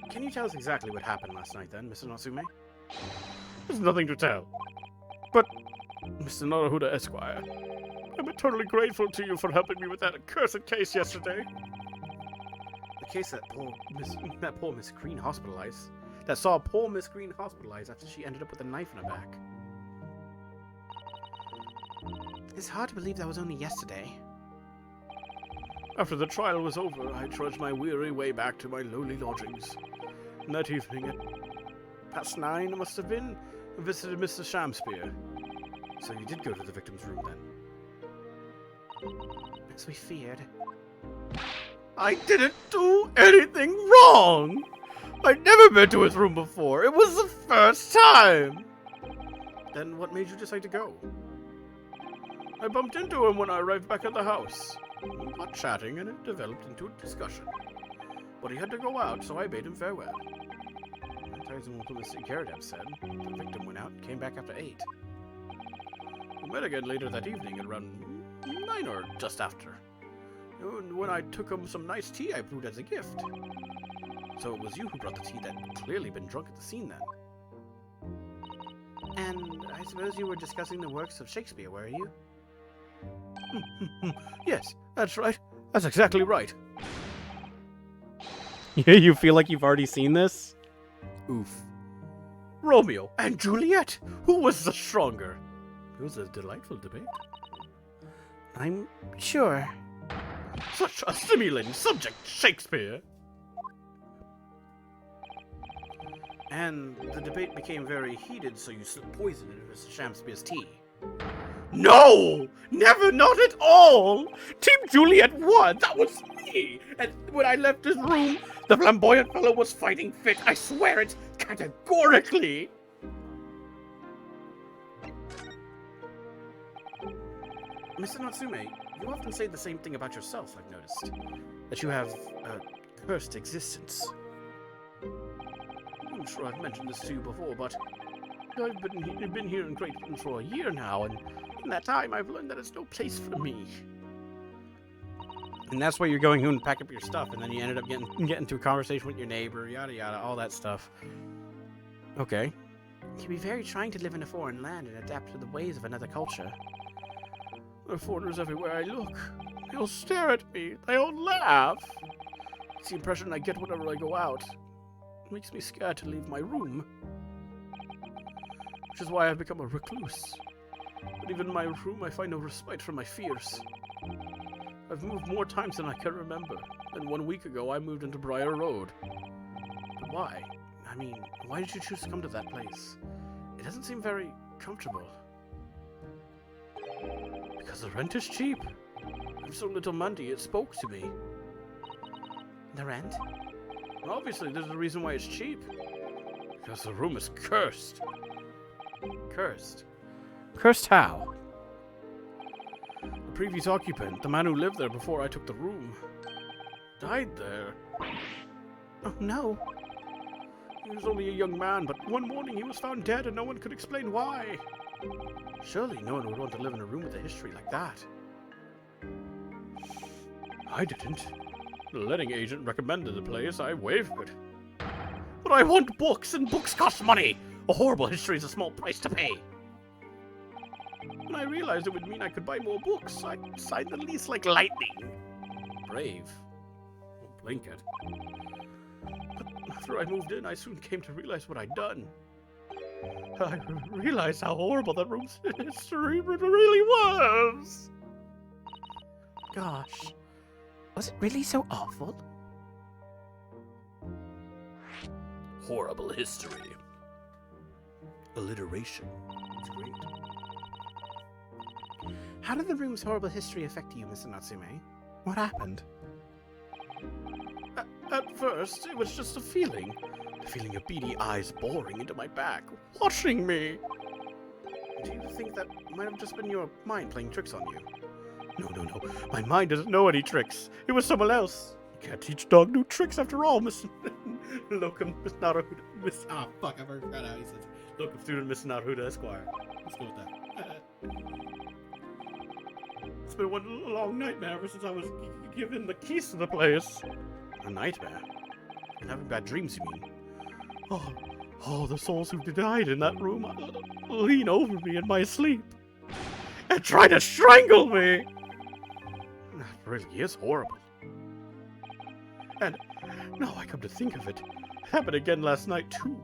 Can you tell us exactly what happened last night then, Mr. Natsume? There's nothing to tell. But, Mr. Naruhodo Esquire, I'm eternally grateful to you for helping me with that accursed case yesterday. The case that poor Miss Green hospitalized. That saw poor Miss Green hospitalized after she ended up with a knife in her back. It's hard to believe that was only yesterday. After the trial was over, I trudged my weary way back to my lowly lodgings. And that evening, at 9:30 it must have been, I visited Mr. Shamspeare. So you did go to the victim's room then? As we feared. I didn't do anything wrong! I'd never been to his room before. It was the first time! Then what made you decide to go? I bumped into him when I arrived back at the house. We got chatting and it developed into a discussion. But he had to go out, so I bade him farewell. That ties in with what Mr. Garrett said. The victim went out and came back after 8. We met again later that evening at around 9 or just after. And when I took him some nice tea I brewed as a gift. So it was you who brought the tea that clearly been drunk at the scene then. And I suppose you were discussing the works of Shakespeare, were you? Yes, that's right. That's exactly right. You feel like you've already seen this? Oof. Romeo and Juliet! Who was the stronger? It was a delightful debate. I'm sure. Such a stimulating subject, Shakespeare! And the debate became very heated, so you slipped poison into Mr. Shamspeare's tea. No! Never, not at all! Team Juliet won! That was me! And when I left his room, the flamboyant fellow was fighting fit. I swear it categorically! Mr. Natsume, you often say the same thing about yourself, I've noticed. That you have a cursed existence. I'm sure I've mentioned this to you before, but I've been here in Great Britain for a year now, and in that time I've learned that it's no place for me. And that's why you're going home and pack up your stuff, and then you ended up getting into a conversation with your neighbor, yada yada, all that stuff. Okay. It can be very trying to live in a foreign land and adapt to the ways of another culture. There are foreigners everywhere I look. They all stare at me. They all laugh. It's the impression I get whenever I go out. It makes me scared to leave my room. Which is why I've become a recluse. But even in my room, I find no respite from my fears. I've moved more times than I can remember. And 1 week ago, I moved into Briar Road. But why? I mean, why did you choose to come to that place? It doesn't seem very comfortable. Because the rent is cheap. I have so little money, it spoke to me. The rent? Obviously, there's a reason why it's cheap. Because the room is cursed. Cursed? Cursed how? The previous occupant, the man who lived there before I took the room, died there. Oh no. He was only a young man, but one morning he was found dead and no one could explain why. Surely no one would want to live in a room with a history like that. I didn't. The letting agent recommended the place. I wavered. But I want books, and books cost money. A horrible history is a small price to pay. When I realized it would mean I could buy more books, I signed the lease like lightning. Brave. Don't blink it. But after I moved in, I soon came to realize what I'd done. I realized how horrible that room's history really was. Gosh. Was it really so awful? Horrible history. Alliteration. It's great. How did the room's horrible history affect you, Mr. Natsume? What happened? At first, it was just a feeling. The feeling of beady eyes boring into my back, watching me. Do you think that might have just been your mind playing tricks on you? No. My mind doesn't know any tricks. It was someone else. You can't teach dog new tricks after all, Miss Locum Miss Naruhoda. Miss Ah, fuck, I forgot how he says Locum student Miss Naruhoda Esquire. Let's go with that. It's been one long nightmare ever since I was given the keys to the place. A nightmare? And having bad dreams, you mean? Oh, the souls who died in that room lean over me in my sleep and try to strangle me. That really is horrible. And now I come to think of it, it happened again last night too.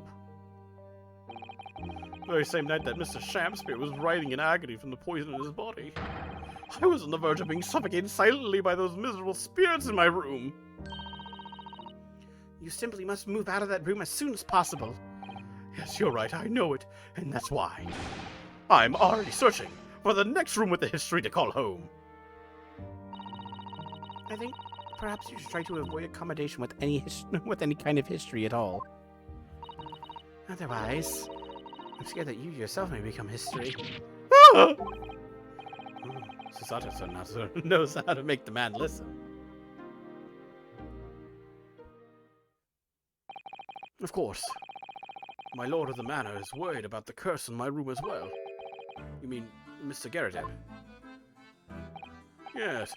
The very same night that Mr. Shamspeare was writhing in agony from the poison in his body. I was on the verge of being suffocated silently by those miserable spirits in my room. You simply must move out of that room as soon as possible. Yes, you're right, I know it, and that's why. I'm already searching for the next room with the history to call home. I think perhaps you should try to avoid accommodation with any kind of history at all. Otherwise, I'm scared that you yourself may become history. Ah! Susato-san knows how to make the man listen. Of course. My lord of the manor is worried about the curse in my room as well. You mean Mr. Garrett? Yes.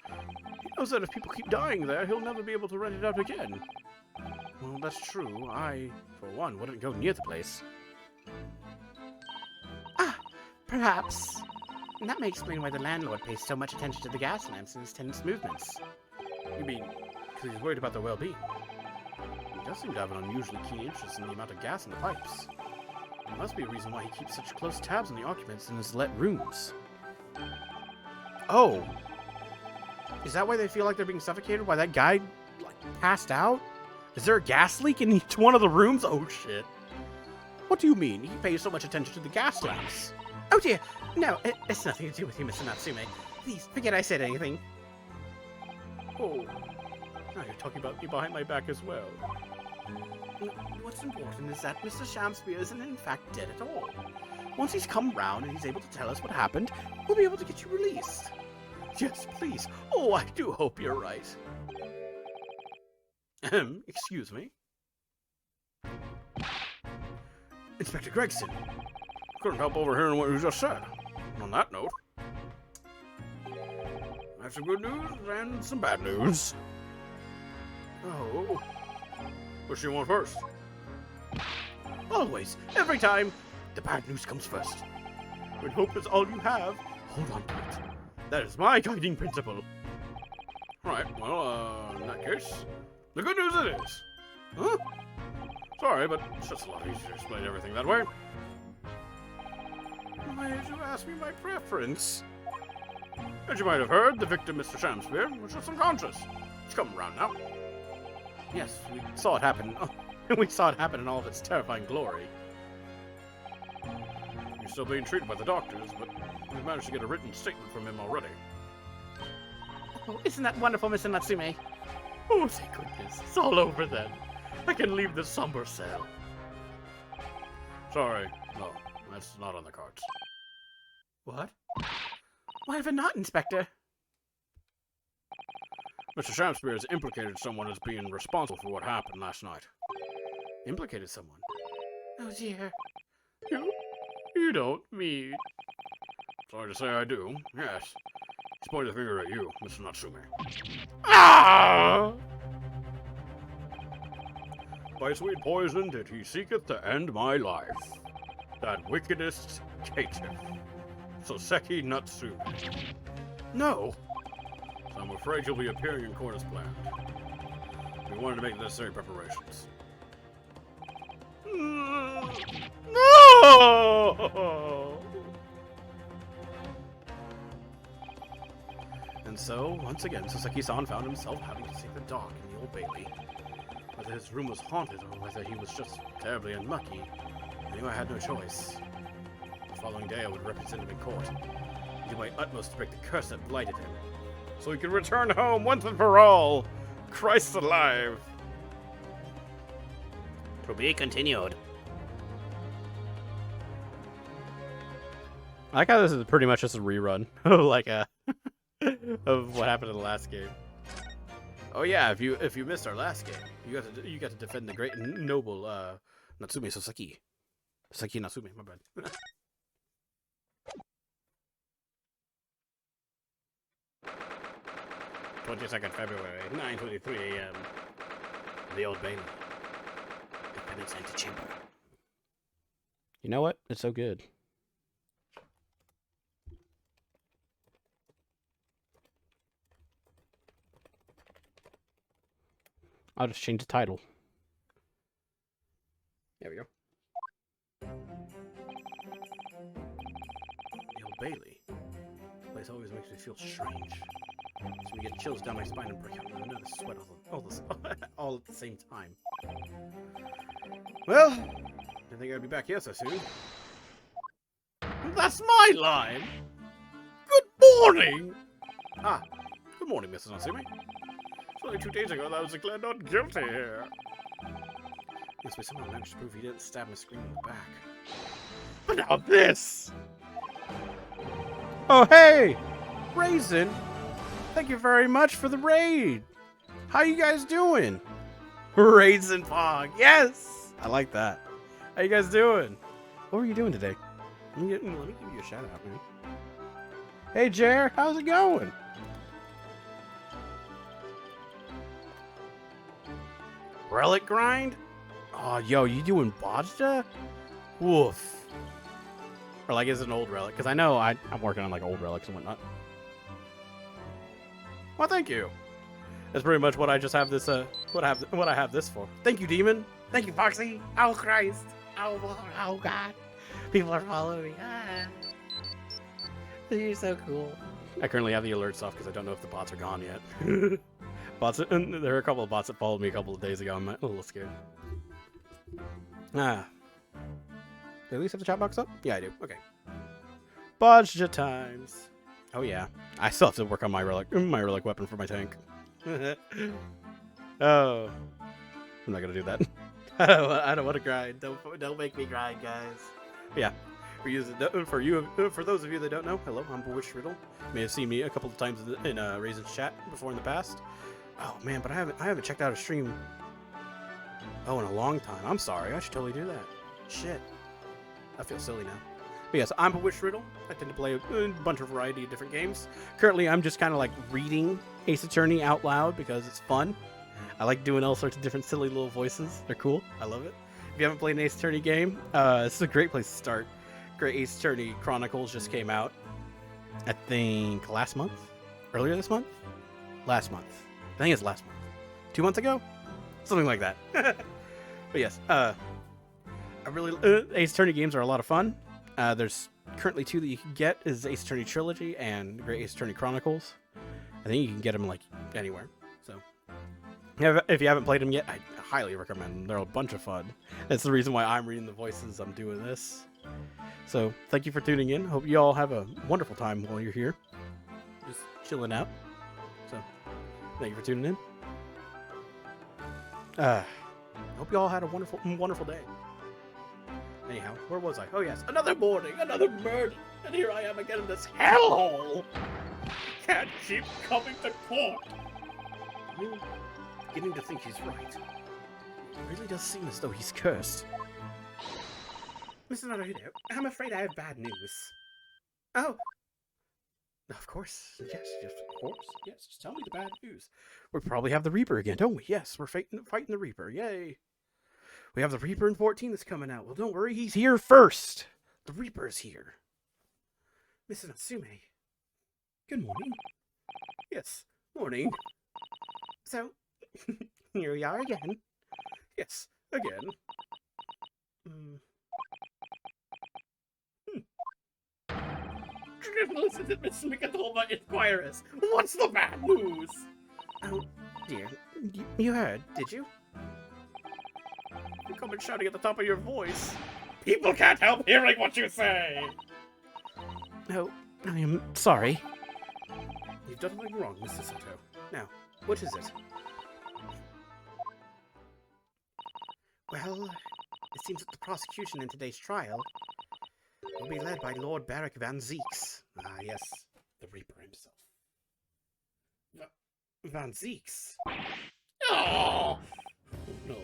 He knows that if people keep dying there, he'll never be able to rent it out again. Well, that's true. I, for one, wouldn't go near the place. Ah, perhaps. And that may explain why the landlord pays so much attention to the gas lamps and his tenants' movements. You mean because he's worried about their well-being? He does seem to have an unusually keen interest in the amount of gas in the pipes. There must be a reason why he keeps such close tabs on the occupants in his let rooms. Oh! Is that why they feel like they're being suffocated? Why that guy, like, passed out? Is there a gas leak in each one of the rooms? Oh, shit. What do you mean? He pays so much attention to the gas lamps. Oh dear, no, it's nothing to do with you, Mr. Natsume. Please, forget I said anything. Oh, now you're talking about me behind my back as well. What's important is that Mr. Shamspear isn't in fact dead at all. Once he's come round and he's able to tell us what happened, we'll be able to get you released. Yes, please. Oh, I do hope you're right. Excuse me? Inspector Gregson. Couldn't help overhearing what you just said. On that note, I have some good news and some bad news. Oh. What do you want first? Always, every time, the bad news comes first. When hope is all you have, hold on to it. That is my guiding principle. Right, well, in that case, the good news it is. Huh? Sorry, but it's just a lot easier to explain everything that way. Why did you ask me my preference? As you might have heard, the victim, Mr. Shamspear, was just unconscious. He's coming around now. Yes, we saw it happen. We saw it happen in all of its terrifying glory. He's still being treated by the doctors, but we've managed to get a written statement from him already. Oh, isn't that wonderful, Mr. Natsume? Oh, thank goodness. It's all over then. I can leave the somber cell. Sorry, no, that's not on the cards. What? Why have I not, Inspector? Mr. Shamspear has implicated someone as being responsible for what happened last night. Implicated someone? Oh dear. You don't mean... Sorry to say I do, yes. He's pointing the finger at you, Mr. Natsume. Ah! By sweet poison did he seeketh to end my life. That wickedest caitiff, Soseki Natsume. No. So I'm afraid you'll be appearing in court as planned. We wanted to make the necessary preparations. No! And so, once again, Soseki-san found himself having to take the dock in the Old Bailey. Whether his room was haunted or whether he was just terribly unlucky, I knew I had no choice. The following day I would represent him in court, and do my utmost to break the curse that blighted him. So he can return home once and for all. Christ alive. To be continued. I like how this is pretty much just a rerun of like of what happened in the last game. Oh yeah, if you missed our last game, you got to defend the great and noble Natsume Soseki. Soseki Natsume, my bad. 22nd February, 9:23 a.m. The Old Bailey. Independence Antechamber. You know what? It's so good. I'll just change the title. There we go. The Old Bailey. This place always makes me feel strange. So we get chills down my spine and break out into another sweat all at the same time. Well, didn't think I'd be back here so soon. That's my line. Good morning. Ah, good morning, Mrs. Natsume. It's only 2 days ago that I was declared not guilty here. Yes, we somehow managed to prove he didn't stab Miss Green in the back. But now this. Oh, hey! Raisin! Thank you very much for the raid! How you guys doing? Raisin Pog, yes! I like that. How you guys doing? What were you doing today? Let me give you a shout out, man. Hey, Jer, how's it going? Relic grind? Oh, yo, you doing Bajda? Woof. Or like, is it an old relic? Because I know I'm working on like old relics and whatnot. Well, thank you. That's pretty much what I just have this, what I have this for. Thank you, Demon. Thank you, Foxy. Oh, Christ. Oh, God. People are following me. Ah. You're so cool. I currently have the alerts off because I don't know if the bots are gone yet. There are a couple of bots that followed me a couple of days ago. I'm a little scared. Do I at least have the chat box up? Yeah, I do. Okay. Budget times. Oh yeah, I still have to work on my relic weapon for my tank. Oh, I'm not gonna do that. I don't want to grind. Don't make me grind, guys. But yeah, for those of you that don't know, hello, I'm Bewitched Riddle. You may have seen me a couple of times in Raisin's chat before in the past. Oh man, but I haven't checked out a stream. Oh, in a long time. I'm sorry. I should totally do that. Shit. I feel silly now. But yes, I'm Bewitched Riddle. I tend to play a bunch of variety of different games. Currently, I'm just kind of like reading Ace Attorney out loud because it's fun. I like doing all sorts of different silly little voices. They're cool. I love it. If you haven't played an Ace Attorney game, this is a great place to start. Great Ace Attorney Chronicles just came out, I think, last month? Earlier this month? Last month. I think it's last month. 2 months ago? Something like that. But yes, Ace Attorney games are a lot of fun. There's currently 2 that you can get, is Ace Attorney Trilogy and Great Ace Attorney Chronicles. I think you can get them like anywhere. So if you haven't played them yet, I highly recommend them. They're a bunch of fun. That's the reason why I'm reading the voices. I'm doing this. So thank you for tuning in. Hope you all have a wonderful time while you're here, just chilling out. So thank you for tuning in. Hope you all had a wonderful day. Anyhow, where was I? Oh yes, another morning, another murder, and here I am again in this hellhole. Can't keep coming to court. I'm beginning to think he's right. It really does seem as though he's cursed. Mr. Naruto, I'm afraid I have bad news. Oh, Of course, yes, of course, yes. Just tell me the bad news. We probably have the Reaper again, don't we? Yes, we're fighting the Reaper. Yay! We have the Reaper in 14 that's coming out. Well, don't worry, he's here first. The Reaper's here. Mr. Natsume. Good morning. Yes, morning. So, here we are again. Yes, again. Listen to Miss Mikatoma Inquirers. What's the bad news? Oh, dear. You heard, did you? You're coming shouting at the top of your voice. People can't help hearing what you say. Oh, I am sorry. You've done nothing wrong, Mr. Sato. Now, what is it? Well, it seems that the prosecution in today's trial will be led by Lord Barrick Van Zeeks. Ah, yes, the Reaper himself. Van Zeeks? Oh! No,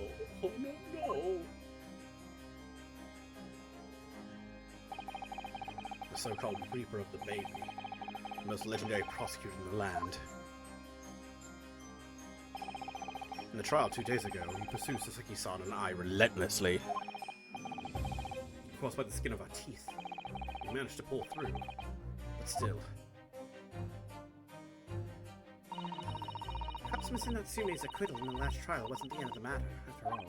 oh no, no. The so-called Reaper of the Baby, the most legendary prosecutor in the land. In the trial 2 days ago, he pursued Sasaki-san and I relentlessly. Of course, by the skin of our teeth. We managed to pull through, but still. Perhaps Mr. Natsume's acquittal in the last trial wasn't the end of the matter, after all.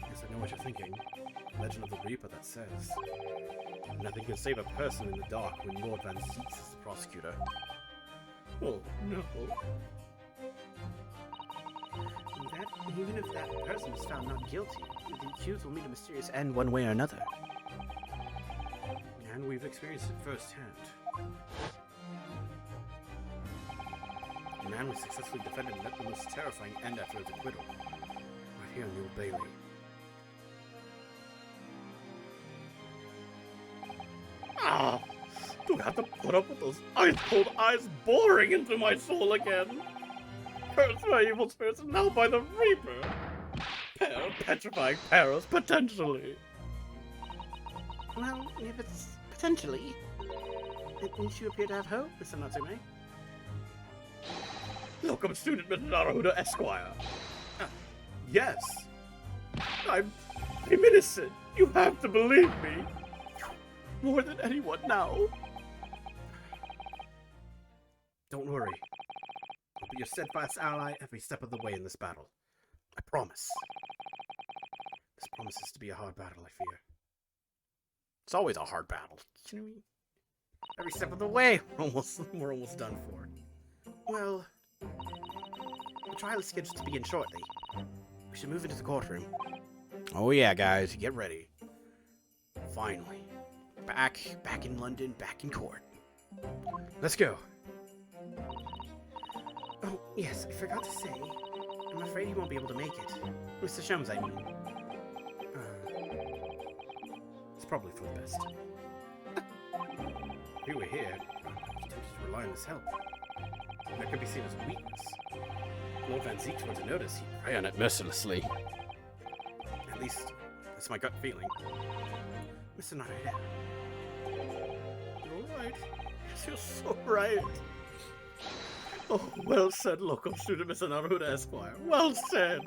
Yes, I know what you're thinking. Legend of the Reaper that says, nothing can save a person in the dark when Lord Van Zeeks is the prosecutor. Oh, no. Even if that person is found not guilty, the accused will meet a mysterious end one way or another. And we've experienced it firsthand. The man was successfully defended and met the most terrifying end after his acquittal. Right here in the Old Bailey. Ah! Do I have to put up with those ice-cold eyes boring into my soul again? Cursed by evil spirits and now by the Reaper! Petrifying perils, potentially! Well, if it's potentially, didn't you appear to have hope, Mr. Natsume? Welcome, student Mr. Naruto Esquire. Yes. I'm innocent. You have to believe me. More than anyone now. Don't worry. I'll be your steadfast ally every step of the way in this battle. I promise. This promises to be a hard battle, I fear. It's always a hard battle. You know what I mean? Every step of the way, we're almost done for. Well, the trial is scheduled to begin shortly. We should move into the courtroom. Oh yeah, guys, get ready. Finally. Back in London, back in court. Let's go. Oh, yes, I forgot to say. I'm afraid he won't be able to make it. Mr. Sholmes, I mean. It's probably for the best. If he were here, I'm tempted to rely on his help. That could be seen as a weakness. Lord Van Zieks were to notice, he'd prey on it mercilessly. At least, that's my gut feeling. Mr. Nareda. You're right. Yes, you're so right. Oh, well said, local student, Mr. Naruda Esquire. Well said!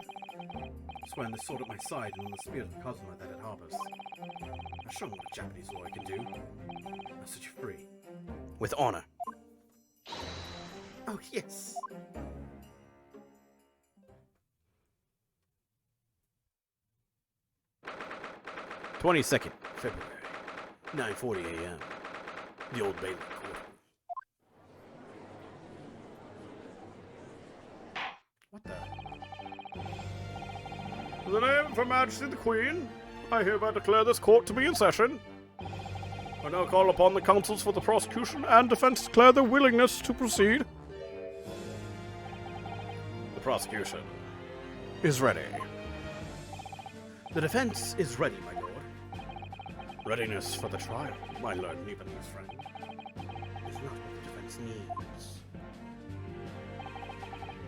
Swearing the sword at my side and on the spear of the Kazuma that it harbors. I've shown what a Japanese lawyer can do. I'll set you free. With honor. Oh, yes. (22nd February, 9:40 a.m. The Old Bailey Court. What the? In the name of Her Majesty the Queen, I hereby declare this court to be in session. I now call upon the counsels for the prosecution and defense to declare their willingness to proceed. The prosecution is ready. The defense is ready, my lord. Readiness for the trial, my Lord Lebanese friend, is not what the defense needs.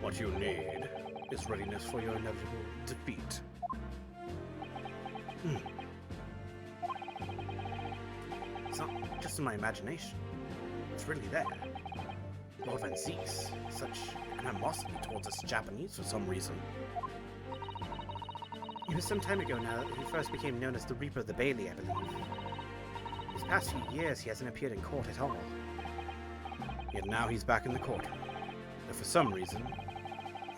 What you need is readiness for your inevitable defeat. It's not just in my imagination. It's really there. Lord Van Zieks, such animosity towards us Japanese for some reason. It was some time ago now that he first became known as the Reaper of the Bailey, I believe. These past few years, he hasn't appeared in court at all. Yet now he's back in the court. But for some reason,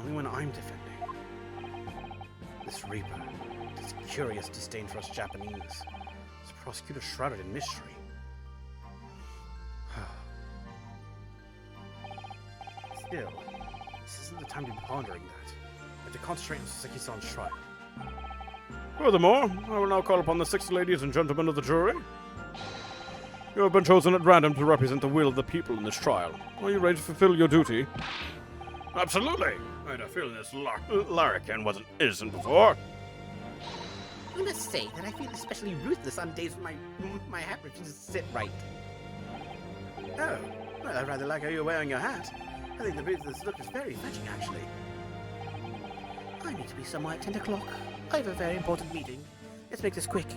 only when I'm defending. This Reaper, this curious disdain for us Japanese, this prosecutor shrouded in mystery. Still, this isn't the time to be pondering that, but to concentrate on Sasaki-san's trial. Furthermore, I will now call upon the 6 ladies and gentlemen of the jury. You have been chosen at random to represent the will of the people in this trial. Are you ready to fulfill your duty? Absolutely! I had a feeling this larrikin wasn't innocent before. I must say that I feel especially ruthless on days when my hat refuses to sit right. Oh, well, I rather like how you're wearing your hat. I think the ruthless look is very fetching, actually. I need to be somewhere at 10 o'clock. I have a very important meeting. Let's make this quick.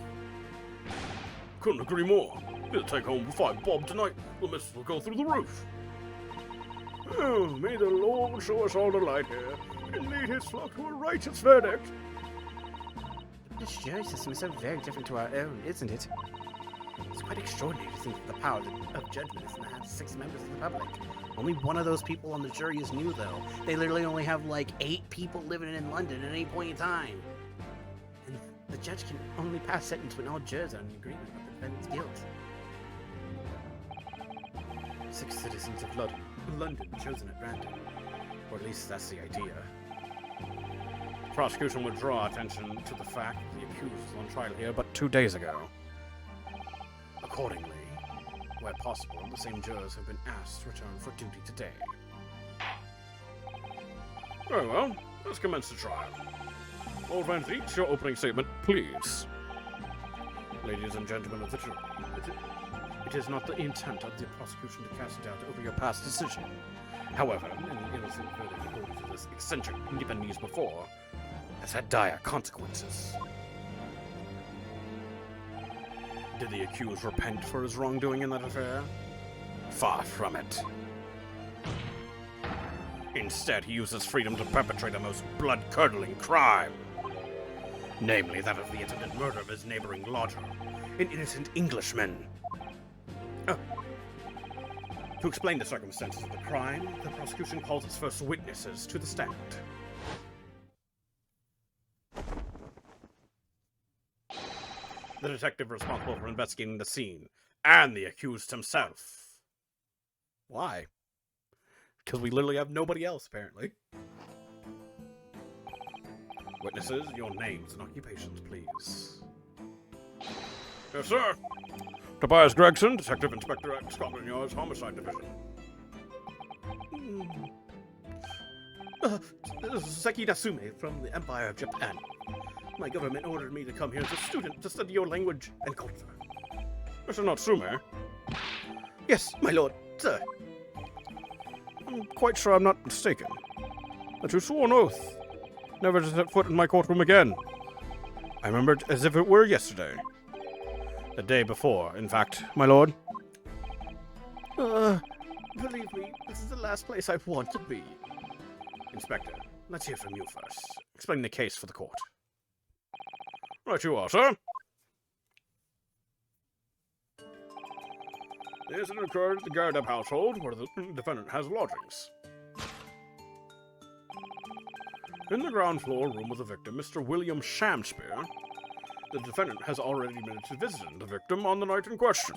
Couldn't agree more. You'll take home 5 bob tonight. The missus will go through the roof. Oh, may the Lord show us all the light here, and lead his flock to a righteous verdict. This jury system is so very different to our own, isn't it? It's quite extraordinary to think that the power of judgment is in the hands of 6 members of the public. Only one of those people on the jury is new, though. They literally only have, like, 8 people living in London at any point in time. And the judge can only pass sentence when all jurors are in agreement about the defendant's guilt. 6 citizens of London chosen at random. Or at least that's the idea. The prosecution would draw attention to the fact that the accused was on trial here but 2 days ago. Accordingly, where possible, the same jurors have been asked to return for duty today. Very well, let's commence the trial. Lord Van Zieks, your opening statement, please. Ladies and gentlemen of the jury, it is not the intent of the prosecution to cast doubt over your past decision. However, any innocent verdict according to this eccentric Nipponese before has had dire consequences. Did the accused repent for his wrongdoing in that affair? Far from it. Instead, he used his freedom to perpetrate a most blood-curdling crime. Namely, that of the attempted murder of his neighboring lodger, an innocent Englishman. To explain the circumstances of the crime, the prosecution calls its first witnesses to the stand. The detective responsible for investigating the scene, and the accused himself. Why? Because we literally have nobody else, apparently. Witnesses, your names and occupations, please. Yes, sir. Tobias Gregson, Detective Inspector at Scotland Yard's Homicide Division. This is Seki Natsume from the Empire of Japan. My government ordered me to come here as a student to study your language and culture. Mr. Natsume? Yes, my lord, sir. I'm quite sure I'm not mistaken. That you swore an oath never to set foot in my courtroom again. I remember it as if it were yesterday. The day before, in fact, my lord. Believe me, this is the last place I want to be. Inspector, let's hear from you first. Explain the case for the court. Right you are, sir. The incident occurred at the Gardeb household, where the defendant has lodgings. In the ground floor room of the victim, Mr. William Shamspeare, the defendant has already admitted to visiting the victim on the night in question.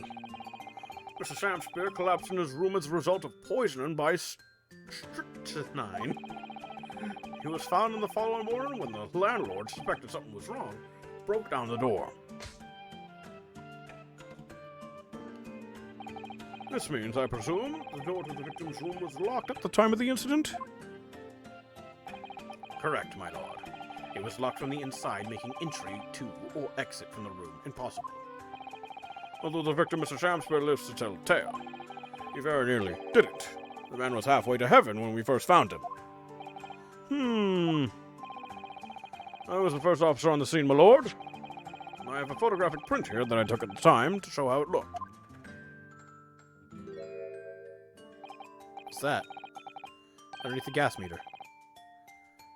Mr. Shamspeare collapsed in his room as a result of poisoning by strychnine. He was found in the following morning when the landlord suspected something was wrong, broke down the door. This means, I presume, the door to the victim's room was locked at the time of the incident? Correct, my lord. It was locked from the inside, making entry to or exit from the room impossible. Although the victim, Mr. Shamspeare, lives to tell the tale, he very nearly did it. The man was halfway to heaven when we first found him. I was the first officer on the scene, my lord. I have a photographic print here that I took at the time to show how it looked. What's that? Underneath the gas meter.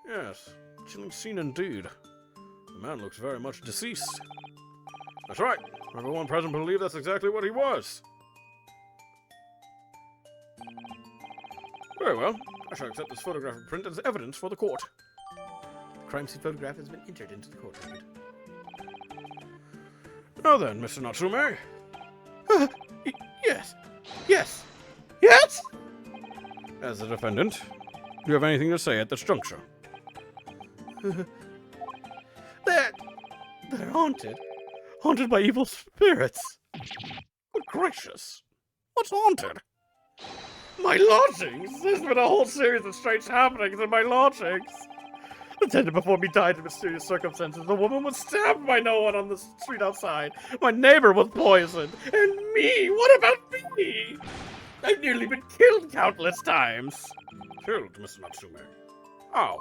Yes, chilling scene indeed. The man looks very much deceased. That's right. Everyone present believed that's exactly what he was. Very well. I shall accept this photographic print as evidence for the court. The crime scene photograph has been entered into the court record. Now then, Mr. Natsume. Yes! Yes! Yes! As the defendant, do you have anything to say at this juncture? They're haunted. Haunted by evil spirits. Good gracious. What's haunted? My lodgings! There's been a whole series of strange happenings in my lodgings. The tenant before me died in mysterious circumstances. The woman was stabbed by no one on the street outside. My neighbor was poisoned. And me! What about me? I've nearly been killed countless times. Killed, Mr. Natsume? How?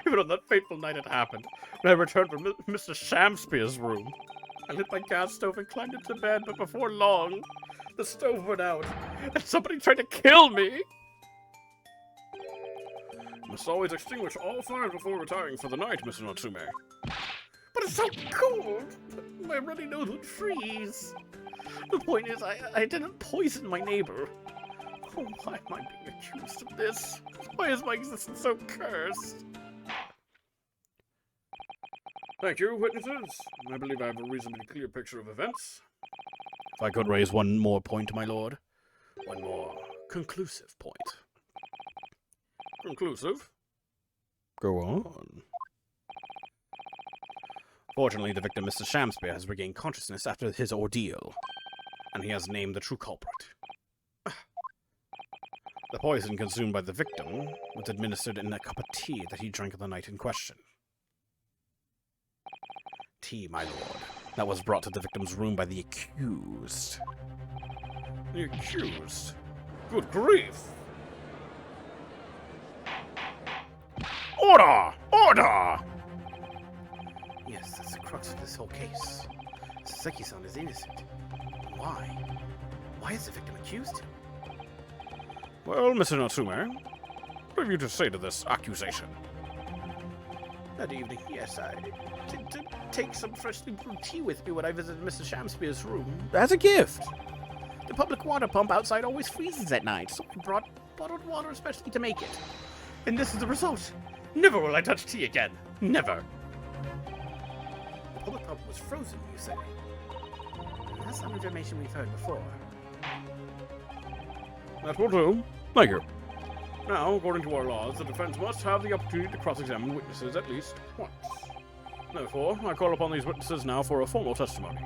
Even on that fateful night it happened, when I returned from Mr. Shamspeare's room. I lit my gas stove and climbed into bed, but before long, the stove went out, and somebody tried to kill me. You must always extinguish all fires before retiring for the night, Mr. Natsume. But it's so cold! My runny nose would freeze. The point is, I didn't poison my neighbor. Oh, why am I being accused of this? Why is my existence so cursed? Thank you, witnesses. I believe I have a reasonably clear picture of events. If I could raise one more point, my lord. One more conclusive point. Conclusive? Go on. Fortunately, the victim, Mr. Shamspeare, has regained consciousness after his ordeal, and he has named the true culprit. The poison consumed by the victim was administered in a cup of tea that he drank the night in question. Tea, my lord, that was brought to the victim's room by the accused. The accused? Good grief! Order! Order! Yes, that's the crux of this whole case. Saseki-san is innocent. Why? Why has the victim accused him? Well, Mr. Natsume, what have you to say to this accusation? That evening, yes, I did take some freshly brewed tea with me when I visited Mr. Shamspeare's room. As a gift. The public water pump outside always freezes at night, so I brought bottled water especially to make it. And this is the result. Never will I touch tea again. Never. The public pump was frozen, you say? That's some information we've heard before. That will do. Thank you. Now, according to our laws, the defense must have the opportunity to cross-examine witnesses at least once. Therefore, I call upon these witnesses now for a formal testimony.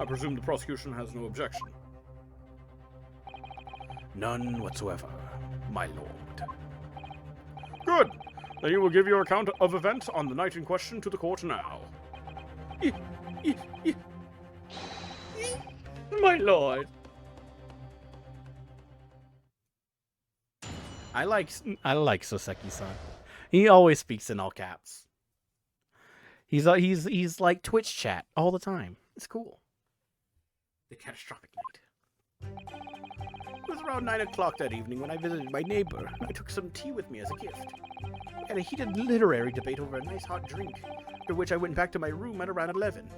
I presume the prosecution has no objection. None whatsoever, my lord. Good. Then you will give your account of events on the night in question to the court now. My lord. I like Soseki-san. He always speaks in all caps. He's like Twitch chat all the time. It's cool. The catastrophic night. It was around 9 o'clock that evening when I visited my neighbor. I took some tea with me as a gift. We had a heated literary debate over a nice hot drink, after which I went back to my room at around 11.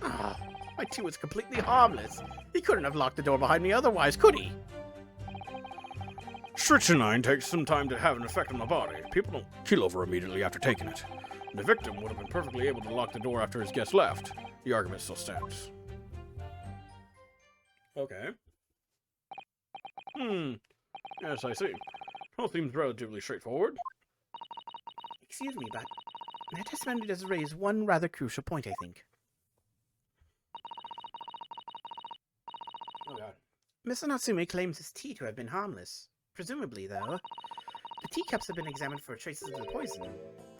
Ah, my tea was completely harmless. He couldn't have locked the door behind me otherwise, could he? Strychnine takes some time to have an effect on the body. People don't keel over immediately after taking it. The victim would have been perfectly able to lock the door after his guest left. The argument still stands. Okay. Yes, I see. All seems relatively straightforward. Excuse me, but that testimony does raise one rather crucial point, I think. Oh, God. Mr. Natsume claims his tea to have been harmless. Presumably, though, the teacups have been examined for traces of the poison,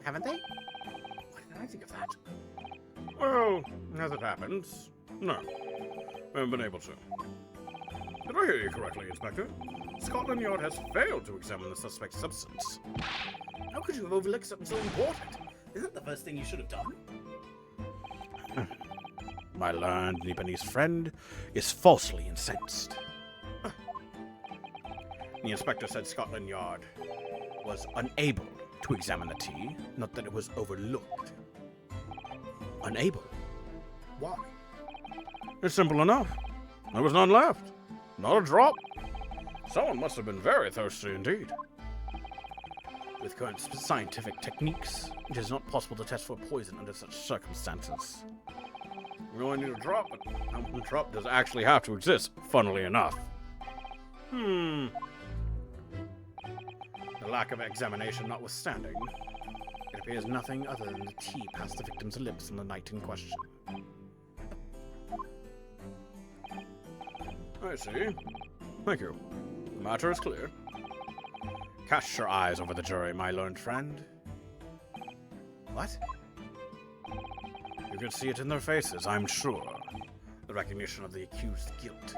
haven't they? What did I think of that? Well, as it happens, no. I haven't been able to. Did I hear you correctly, Inspector? Scotland Yard has failed to examine the suspect's substance. How could you have overlooked something so important? Isn't that the first thing you should have done? My learned Nipponese friend is falsely incensed. The inspector said Scotland Yard was unable to examine the tea, not that it was overlooked. Unable? Why? It's simple enough. There was none left. Not a drop. Someone must have been very thirsty indeed. With current scientific techniques, it is not possible to test for poison under such circumstances. We only need a drop, but how much drop does actually have to exist, funnily enough? The lack of examination notwithstanding, it appears nothing other than the tea passed the victim's lips on the night in question. I see. Thank you. The matter is clear. Cast your eyes over the jury, my learned friend. What? You can see it in their faces, I'm sure. The recognition of the accused's guilt.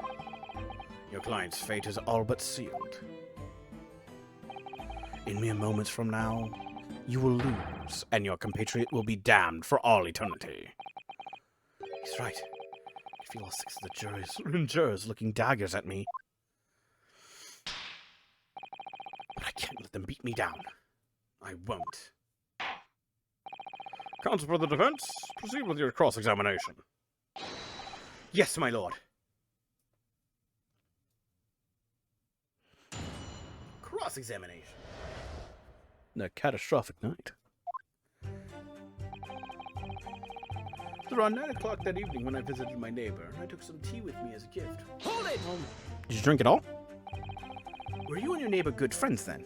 Your client's fate is all but sealed. In mere moments from now, you will lose, and your compatriot will be damned for all eternity. He's right. I feel all 6 of the jurors looking daggers at me. But I can't let them beat me down. I won't. Counsel for the defense, proceed with your cross-examination. Yes, my lord. Cross-examination. A catastrophic night. It was around 9 o'clock that evening when I visited my neighbor. I took some tea with me as a gift. Hold it! Did you drink it all? Were you and your neighbor good friends then?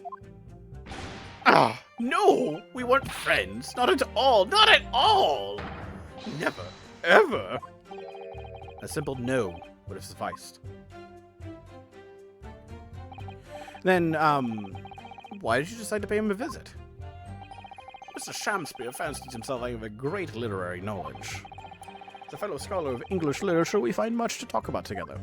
Ah! No! We weren't friends. Not at all. Not at all! Never, ever! A simple no would have sufficed. Then, why did you decide to pay him a visit? Mr. Shamspeare fancies himself having a great literary knowledge. As a fellow scholar of English literature, we find much to talk about together.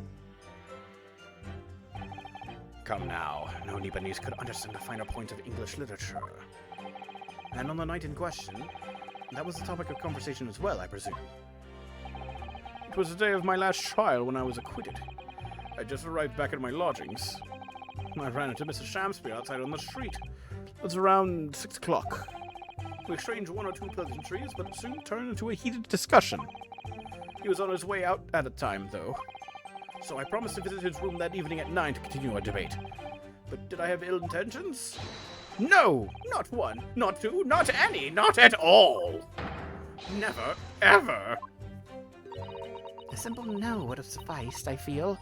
Come now, no Nipponese could understand the finer points of English literature. And on the night in question, that was the topic of conversation as well, I presume. It was the day of my last trial when I was acquitted. I just arrived back at my lodgings. I ran into Mr. Shamspeare outside on the street. It was around 6 o'clock. We exchanged 1 or 2 pleasantries, but it soon turned into a heated discussion. He was on his way out at the time, though. So I promised to visit his room that evening at 9 to continue our debate. But did I have ill intentions? No! Not one, not two, not any, not at all! Never, ever! A simple no would have sufficed, I feel.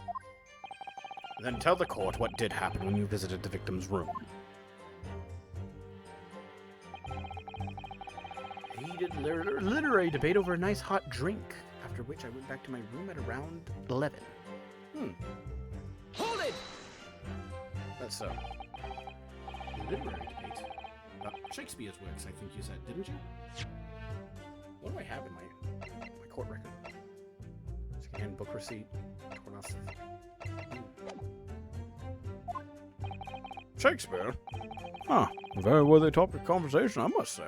Then tell the court what did happen when you visited the victim's room. A heated literary debate over a nice hot drink. after which I went back to my room at around 11. Hold it! That's so. Literary debate. Shakespeare's works, I think you said, didn't you? What do I have in my court record? Scanned book receipt. Torn off. Shakespeare? Huh. A very worthy topic of conversation, I must say.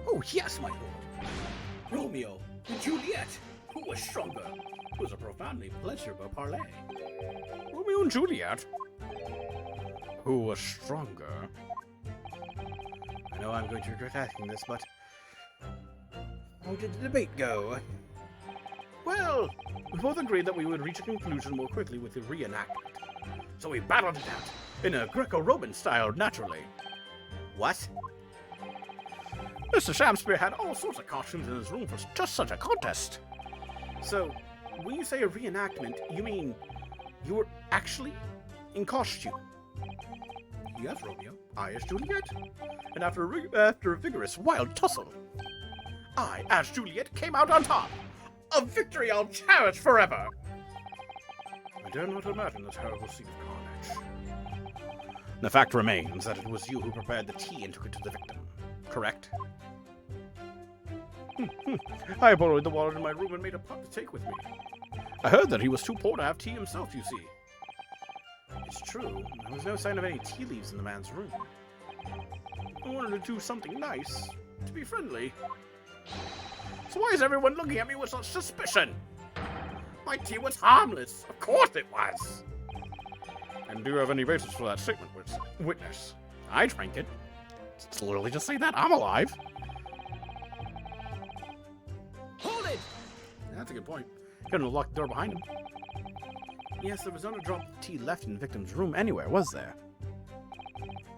Oh, yes, my lord. Romeo and Juliet. Who was stronger? It was a profoundly pleasurable parley. Romeo and Juliet? Who was stronger? I know I'm going to regret asking this, but how did the debate go? Well, we both agreed that we would reach a conclusion more quickly with the reenactment. So we battled it out, in a Greco-Roman style, naturally. What? Mr. Shakespeare had all sorts of costumes in his room for just such a contest. So, when you say a reenactment, you mean you were actually in costume? Yes, Romeo. I as Juliet. And after a vigorous, wild tussle, I, as Juliet, came out on top. A victory I'll cherish forever. I dare not imagine the terrible scene of carnage. The fact remains that it was you who prepared the tea and took it to the victim, correct? I borrowed the wallet in my room and made a pot to take with me. I heard that he was too poor to have tea himself, you see. It's true. There was no sign of any tea leaves in the man's room. I wanted to do something nice, to be friendly. So why is everyone looking at me with such suspicion? My tea was harmless. Of course it was. And do you have any basis for that statement, witness? I drank it. It's literally just say that. I'm alive. Hold it! That's a good point. Couldn't have locked the door behind him. Yes, there was not a drop of tea left in the victim's room anywhere, was there?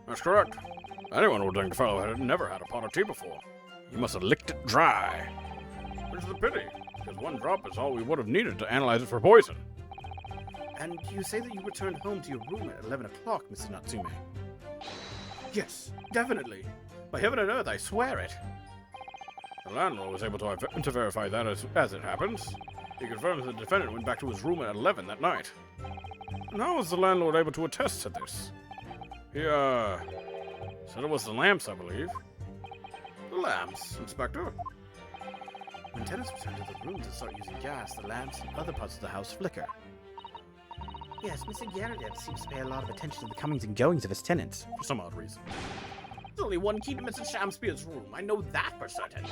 That's correct. Anyone would think the fellow had never had a pot of tea before. He must have licked it dry. Which is a pity, because one drop is all we would have needed to analyze it for poison. And you say that you returned home to your room at 11 o'clock, Mr. Natsume? Yes, definitely. By heaven and earth, I swear it. The landlord was able to verify that as it happens. He confirms the defendant went back to his room at 11 that night. And how was the landlord able to attest to this? He, said it was the lamps, I believe. The lamps, Inspector? When tenants return to the rooms and start using gas, the lamps in other parts of the house flicker. Yes, Mr. Gerardet seems to pay a lot of attention to the comings and goings of his tenants, for some odd reason. There's only one key to Mr. Shakespeare's room. I know that for certain.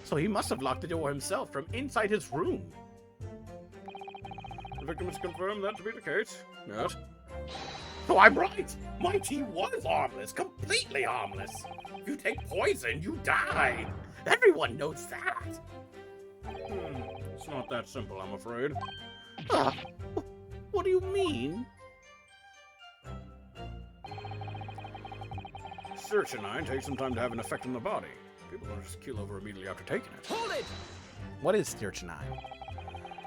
So he must have locked the door himself from inside his room. The victim has confirmed that to be the case. Yes. Oh, I'm right. My tea was harmless, completely harmless. If you take poison, you die. Everyone knows that. It's not that simple, I'm afraid. What do you mean? Strychnine takes some time to have an effect on the body. People don't just keel over immediately after taking it. Hold it! What is strychnine?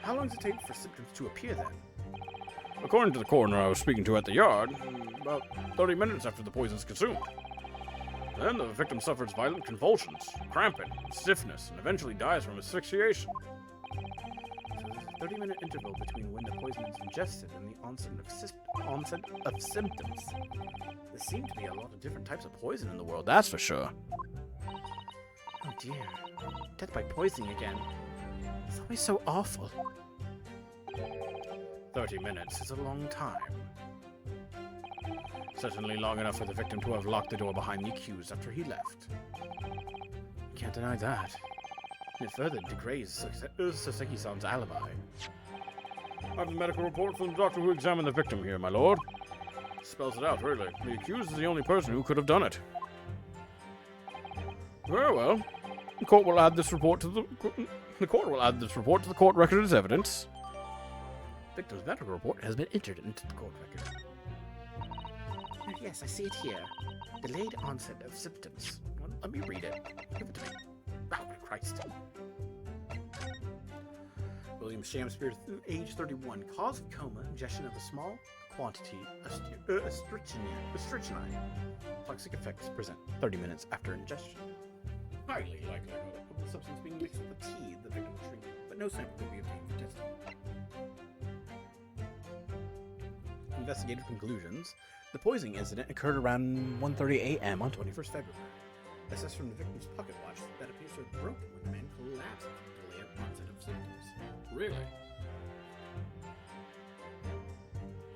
How long does it take for symptoms to appear then? According to the coroner I was speaking to at the yard, about 30 minutes after the poison is consumed. Then the victim suffers violent convulsions, cramping, stiffness, and eventually dies from asphyxiation. So there's a 30-minute interval between when the poison is ingested and the onset of symptoms. There seem to be a lot of different types of poison in the world, that's for sure. Oh dear. Death by poisoning again. It's always so awful. 30 minutes is a long time. Certainly long enough for the victim to have locked the door behind the accused after he left. Can't deny that. It further degrades Saseki-san's alibi. I have the medical report from the doctor who examined the victim here, my lord. Spells it out, really. The accused is the only person who could have done it. Very well. The court will add this report to the court record as evidence. Victim's medical report has been entered into the court record. Yes, I see it here. Delayed onset of symptoms. Well, let me read it. Give it to me. Oh, Christ. William Shakespeare, age 31. Cause of coma, ingestion of a small quantity of strychnine. Toxic effects present 30 minutes after ingestion. Highly likely substance being mixed with the tea the victim was drinking, but no sample could be obtained for testing. Investigative conclusions. The poisoning incident occurred around 1:30 a.m. on 21st February. Assessed from the victim's pocket watch, that appears to have broken when the man collapsed from delayed onset of symptoms. Really?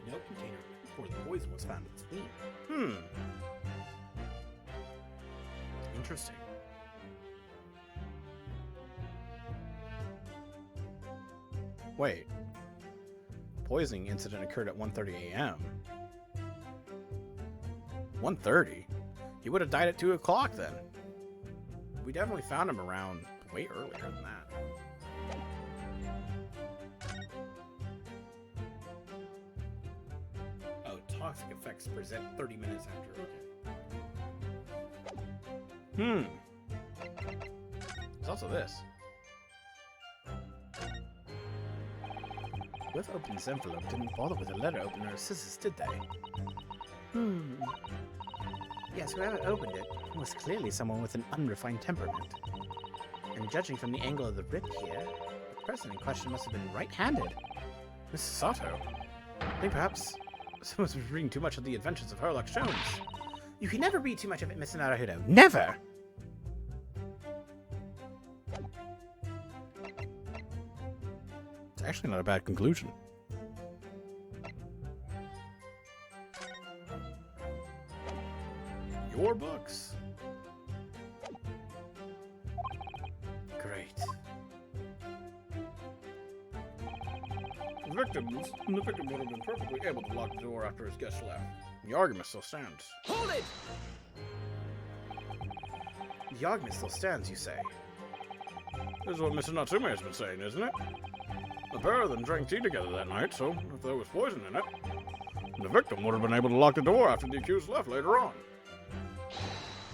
No container for the poison was found at the scene. Interesting. Wait. Poisoning incident occurred at 1:30 a.m. 1:30? He would have died at 2 o'clock then. We definitely found him around way earlier than that. Oh, toxic effects present 30 minutes after. There's also this. Whoever opened this envelope didn't bother with a letter opener or scissors, did they? Yes, whoever opened it was clearly someone with an unrefined temperament. And judging from the angle of the rip here, the person in question must have been right-handed. Mrs. Sato. I think perhaps someone's been reading too much of the Adventures of Sherlock Holmes. You can never read too much of it, Mr. Naruto. Never! It's actually not a bad conclusion. Your books. Great. The victim would have been perfectly able to lock the door after his guest left. The argument still stands. Hold it! The argument still stands, you say? This is what Mr. Natsume has been saying, isn't it? The pair of them drank tea together that night, so if there was poison in it, the victim would have been able to lock the door after the accused left later on.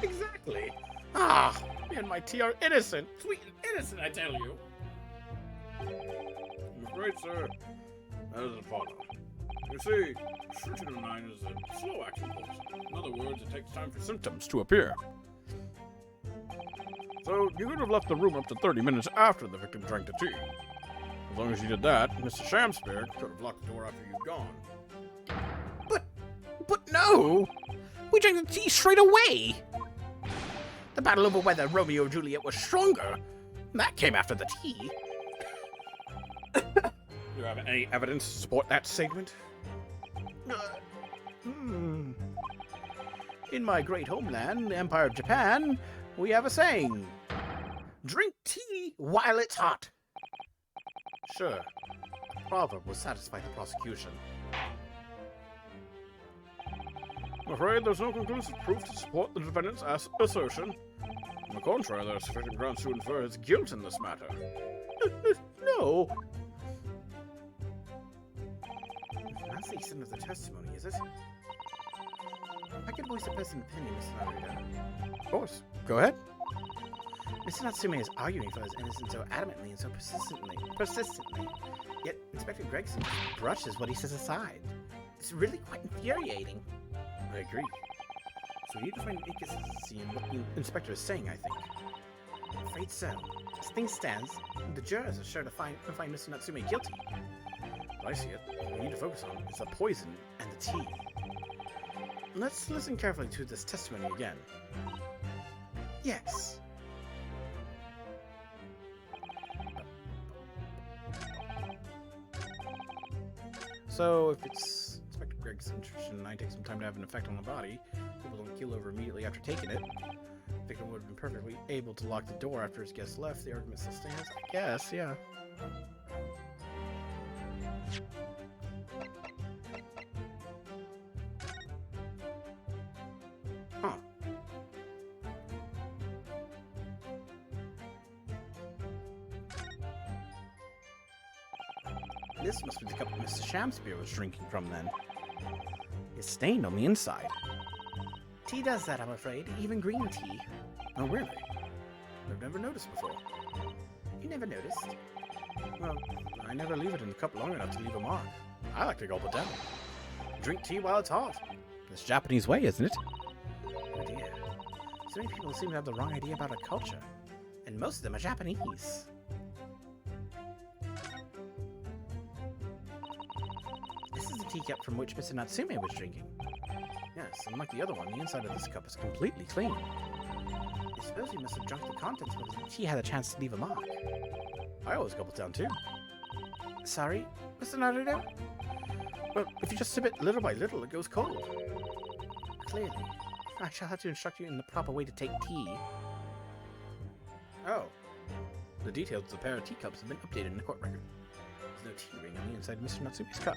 Exactly. Ah, me and my tea are innocent. Sweet and innocent, I tell you. I'm afraid, sir, that doesn't follow. You see, strychnine is a slow-action poison. In other words, it takes time for symptoms to appear. So, you could have left the room up to 30 minutes after the victim drank the tea. As long as you did that, Mr. Shamspear could have locked the door after you'd gone. But no! We drank the tea straight away! The battle over whether Romeo or Juliet was stronger, that came after the tea. Do you have any evidence to support that statement? In my great homeland, the Empire of Japan, we have a saying. Drink tea while it's hot. Sure. The proverb will satisfy the prosecution. I'm afraid there's no conclusive proof to support the defendant's assertion. On the contrary, there are sufficient grounds to infer his guilt in this matter. No. That's the extent of the testimony, is it? I can voice a personal opinion, Mr. Naruto. Of course. Go ahead. Mr. Natsume is arguing for his innocence so adamantly and so persistently. Yet Inspector Gregson brushes what he says aside. It's really quite infuriating. I agree. So you need to find inconsistency in what the inspector is saying, I think. I'm afraid so. As things stands, the jurors are sure to find Mr. Natsume guilty. But I see it. What we need to focus on is the poison and the tea. Let's listen carefully to this testimony again. Yes. So, if it's Inspector Gregson's strychnine takes some time to have an effect on the body, people don't keel over immediately after taking it. The victim would have been perfectly able to lock the door after his guest left. The argument still stands, I guess, yeah. Huh. This must be the cup Mr. Shamspear was drinking from then. It's stained on the inside. Tea does that, I'm afraid. Even green tea. Oh, really? I've never noticed before. You never noticed? Well, I never leave it in the cup long enough to leave a mark. I like to gulp it down. Drink tea while it's hot. It's a Japanese way, isn't it? Oh dear. So many people seem to have the wrong idea about our culture. And most of them are Japanese. This is the teacup from which Mr. Natsume was drinking. Yes, unlike the other one, the inside of this cup is completely clean. I suppose he must have drunk the contents before he had a chance to leave a mark. I always gulp it down too. Sorry, Mr. Naruto? Well, if you just sip it little by little, it goes cold. Clearly. I shall have to instruct you in the proper way to take tea. Oh. The details of the pair of teacups have been updated in the court record. There's no tea ring on the inside of Mr. Natsume's cup.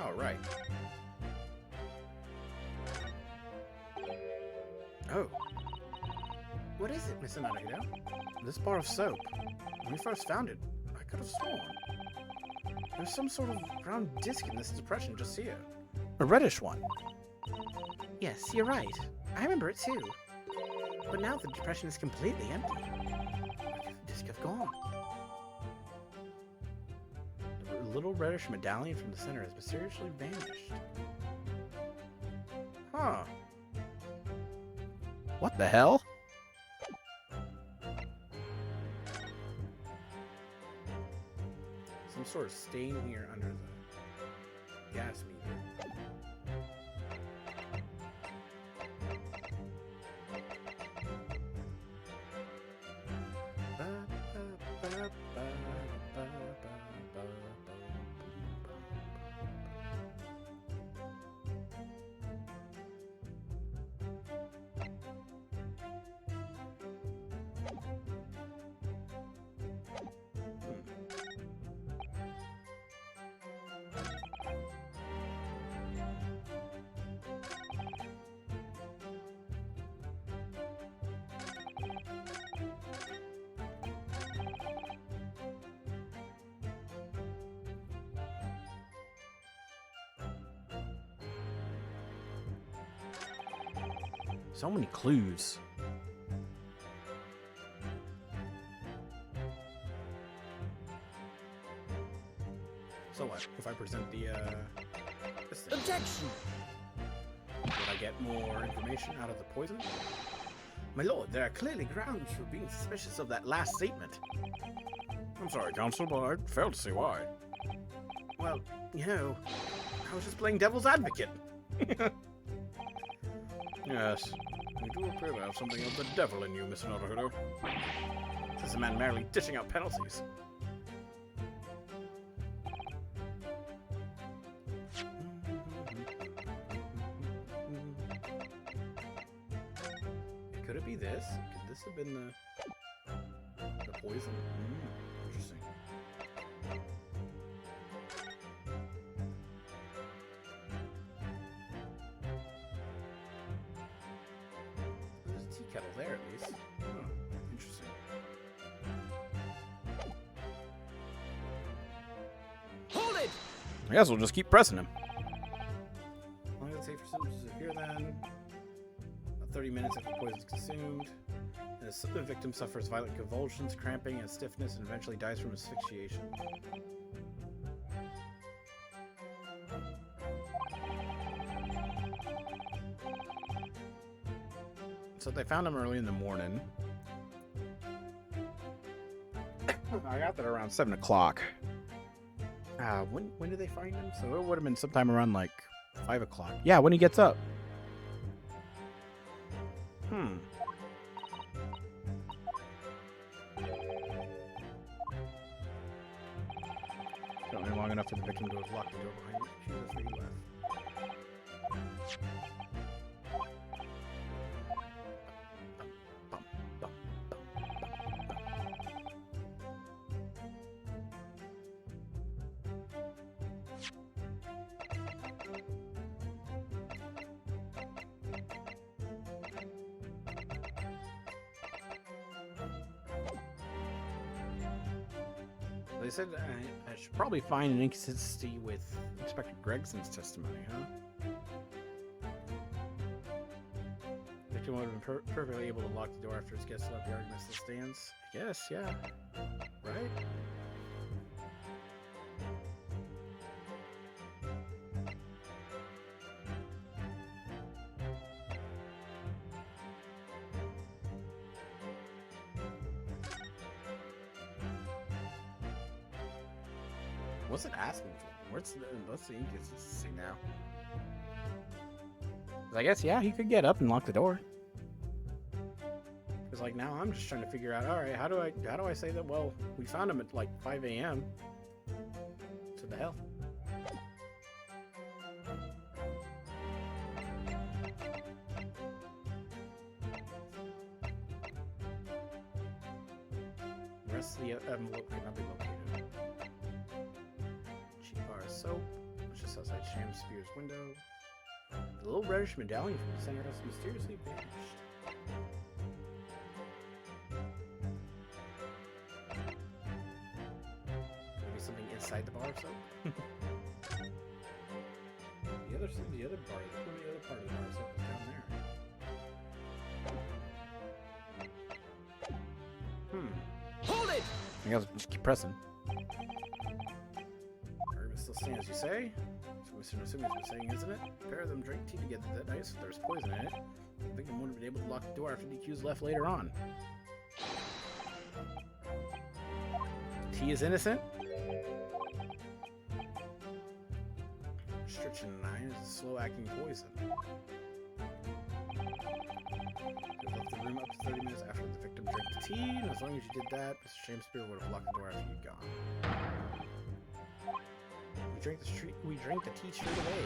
Alright. Oh. What is it, Mr. Naruto? This bar of soap. When we first found it, I could have sworn there's some sort of round disc in this depression just here. A reddish one. Yes, you're right. I remember it too. But now the depression is completely empty. Where could the disc have gone? The little reddish medallion from the center has mysteriously vanished. Huh. What the hell? Some sort of stain here under the gas meter. So many clues. So what? If I present the, this thing, Objection! would I get more information out of the poison? My lord, there are clearly grounds for being suspicious of that last statement. I'm sorry, Counsel, but I fail to see why. Well, you know, I was just playing devil's advocate. Yes, you do appear to have something of the devil in you, Mr. Naruto. This is a man merely dishing out penalties. Could it be this? Could this have been the poison? Interesting. There's a tea kettle there, at least. Huh. Interesting. Hold it! I guess we'll just keep pressing him. Long as it's safe for symptoms to disappear then. About 30 minutes after the poison is consumed. And the victim suffers violent convulsions, cramping, and stiffness, and eventually dies from asphyxiation. So they found him early in the morning. I got there around 7 o'clock. When did they find him? So it would have been sometime around like 5 o'clock. Yeah, when he gets up. Certainly long enough for the victim to have locked the door behind him. She was free left. They said I should probably find an inconsistency with Inspector Gregson's testimony, huh? The victim would have been perfectly able to lock the door after his guests left the argument still stands. I guess, yeah. Right? What's it asking for? Let's see. Let's see now. 'Cause I guess yeah, he could get up and lock the door. Because like now I'm just trying to figure out. All right, how do I say that? Well, we found him at like 5 a.m. To the hell. The rest of the envelope cannot be located. Cheap bar of soap, just outside Shamspeare's window. The little reddish medallion from the center has mysteriously vanished. Maybe something inside the bar of soap? the other bar, the other part of the bar of soap is down there. Hold it! I guess just keep pressing. Argument still stands, you say? That's what Mr. Nasumi's been saying, isn't it? A pair of them drank tea together that night, so there's poison in it. The victim wouldn't have been able to lock the door after DQ's left later on. Tea is innocent? Strychnine is a slow-acting poison. You left the room up to 30 minutes after the victim drank the tea, and as long as you did that, Mr. Shamspeare would have locked the door after you'd gone. We drank the tea straight away.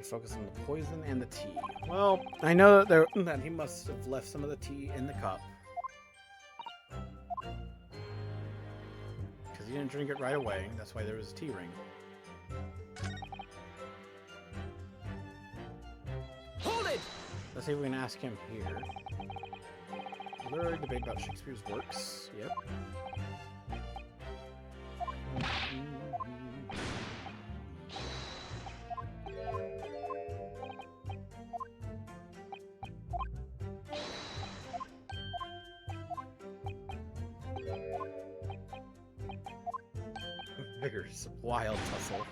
Focus on the poison and the tea. Well, I know that he must have left some of the tea in the cup. Because he didn't drink it right away. That's why there was a tea ring. Hold it! Let's see if we can ask him here. Literary debate about Shakespeare's works. Yep. Vigorous, wild tussle.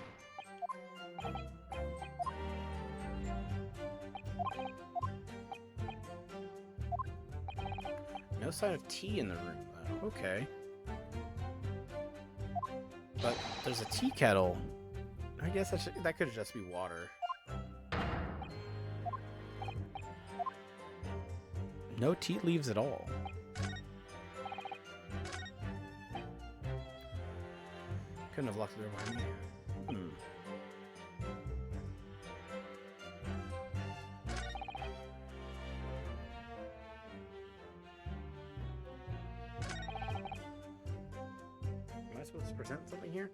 No sign of tea in the room, though. Okay. But there's a tea kettle. I guess that could just be water. No tea leaves at all. Couldn't have locked the door behind me. Am I supposed to present something here?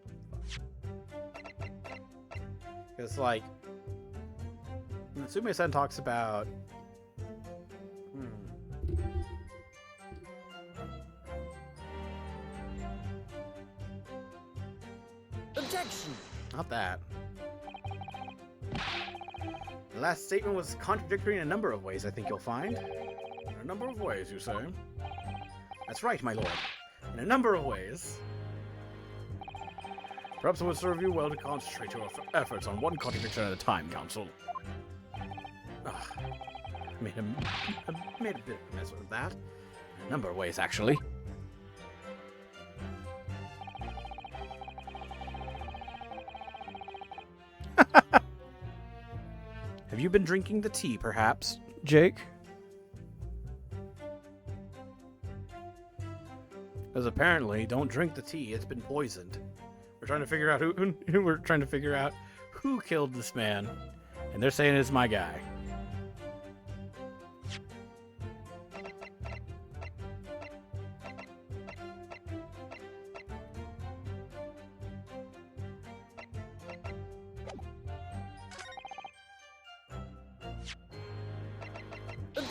Because, like, Natsume-san talks about... Objection! Not that. The last statement was contradictory in a number of ways, I think you'll find. In a number of ways, you say? That's right, my lord. In a number of ways. Perhaps it would serve you well to concentrate your efforts on one contradiction at a time, Counsel. I made a bit of a mess with that. In a number of ways, actually. Have you been drinking the tea, perhaps, Jake? Because apparently, don't drink the tea. It's been poisoned. We're trying to figure out we're trying to figure out who killed this man, and they're saying it's my guy.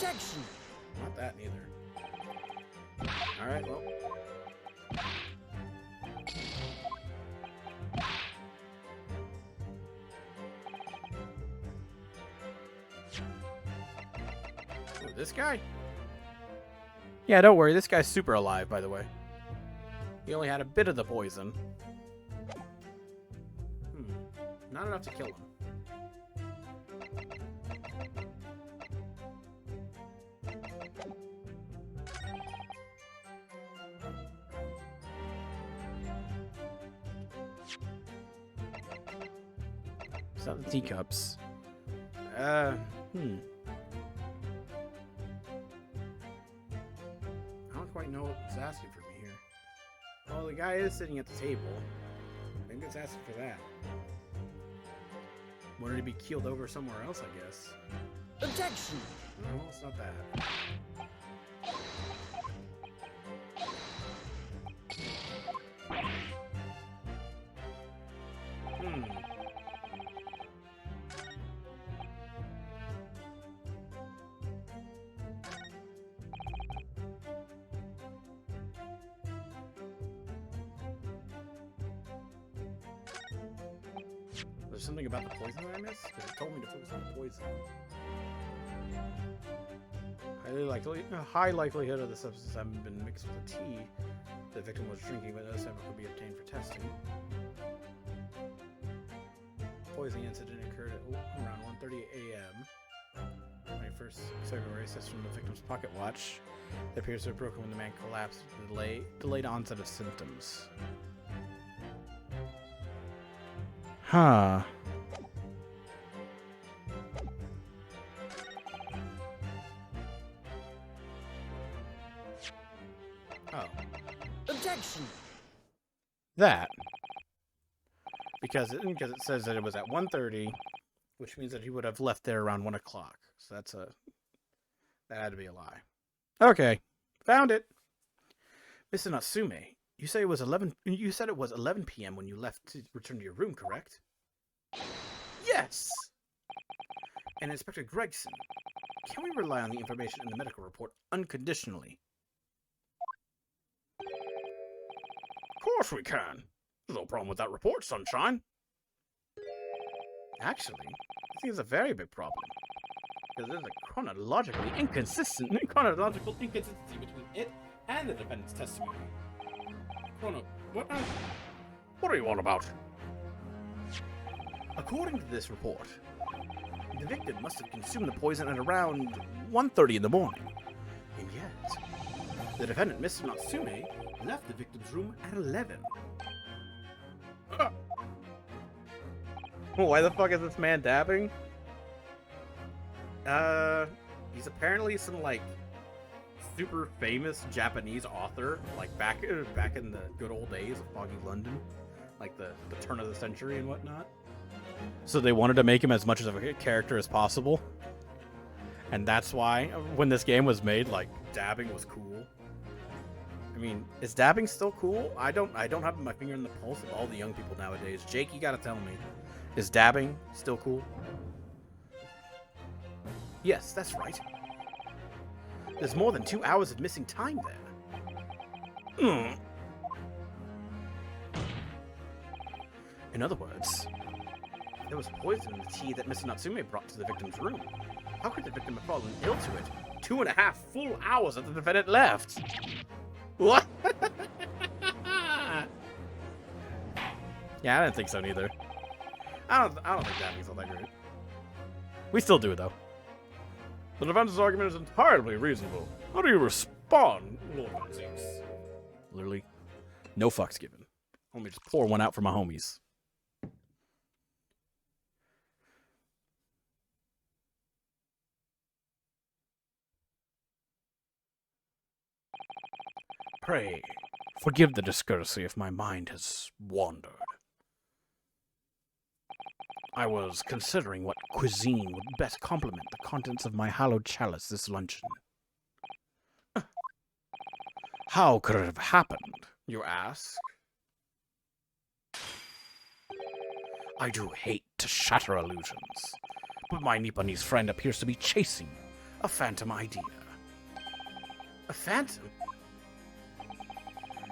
Objection! Not that neither. Alright, well. Ooh, this guy? Yeah, don't worry. This guy's super alive, by the way. He only had a bit of the poison. Not enough to kill him. It's not the teacups. I don't quite know what's asking for me here. Well, the guy is sitting at the table. Maybe it's asking for that. Wanted to be keeled over somewhere else, I guess. Objection! No, it's not that. There's something about the poison that I missed? Because it told me to focus on the poison. High likelihood of the substance having been mixed with the tea the victim was drinking, but no sample could be obtained for testing. Poisoning incident occurred at around 1:30 a.m. 21st February, assessed from the victim's pocket watch. It appears to have broken when the man collapsed with delayed onset of symptoms. Huh. Oh. Objection! That. Because it says that it was at 1:30, which means that he would have left there around 1 o'clock. So that had to be a lie. Okay. Found it. Mr. Natsume, you said it was 11 p.m. when you left to return to your room, correct? Yes! And Inspector Gregson, can we rely on the information in the medical report unconditionally? Of course we can. There's no problem with that report, Sunshine. Actually, I think it's a very big problem. Because there's a chronological inconsistency between it and the defendant's testimony. What are you on about? According to this report, the victim must have consumed the poison at around 1:30 in the morning. And yet, the defendant, Mr. Natsume, left the victim's room at 11. Why the fuck is this man dabbing? He's apparently some, like, super famous Japanese author, like, back in the good old days of Foggy London. Like, the turn of the century and whatnot. So they wanted to make him as much of a character as possible. And that's why, when this game was made, like, dabbing was cool. I mean, is dabbing still cool? I don't have my finger in the pulse of all the young people nowadays. Jake, you gotta tell me. Is dabbing still cool? Yes, that's right. There's more than 2 hours of missing time there. In other words, there was poison in the tea that Mr. Natsume brought to the victim's room. How could the victim have fallen ill to it 2.5 full hours after the defendant left? What? Yeah, I didn't think so neither. I don't think dabbing's all that great. We still do it though. The defense's argument is entirely reasonable. How do you respond, Lord Zeus? Literally, no fucks given. Let me just pour one out for my homies. Pray, forgive the discourtesy if my mind has wandered. I was considering what cuisine would best complement the contents of my hallowed chalice this luncheon. How could it have happened, you ask? I do hate to shatter illusions, but my Nipponese friend appears to be chasing A phantom idea. A phantom?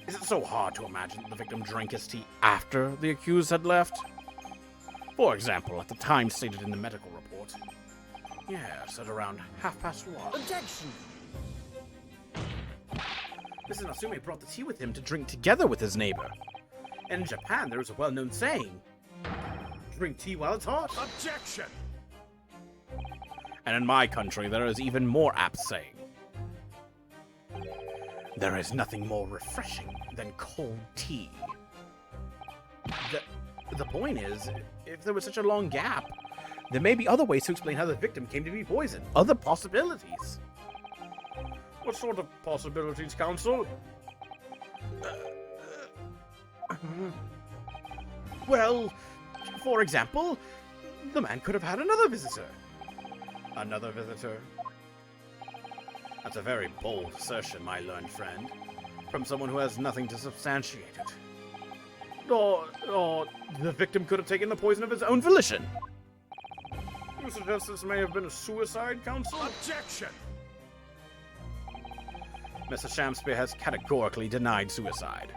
Is it so hard to imagine that the victim drank his tea after the accused had left? For example, at the time stated in the medical report. Yes, at around 1:30. Objection! Mrs. Natsume brought the tea with him to drink together with his neighbor. And in Japan, there is a well-known saying, drink tea while it's hot. Objection! And in my country, there is even more apt saying. There is nothing more refreshing than cold tea. The point is, if there was such a long gap, there may be other ways to explain how the victim came to be poisoned. Other possibilities. What sort of possibilities, Counsel? Well, for example, the man could have had another visitor. Another visitor? That's a very bold assertion, my learned friend, from someone who has nothing to substantiate it. Or the victim could have taken the poison of his own volition. You suggest this may have been a suicide, Counsel? Objection! Mr. Shamspeare has categorically denied suicide.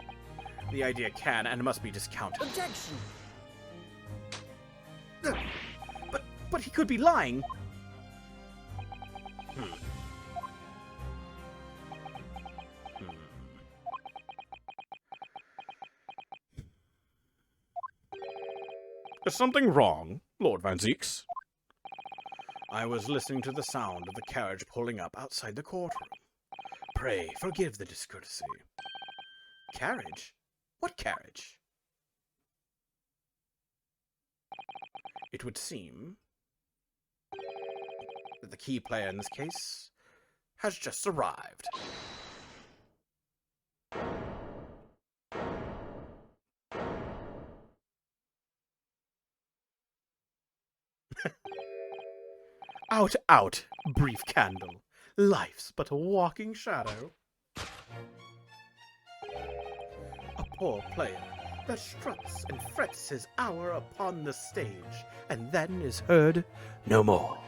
The idea can and must be discounted. Objection! But he could be lying. Is something wrong, Lord Van Zeeks? I was listening to the sound of the carriage pulling up outside the courtroom. Pray, forgive the discourtesy. Carriage? What carriage? It would seem that the key player in this case has just arrived. Out, out, brief candle. Life's but a walking shadow. A poor player that struts and frets his hour upon the stage, and then is heard no more.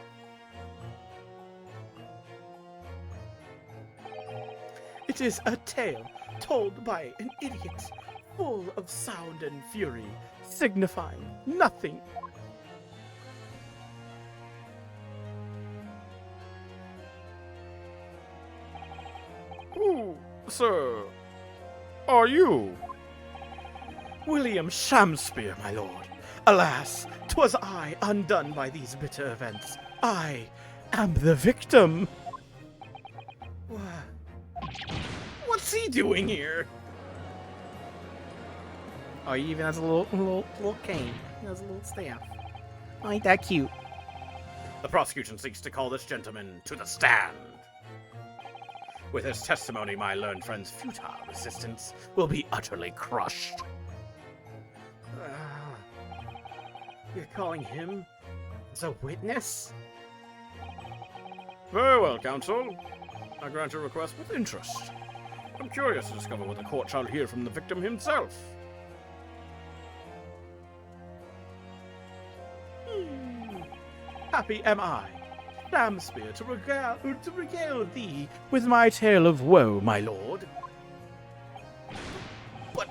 It is a tale told by an idiot, full of sound and fury, signifying nothing. Who, sir, are you? William Shamspeare, my lord. Alas, 'twas I undone by these bitter events. I am the victim. What's he doing here? Oh, he even has a little cane. He has a little staff. Oh, ain't that cute? The prosecution seeks to call this gentleman to the stand. With his testimony, my learned friend's futile resistance will be utterly crushed. You're calling him as a witness? Very well, counsel. I grant your request with interest. I'm curious to discover what the court shall hear from the victim himself. Happy am I, Shamspeare, to regale thee with my tale of woe, my lord. But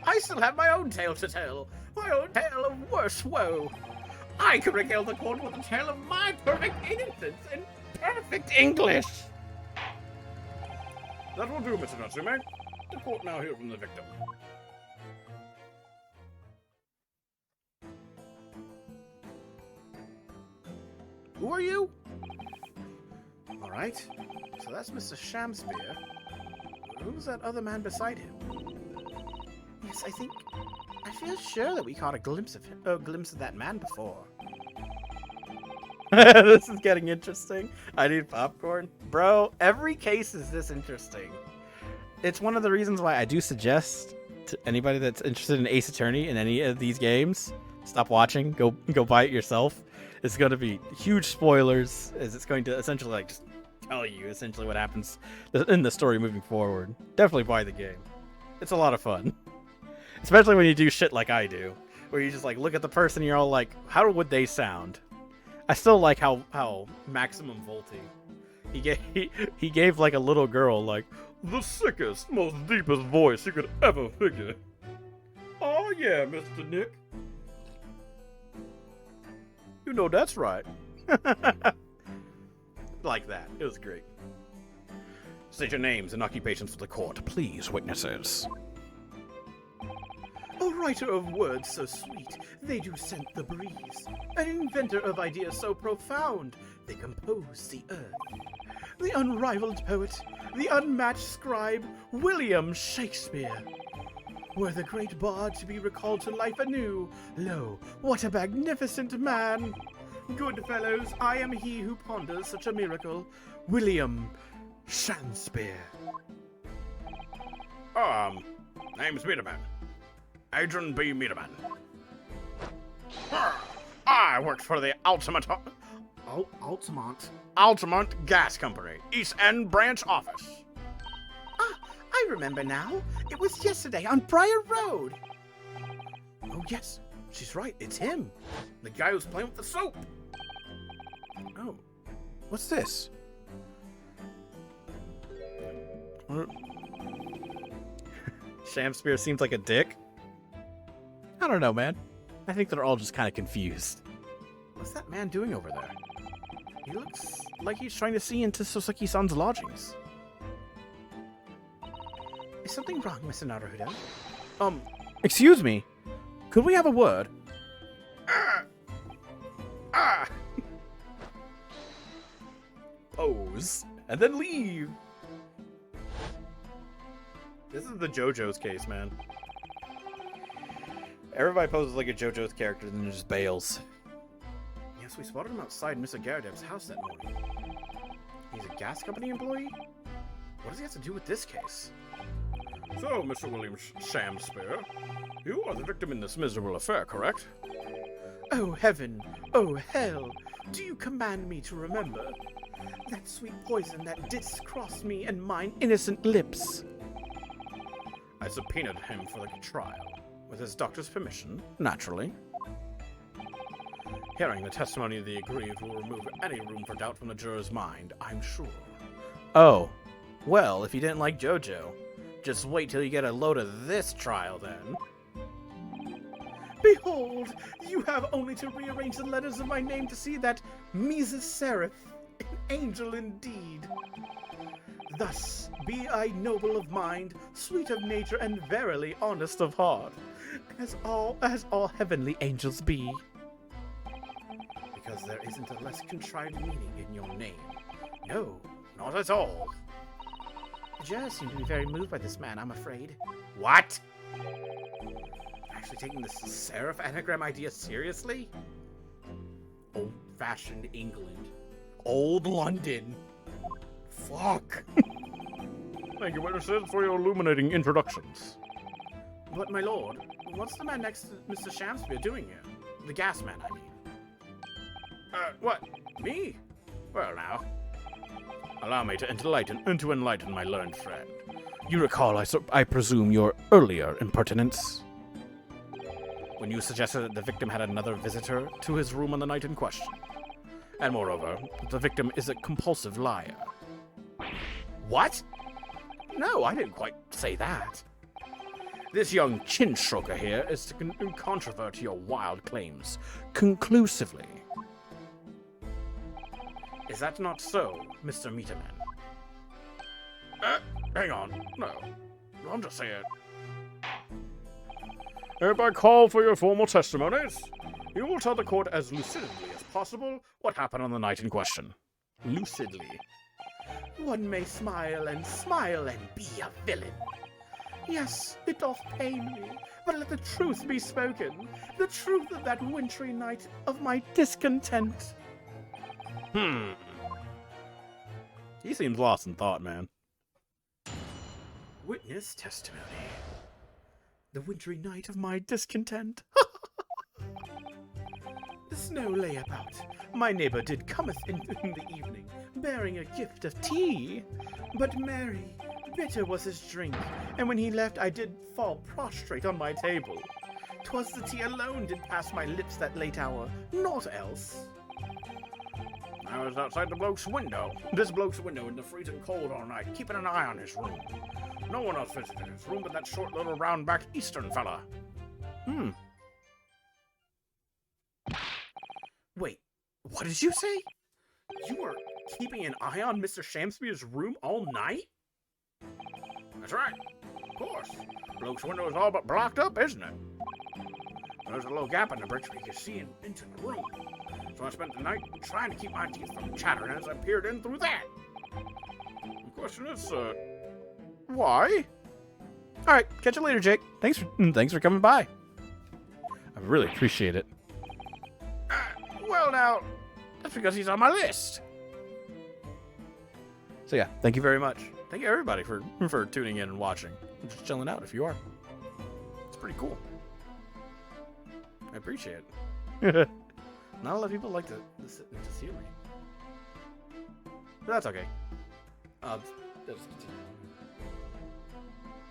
I still have my own tale to tell. My own tale of worse woe. I can regale the court with a tale of my perfect innocence in perfect English. That will do, Mr. Natsume. The court now hear from the victim. Who are you? All right. So that's Mr. Shamspeare. Who's that other man beside him? Yes, I feel sure that we caught a glimpse of him, a glimpse of that man before. This is getting interesting. I need popcorn. Bro, every case is this interesting. It's one of the reasons why I do suggest to anybody that's interested in Ace Attorney in any of these games, stop watching, go buy it yourself. It's going to be huge spoilers, as it's going to essentially like just tell you essentially what happens in the story moving forward. Definitely buy the game. It's a lot of fun. Especially when you do shit like I do, where you just like look at the person and you're all like, how would they sound? I still like how Maximum Volti he gave like a little girl like the sickest, most deepest voice you could ever figure. Oh yeah, Mr. Nick. You know that's right. Like that. It was great. State your names and occupations for the court, please, witnesses. A writer of words so sweet, they do scent the breeze. An inventor of ideas so profound, they compose the earth. The unrivaled poet, the unmatched scribe, William Shakespeare. Were the great bard to be recalled to life anew, lo, what a magnificent man! Good fellows, I am he who ponders such a miracle, William Shakespeare. Name's Meterman. Adrian B. Meterman. I worked for the Altamont Gas Company, East End Branch Office. Ah, I remember now. It was yesterday on Briar Road. Oh yes, she's right, it's him. The guy who's playing with the soap. Oh, what's this? Shakespeare seems like a dick. I don't know, man. I think they're all just kind of confused. What's that man doing over there? He looks like he's trying to see into Soseki-san's lodgings. Is something wrong, Mr. Naruhodo? Excuse me. Could we have a word? Pose, and then leave. This is the JoJo's case, man. Everybody poses like a JoJo's character and then just bails. Yes, we spotted him outside Mr. Garadev's house that morning. He's a gas company employee? What does he have to do with this case? So, Mr. William Shakespeare, you are the victim in this miserable affair, correct? Oh heaven, oh hell, do you command me to remember that sweet poison that didst cross me and mine innocent lips? I subpoenaed him for the trial. With his doctor's permission, naturally. Hearing the testimony of the aggrieved will remove any room for doubt from the juror's mind, I'm sure. Oh, well, if you didn't like JoJo, just wait till you get a load of this trial, then. Behold, you have only to rearrange the letters of my name to see that Mises Seraph, an angel indeed. Thus be I noble of mind, sweet of nature, and verily honest of heart, as all heavenly angels be. Because there isn't a less contrived meaning in your name. No, not at all. The jurors seem to be very moved by this man, I'm afraid. What? Actually taking this seraph anagram idea seriously? Old-fashioned England. Old London. Fuck. Thank you, witnesses, for your illuminating introductions. But, my lord, what's the man next to Mr. Shakespeare doing here? The gas man, I mean. What? Me? Well, now. Allow me to enlighten my learned friend. You recall, I presume, your earlier impertinence? When you suggested that the victim had another visitor to his room on the night in question. And moreover, the victim is a compulsive liar. What? No, I didn't quite say that. This young chin-stroker here is to controvert your wild claims conclusively. Is that not so, Mr. Meterman? Hang on. No. I'm just saying. Hereby call for your formal testimonies. You will tell the court as lucidly as possible what happened on the night in question. Lucidly. One may smile and be a villain. Yes, it doth pain me, but let the truth be spoken. The truth of that wintry night of my discontent. He seems lost in thought, man. Witness testimony. The wintry night of my discontent. The snow lay about. My neighbor did cometh in the evening, bearing a gift of tea. But Mary, bitter was his drink, and when he left I did fall prostrate on my table. 'Twas the tea alone did pass my lips that late hour, naught else. I was outside the bloke's window. This bloke's window in the freezing cold all night, keeping an eye on his room. No one else visited his room but that short little round-backed Eastern fella. Wait, what did you say? You were keeping an eye on Mr. Shamspeare's room all night? That's right. Of course. Bloke's window is all but blocked up, isn't it? There's a little gap in the bricks where you can see into the room. So I spent the night trying to keep my teeth from chattering as I peered in through that. The question is, why? All right, catch you later, Jake. Thanks for coming by. I really appreciate it. Well, now, that's because he's on my list. So yeah, thank you very much. Thank you everybody for tuning in and watching. And just chilling out if you are. It's pretty cool. I appreciate it. Not a lot of people like to sit and just hear me. But that's okay. Just continue.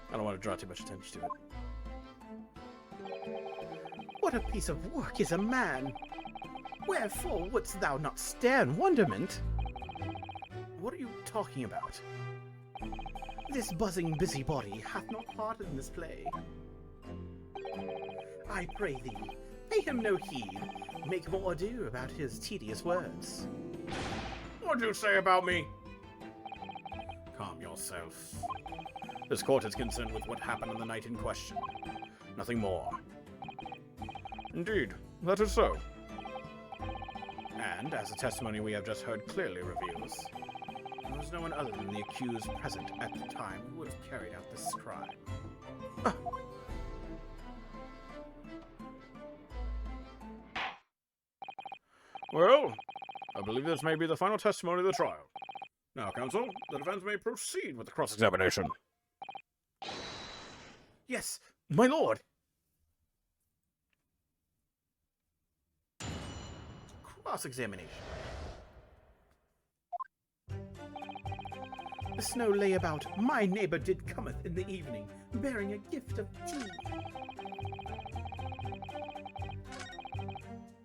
I don't want to draw too much attention to it. What a piece of work is a man! Wherefore wouldst thou not stare in wonderment? What are you talking about? This buzzing busybody hath not part in this play. I pray thee, pay him no heed, make more ado about his tedious words. What'd you say about me? Calm yourself. This court is concerned with what happened on the night in question. Nothing more. Indeed, that is so. And, as the testimony we have just heard clearly reveals, there was no one other than the accused present at the time who would have carried out this crime. Well, I believe this may be the final testimony of the trial. Now, counsel, the defense may proceed with the cross-examination. Yes, my lord! Cross-examination. The snow lay about. My neighbor did cometh in the evening, bearing a gift of tea.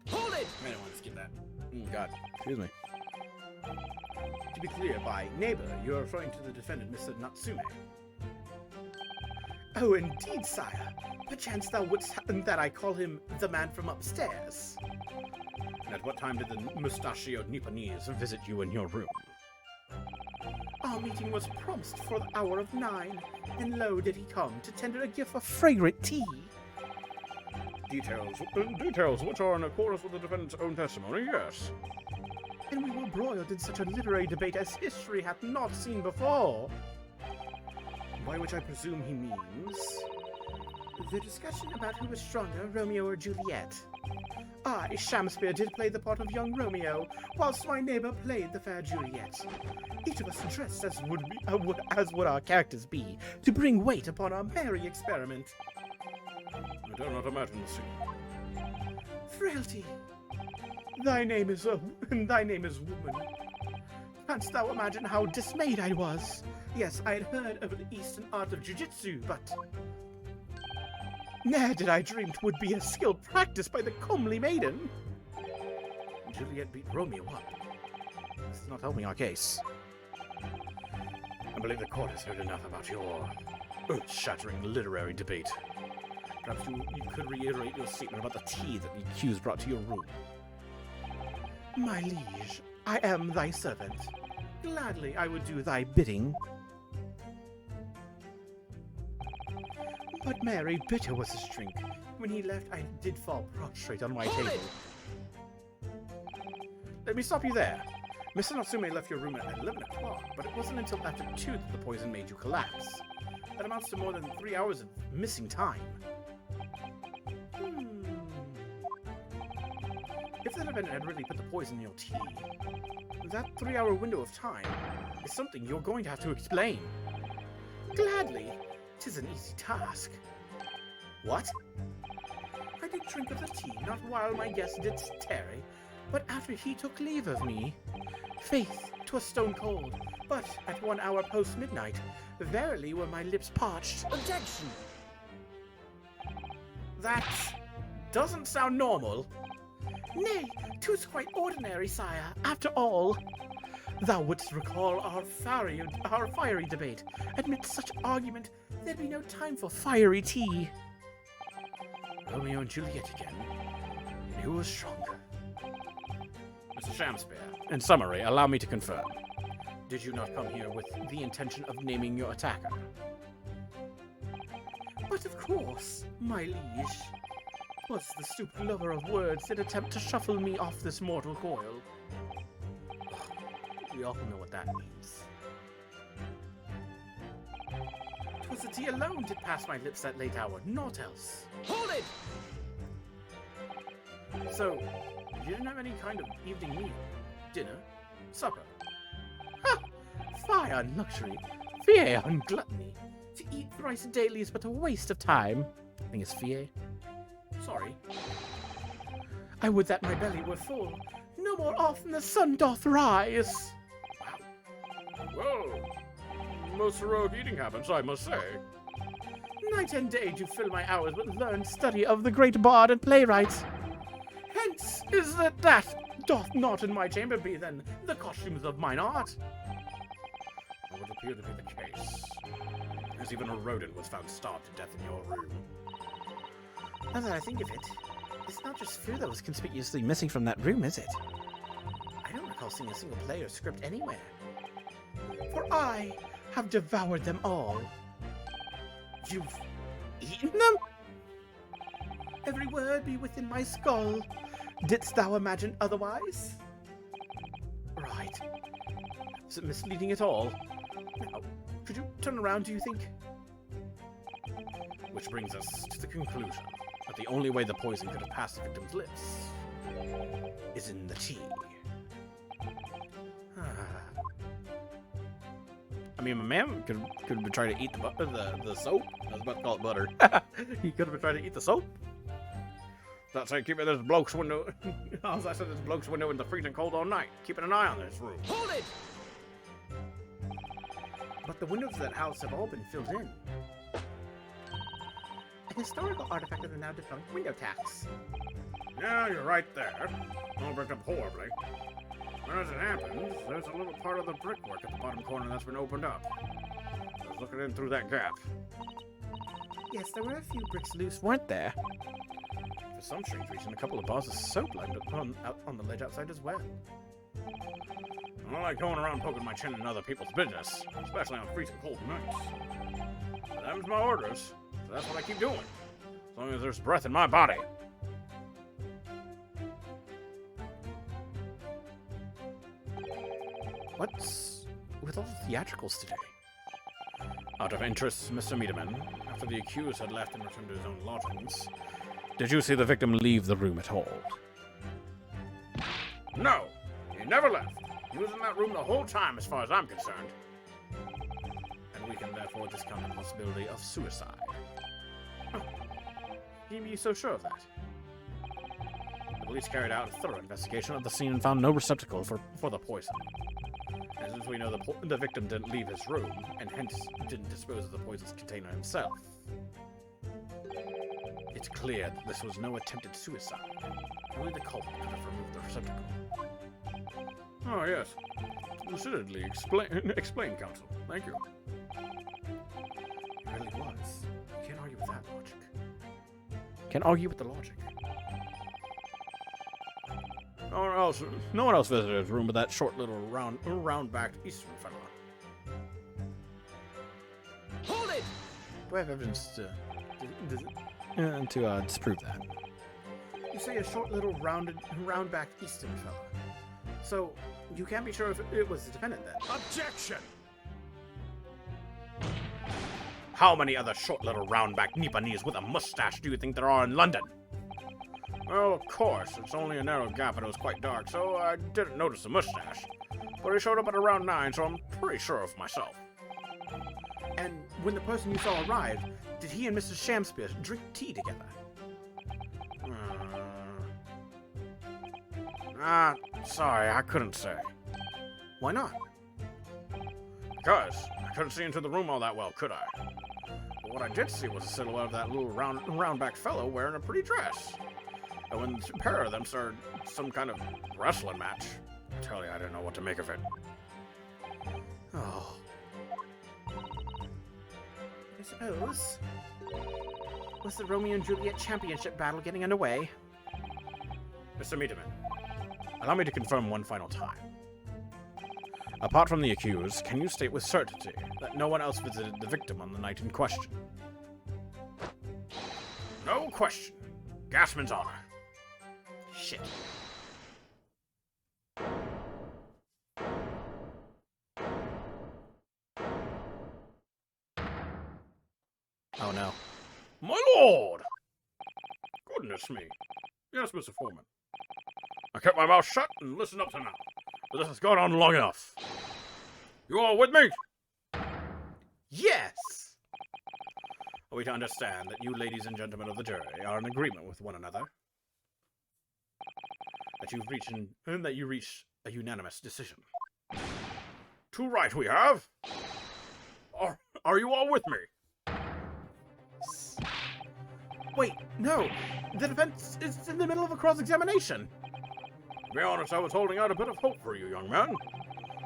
Hold it! I don't want to skip that. God, excuse me. To be clear, by neighbor, you are referring to the defendant, Mr. Natsume. Oh, indeed, sire. Perchance thou wouldst that I call him the man from upstairs. And at what time did the mustachioed Nipponese visit you in your room? Our meeting was promised for the hour of 9, and lo did he come to tender a gift of fragrant tea. Details which are in accordance with the defendant's own testimony, yes. And we were broiled in such a literary debate as history hath not seen before. By which I presume he means the discussion about who was stronger, Romeo or Juliet. I, Shamspeare, did play the part of young Romeo, whilst my neighbor played the fair Juliet. Each of us dressed as would our characters be, to bring weight upon our merry experiment. I do not imagine the scene. Frailty, thy name is woman. Canst thou imagine how dismayed I was? Yes, I had heard of the Eastern art of jiu-jitsu, but ne'er did I dream 'twould be a skill practiced by the comely maiden. Juliet beat Romeo up. This is not helping our case. I believe the court has heard enough about your earth-shattering literary debate. Perhaps you could reiterate your statement about the tea that the accused brought to your room. My liege, I am thy servant. Gladly I would do thy bidding. But Mary, bitter was his drink. When he left, I did fall prostrate on my table. Let me stop you there. Mr. Natsume left your room at 11 o'clock, but it wasn't until after 2 that the poison made you collapse. That amounts to more than 3 hours of missing time. If the defendant had really put the poison in your tea, that 3-hour window of time is something you're going to have to explain. Gladly. 'Tis an easy task. What? I did drink of the tea, not while my guest did tarry, but after he took leave of me. Faith, 'twas stone cold, but at 1 hour post midnight, verily were my lips parched. Objection! That doesn't sound normal. Nay, 'twas quite ordinary, sire. After all, thou wouldst recall our fiery debate. Amidst such argument, there'd be no time for fiery tea. Romeo and Juliet again. And who was stronger? Mr. Shamspeare, in summary, allow me to confirm. Did you not come here with the intention of naming your attacker? But of course, my liege. Was the stupid lover of words that attempt to shuffle me off this mortal coil? We all know what that means. 'Twas the tea alone did pass my lips that late hour, naught else. Hold it! So, you didn't have any kind of evening meal? Dinner? Supper? Ha! Fie on luxury, fear on gluttony. To eat thrice daily is but a waste of time. I think it's fear. Sorry. I would that my belly were full, no more often the sun doth rise. Whoa! Most heroic eating habits, I must say. Night and day do fill my hours with learned study of the great bard and playwright. Hence is that doth not in my chamber be then the costumes of mine art. It would appear to be the case, as even a rodent was found starved to death in your room. Now that I think of it, it's not just food that was conspicuously missing from that room, is it? I don't recall seeing a single play or script anywhere. For I have devoured them all. You've eaten them? Every word be within my skull. Didst thou imagine otherwise? Right. Is it misleading at all? Now, could you turn around, do you think? Which brings us to the conclusion that the only way the poison could have passed the victim's lips is in the tea. I mean, my man could have been trying to eat the soap. I was about to call it butter. He could have been trying to eat the soap. That's like keeping this bloke's window. As I said, this bloke's window in the freezing cold all night, keeping an eye on this room. Hold it! But the windows of that house have all been filled in. A historical artifact of the now defunct window tax. Yeah, you're right there. All bricked up horribly. But as it happens, there's a little part of the brickwork at the bottom corner that's been opened up. I was looking in through that gap. Yes, there were a few bricks loose, weren't there? For some strange reason, a couple of bars of soap lined up on the ledge outside as well. I don't like going around poking my chin in other people's business, especially on freezing cold nights. But them's my orders, so that's what I keep doing. As long as there's breath in my body. What's with all the theatricals today? Out of interest, Mr. Miedemann, after the accused had left and returned to his own lodgings, did you see the victim leave the room at all? No, he never left. He was in that room the whole time, as far as I'm concerned. And we can therefore discount the possibility of suicide. Oh. Can you be so sure of that? The police carried out a thorough investigation of the scene and found no receptacle for the poison. And since we know the victim didn't leave his room, and hence didn't dispose of the poison's container himself, it's clear that this was no attempted suicide. Only the culprit could have removed the receptacle. Oh, yes. Lucidly explain, counsel. Thank you. It really was. You can't argue with that logic. Can't argue with the logic. No one else visited his room but that short little round-backed Eastern fellow. Hold it! Do I have evidence to disprove that? You say a short little round-backed Eastern fellow. So, you can't be sure if it was the defendant then? Objection! How many other short little round-backed Nipponese with a mustache do you think there are in London? Well, of course, it's only a narrow gap and it was quite dark, so I didn't notice the mustache. But he showed up at around 9, so I'm pretty sure of myself. And when the person you saw arrived, did he and Mr. Shamspeare drink tea together? Sorry, I couldn't say. Why not? Because I couldn't see into the room all that well, could I? But what I did see was a silhouette of that little round-backed fellow wearing a pretty dress. And when the pair of them started some kind of wrestling match, I tell you, I didn't know what to make of it. Oh. I suppose. Was the Romeo and Juliet championship battle getting underway? Mr. Miedemann, allow me to confirm one final time. Apart from the accused, can you state with certainty that no one else visited the victim on the night in question? No question. Gasman's honor. Shit. Oh no. My lord! Goodness me. Yes, Mr. Foreman. I kept my mouth shut and listened up to now, but this has gone on long enough. You all with me? Yes! Are we to understand that you ladies and gentlemen of the jury are in agreement with one another? That you reach a unanimous decision? Too right we have. Are you all with me? Wait, no! The defense is in the middle of a cross-examination! To be honest, I was holding out a bit of hope for you, young man.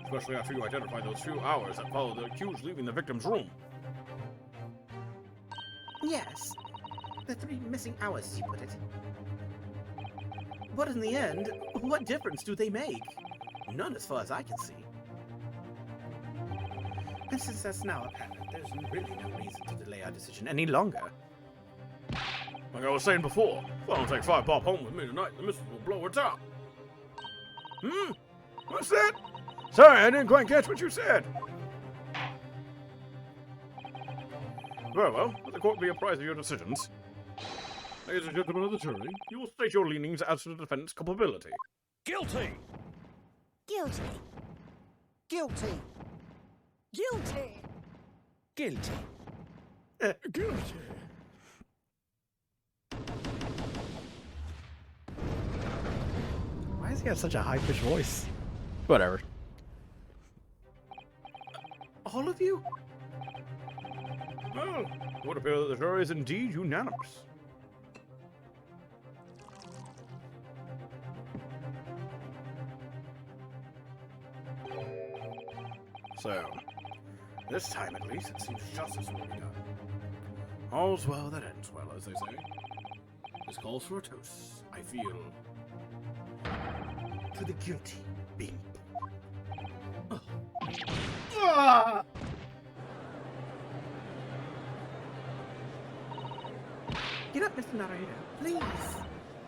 Especially after you identified those few hours that followed the accused leaving the victim's room. Yes. The 3 missing hours, as you put it. But in the end, what difference do they make? None as far as I can see. And since that's now apparent, there's really no reason to delay our decision any longer. Like I was saying before, if I don't take 5 Bob home with me tonight, the missus will blow her top. What's that? Sorry, I didn't quite catch what you said. Very well, let the court be apprised of your decisions. Ladies and gentlemen of the jury, you will state your leanings as to the defendant's culpability. Guilty! Guilty. Guilty. Guilty. Guilty. Guilty. Why does he have such a high-pitched voice? Whatever. All of you? Well, it would appear that the jury is indeed unanimous. So, this time at least, it seems justice will be done. All's well that ends well, as they say. This calls for a toast, I feel, to the guilty being born. Get up, Mr. Narada, please.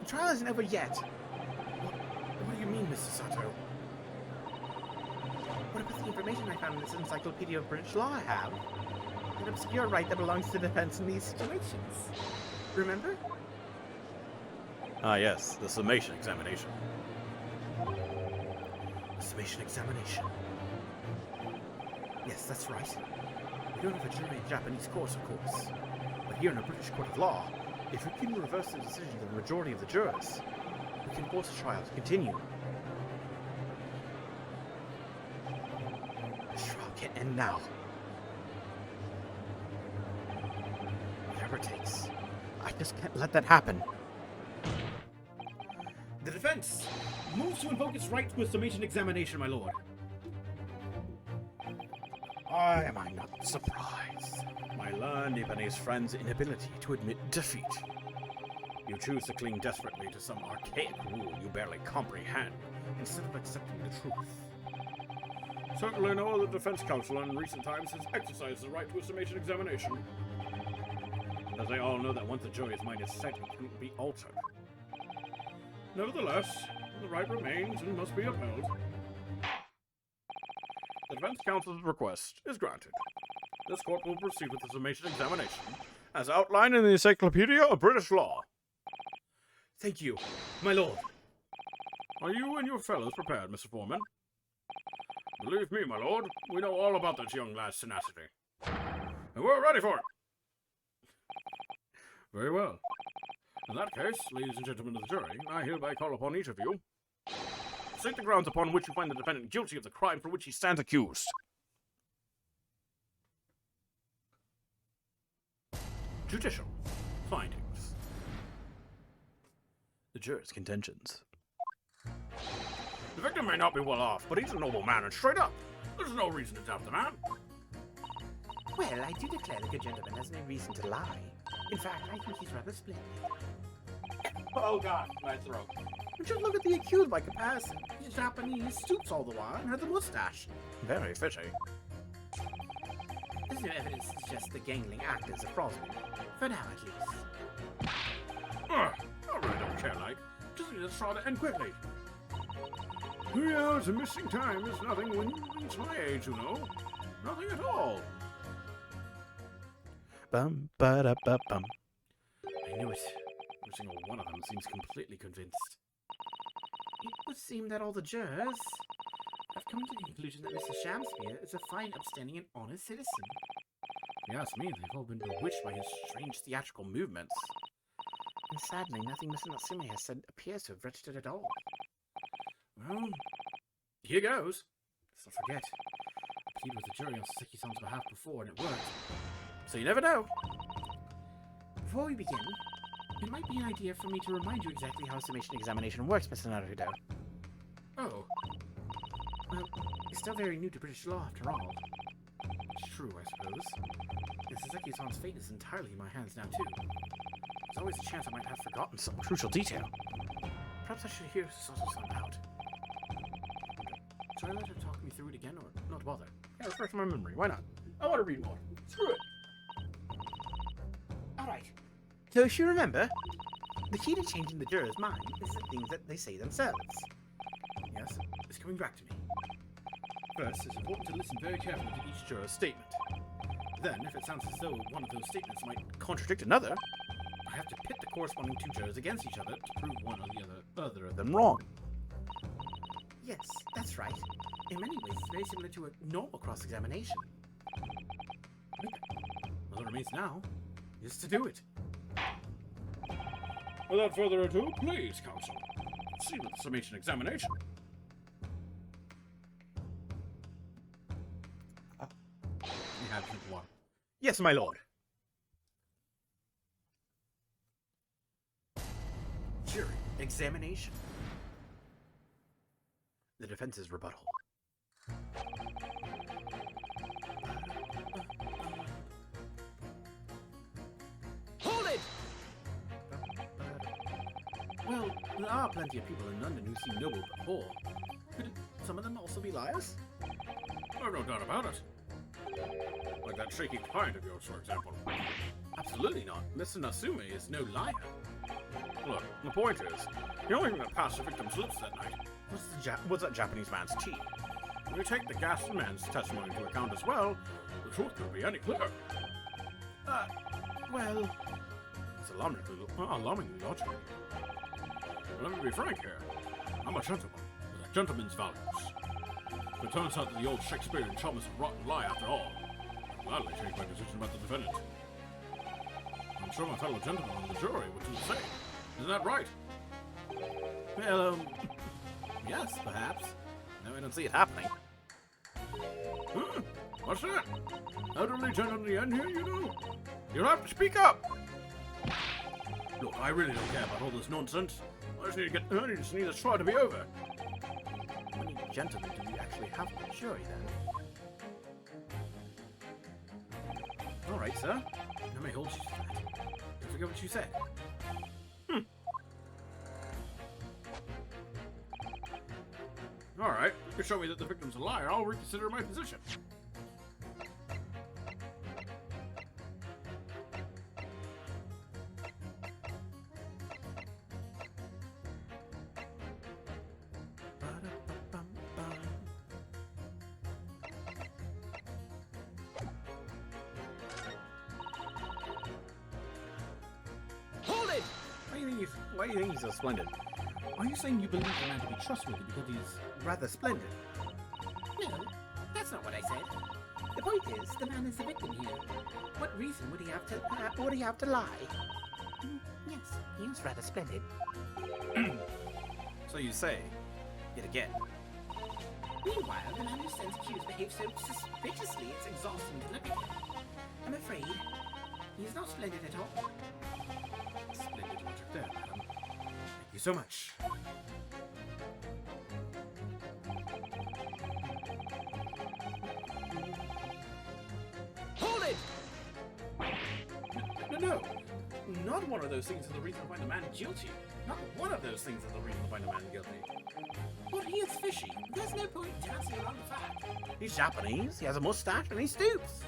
The trial isn't over yet. What do you mean, Mr. Sato? What about the information I found in this Encyclopedia of British Law I have? An obscure right that belongs to defense in these situations. Remember? Ah, yes, the summation examination. Summation examination. Yes, that's right. We don't have a jury in Japanese courts, of course. But here in a British court of law, if we can reverse the decision of the majority of the jurors, we can force the trial to continue. The trial can end now. Whatever it takes. I just can't let that happen. The defense moves to invoke its right to a summation examination, my lord. Why am I not surprised? My learned Ibanese friend's inability to admit defeat. You choose to cling desperately to some archaic rule you barely comprehend, instead of accepting the truth. Certainly no other defense counsel in recent times has exercised the right to a summation examination. As they all know that once the jury's mind is set, it can't be altered. Nevertheless, the right remains and must be upheld. The defense counsel's request is granted. This court will proceed with the summation examination, as outlined in the Encyclopedia of British Law. Thank you, my lord. Are you and your fellows prepared, Mr. Foreman? Believe me, my lord, we know all about this young lad's tenacity. And we're ready for it. Very well. In that case, ladies and gentlemen of the jury, I hereby call upon each of you to state the grounds upon which you find the defendant guilty of the crime for which he stands accused. Judicial findings. the jurors' contentions. The victim may not be well off, but he's a noble man and straight up. There's no reason to doubt the man. Well, I do declare the good gentleman has no reason to lie. In fact, I think he's rather splendid. Oh god, my throat. But just look at the accused by comparison. He's Japanese, stoops all the while, and has a mustache. Very fitting. There's no evidence to suggest the gangling actors are Frostman. For now, at least. I really don't care, like. Just need this trial to end quickly. 3 hours of missing time is nothing when you reach my age, you know. Nothing at all. Bum ba da ba bum. I knew it. Every single one of them seems completely convinced. It would seem that all the jurors have come to the conclusion that Mr. Shamspeare is a fine, upstanding, and honest citizen. If you ask me, they've all been bewitched by his strange theatrical movements. And sadly, nothing Mr. Natsume has said appears to have registered at all. Well, here goes. Let's not forget, I pleaded with the jury on Saseki-san's behalf before, and it worked. So you never know. Before we begin, it might be an idea for me to remind you exactly how a summation examination works, Mr. Naruto. Oh, Well, you're still very new to British law, after all. it's true, I suppose. And Saseki-san's fate is entirely in my hands now, too. There's always a chance I might have forgotten some crucial detail. Perhaps I should hear Sato-san out. Should I let her talk me through it again, or not bother? Yeah, refresh my memory. Why not? I want to read more. Screw it. Alright. So if you remember, the key to changing the juror's mind is the things that they say themselves. Yes, it's coming back to me. First, it's important to listen very carefully to each juror's statement. Then, if it sounds as though one of those statements might contradict another, I have to pit the corresponding two jurors against each other to prove one or the other of them wrong. Yes, that's right. In many ways, it's very similar to a normal cross-examination. All that remains now is to do it. Without further ado, please, counsel. Proceed with the summation examination. You have drink water. Yes, my lord. Jury examination. The defense's rebuttal. Hold it! Well, there are plenty of people in London who seem noble but poor. Could some of them also be liars? I've no doubt about it. Like that shaky client of yours, for example. Absolutely not. Mr. Natsume is no liar. Look, the point is, the only thing that passed the victim's lips that night Was that Japanese man's tea? If you take the ghastly man's testimony into account as well, the truth could be any clearer. Well, it's alarmingly logical. Let me be frank here. I'm a gentleman with a gentleman's values. If it turns out that the old Shakespearean chum is a rotten lie after all, I'll gladly change my decision about the defendant. I'm sure my fellow gentlemen on the jury would do the same. Isn't that right? Well, yes, perhaps. No, I don't see it happening. What's that? Elderly gentleman in the end here, you know? You'll have to speak up! Look, I really don't care about all this nonsense. I just need this trial to be over. How many gentlemen do we actually have on the jury, then? All right, sir. I may hold you to that. Don't forget what you said. All right, if you show me that the victim's a liar, I'll reconsider my position. Ba-da-ba-bum-bum. Hold it! Why do you think he's so splendid? Are you saying you believe the man to be trustworthy because he's rather splendid? No, that's not what I said. The point is, the man is the victim here. What reason would he have to lie? Yes, he was rather splendid. So you say, yet again. Meanwhile, the man who sends accused behaves so suspiciously it's exhausting to look at him. I'm afraid he's not splendid at all. Splendid logic there, madam. you so much. Hold it! No. Not one of those things is the reason to find the man guilty. Not one of those things is the reason to find the man guilty. But he is fishy. There's no point dancing around the fact. He's Japanese, he has a mustache, and he stoops.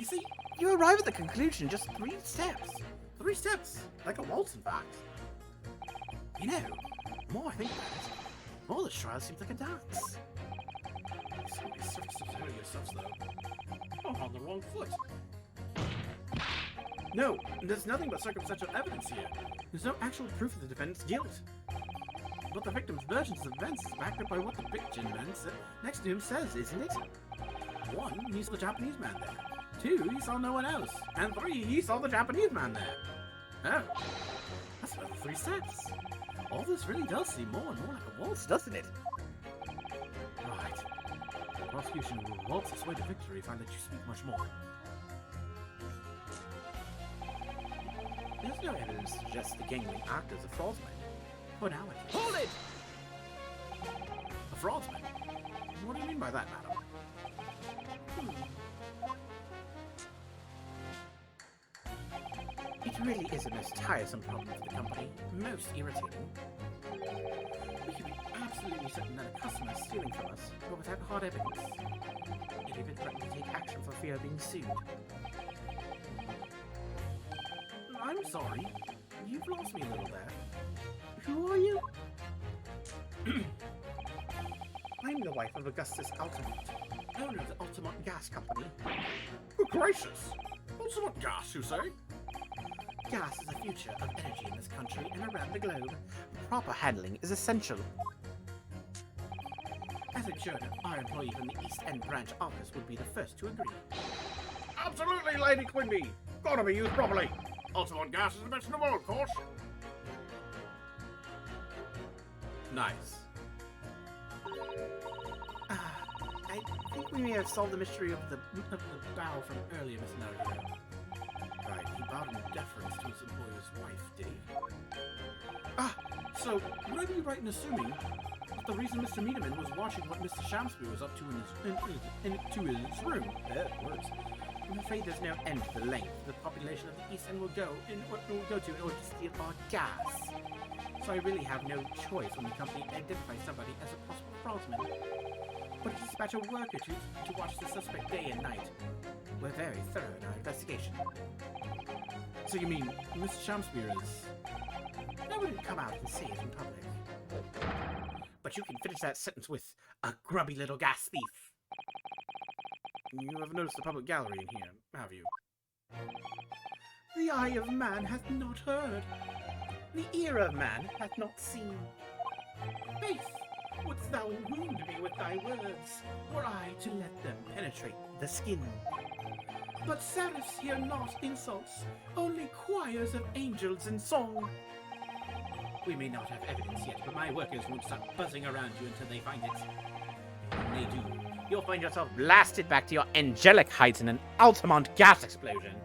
You see, You arrive at the conclusion in just 3 steps. 3 steps. Like a waltz, in fact. You know, the more I think about it, the more this trial seems like a dance. You surface of yourselves, though. I'm on the wrong foot. No, there's nothing but circumstantial evidence here. There's no actual proof of the defendant's guilt. But the victim's versions of events is backed up by what the big gin man next to him says, isn't it? 1, he saw the Japanese man there. 2, he saw no one else. And 3, he saw the Japanese man there. Oh, that's another 3 steps. All this really does seem more and more like a waltz, doesn't it? Right. The prosecution will waltz its way to victory if I let you speak much more. There's no evidence to suggest the gangling actor is a fraudsman. But now it is. Hold it! A fraudsman? What do you mean by that, madam? It really is a most tiresome problem for the company. Most irritating. We can be absolutely certain that a customer is stealing from us, but without hard evidence. Yet even threaten to take action for fear of being sued. I'm sorry. You've lost me a little there. Who are you? I'm the wife of Augustus Altamont, owner of the Altamont Gas Company. Good gracious! Altamont Gas, you say? Gas is the future of energy in this country and around the globe. Proper handling is essential. As it should, our employee from the East End branch office would be the first to agree. Absolutely, Lady Quimby! Gotta be used properly! Altamont Gas is the best in the world, of course! Nice. I think we may have solved the mystery of the bow from earlier, Miss Naruto. Right, he bowed in deference to his employer's wife, did he? So would I be right in assuming that the reason Mr. Miedemann was watching what Mr. Shamsbury was up to in his room? Words. I'm afraid there's no end to the length the population of the East End will go to in order to steal our gas. So I really have no choice when the company identifies somebody as a possible fraudsman. But to dispatch a worker to watch the suspect day and night. We're very thorough in our investigation. So you mean Mr. Shamsbury is... I wouldn't come out and say it in public. But you can finish that sentence with a grubby little gas thief. You have noticed the public gallery in here, have you? The eye of man hath not heard. The ear of man hath not seen. Faith, wouldst thou wound me with thy words, were I to let them penetrate the skin? But seraphs hear not insults, only choirs of angels in song. We may not have evidence yet, but my workers won't stop buzzing around you until they find it. And when they do, you'll find yourself blasted back to your angelic heights in an Altamont gas explosion.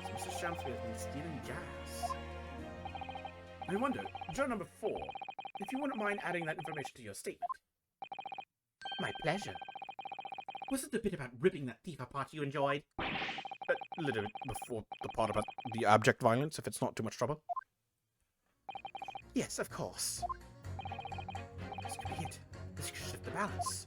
So Mr. Shamsbury has been stealing gas. I wonder, juror number 4, if you wouldn't mind adding that information to your statement. My pleasure. Was it the bit about ripping that thief apart you enjoyed? A little bit before the part about the abject violence, if it's not too much trouble. Yes, of course. This could be it. This could shift the balance.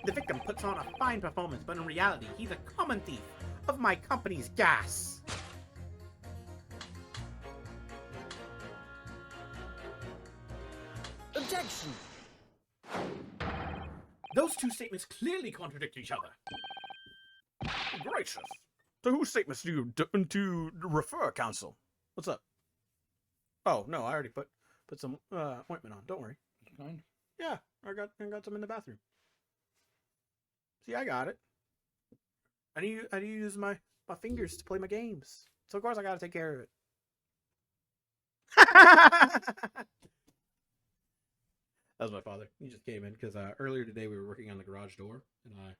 The victim puts on a fine performance, but in reality, he's a common thief of my company's gas. Objection! Those two statements clearly contradict each other. Gracious! To whose statements do you refer, counsel? What's up? Oh, no, I already put some ointment on. Don't worry. Fine. Yeah, I got some in the bathroom. See, I got it. I need to use my fingers to play my games. So of course I gotta take care of it. That was my father. He just came in because earlier today we were working on the garage door, and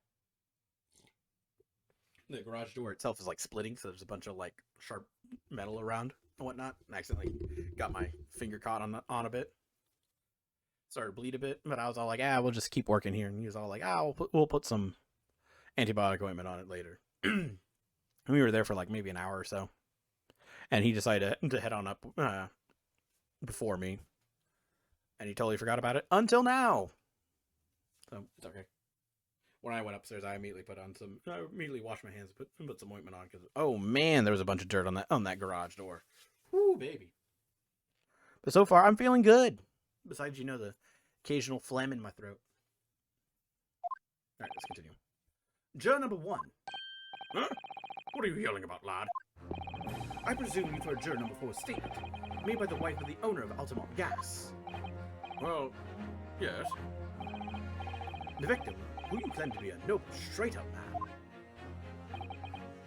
the garage door itself is like splitting, so there's a bunch of like sharp metal around and whatnot. And I accidentally got my finger caught on a bit. Started to bleed a bit, but I was all like, we'll just keep working here. And he was all like, we'll put some antibiotic ointment on it later. And we were there for like maybe an hour or so. And he decided to head on up before me. And he totally forgot about it until now. So it's okay. When I went upstairs, I immediately washed my hands and put some ointment on because, oh man, there was a bunch of dirt on that garage door. Whoo, baby. But so far, I'm feeling good. Besides, the occasional phlegm in my throat. All right, let's continue. Juror number 1. Huh? What are you yelling about, lad? I presume you've heard juror number 4's statement, made by the wife of the owner of Altamont Gas. Well, yes. The victim, who you claim to be a noble, straight-up man,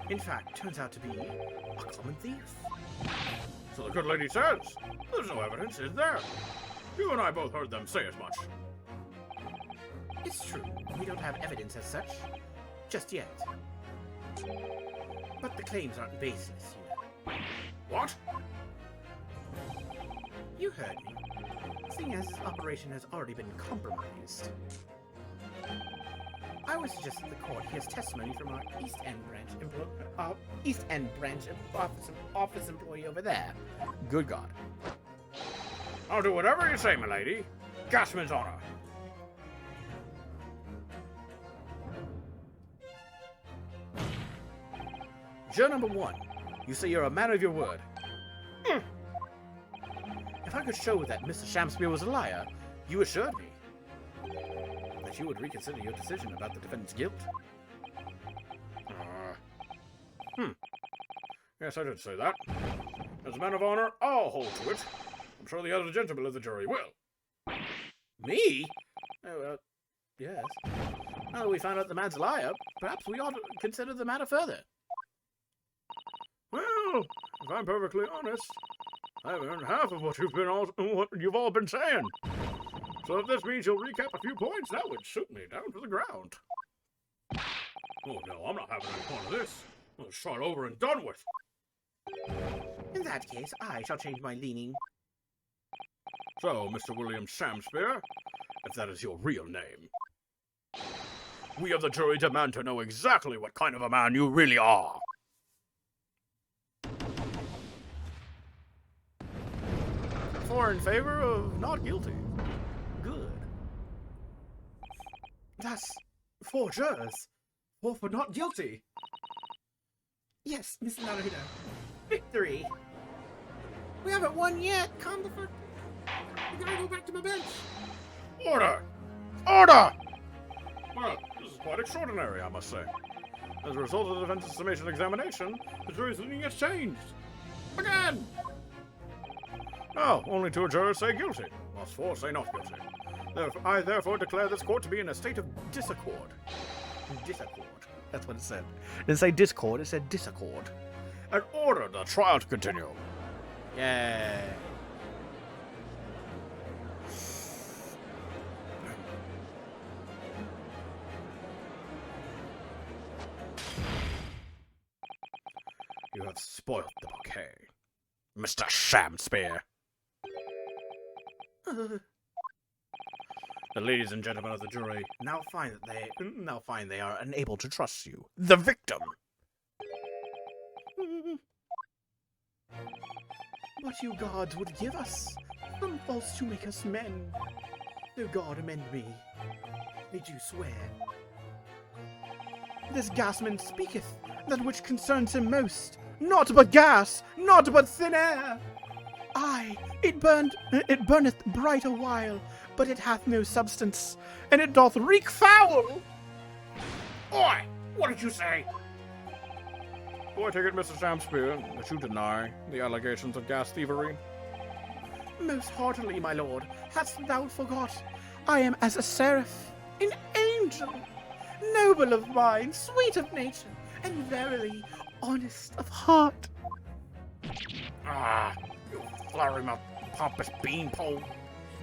in fact, turns out to be a common thief. So the good lady says. There's no evidence, is there? You and I both heard them say as much. It's true, we don't have evidence as such, just yet. But the claims aren't baseless, What? You heard me. Seeing as this operation has already been compromised, I would suggest that the court hears testimony from our East End branch office employee over there. Good God. I'll do whatever you say, milady. Gasman's honor. Juror number 1. You say you're a man of your word. If I could show that Mr. Shamspeare was a liar, you assured me that you would reconsider your decision about the defendant's guilt. Yes, I did say that. As a man of honor, I'll hold to it. I'm sure the other gentlemen of the jury will. Me? Oh, yes. Now that we found out the man's a liar, perhaps we ought to consider the matter further. Well, if I'm perfectly honest, I've heard half of what you've all been saying. So if this means you'll recap a few points, that would suit me down to the ground. Oh no, I'm not having any fun of this. Let's start over and done with. In that case, I shall change my leaning. So, Mr. William Shamspeare, if that is your real name, we of the jury demand to know exactly what kind of a man you really are. 4 in favor of not guilty. Good. That's 4 jurors. 4 for not guilty. Yes, Mr. Naruto. Victory. We haven't won yet. Calm the fuck. We gotta go back to my bench. Order! Order! Well, this is quite extraordinary, I must say. As a result of the defense's summation examination, the jury's leaning has changed. Again! Now, only 2 jurors say guilty, whilst 4 say not guilty. I therefore declare this court to be in a state of disaccord. Disaccord. That's what it said. It didn't say discord, it said disaccord. And order the trial to continue. Yay. You have spoilt the bouquet, Mr. Shamspeare. The ladies and gentlemen of the jury now find they are unable to trust you, the victim. What you gods would give us, some faults to make us men. O God, amend me. They do swear. This gasman speaketh that which concerns him most. Naught but gas, naught but thin air. Aye, it burneth bright a while, but it hath no substance, and it doth reek foul. Oi! What did you say? Do I take it, Mr. Shamspeare, that you deny the allegations of gas thievery? Most heartily, my lord. Hast thou forgot? I am as a seraph, an angel, noble of mind, sweet of nature, and verily honest of heart. Ah, you flowery-mouthed, pompous beanpole.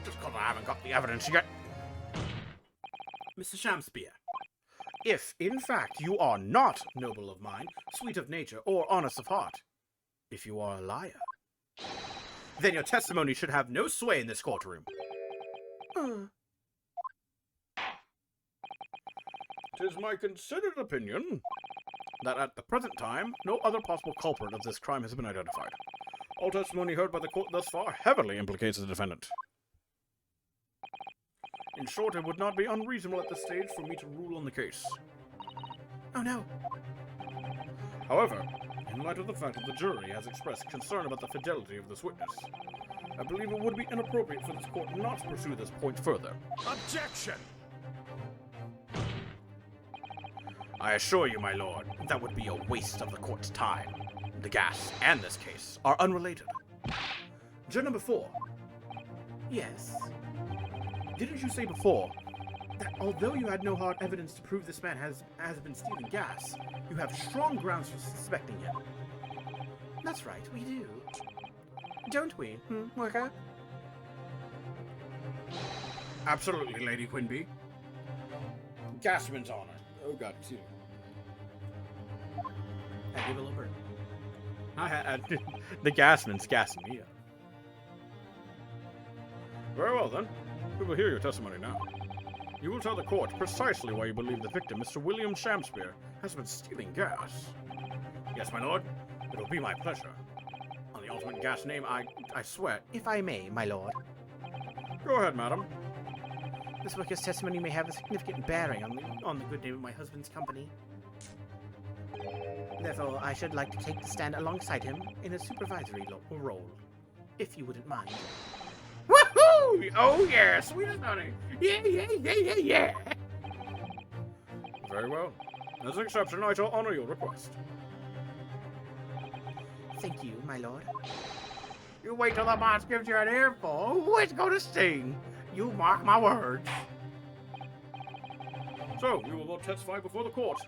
Just because I haven't got the evidence yet. Mr. Shamspeare, If, in fact, you are not noble of mind, sweet of nature, or honest of heart, if you are a liar, then your testimony should have no sway in this courtroom. Tis my considered opinion that at the present time, no other possible culprit of this crime has been identified. All testimony heard by the court thus far heavily implicates the defendant. In short, it would not be unreasonable at this stage for me to rule on the case. Oh no. However, in light of the fact that the jury has expressed concern about the fidelity of this witness, I believe it would be inappropriate for this court not to pursue this point further. Objection! I assure you, my lord, that would be a waste of the court's time. The gas and this case are unrelated. Juror number 4. Yes. Didn't you say before that although you had no hard evidence to prove this man has been stealing gas, you have strong grounds for suspecting him? That's right, we do. Don't we, worker? Absolutely, Lady Quinby. Gasman's honor. Oh god, excuse me. I give a little bird. The gasman's gassing me up. Very well, then. We will hear your testimony now. You will tell the court precisely why you believe the victim, Mr. William Shamspeare, has been stealing gas. Yes, my lord. It will be my pleasure. On the ultimate gas name, I swear. If I may, my lord. Go ahead, madam. This worker's testimony may have a significant bearing on the good name of my husband's company. Therefore, I should like to take the stand alongside him in a supervisory role, if you wouldn't mind. Woohoo! Oh yeah, sweetest honey. Yeah. Very well. As an exception, I shall honor your request. Thank you, my lord. You wait till the boss gives you an earful. Oh, it's gonna sting. You mark my words. So, we will both testify before the court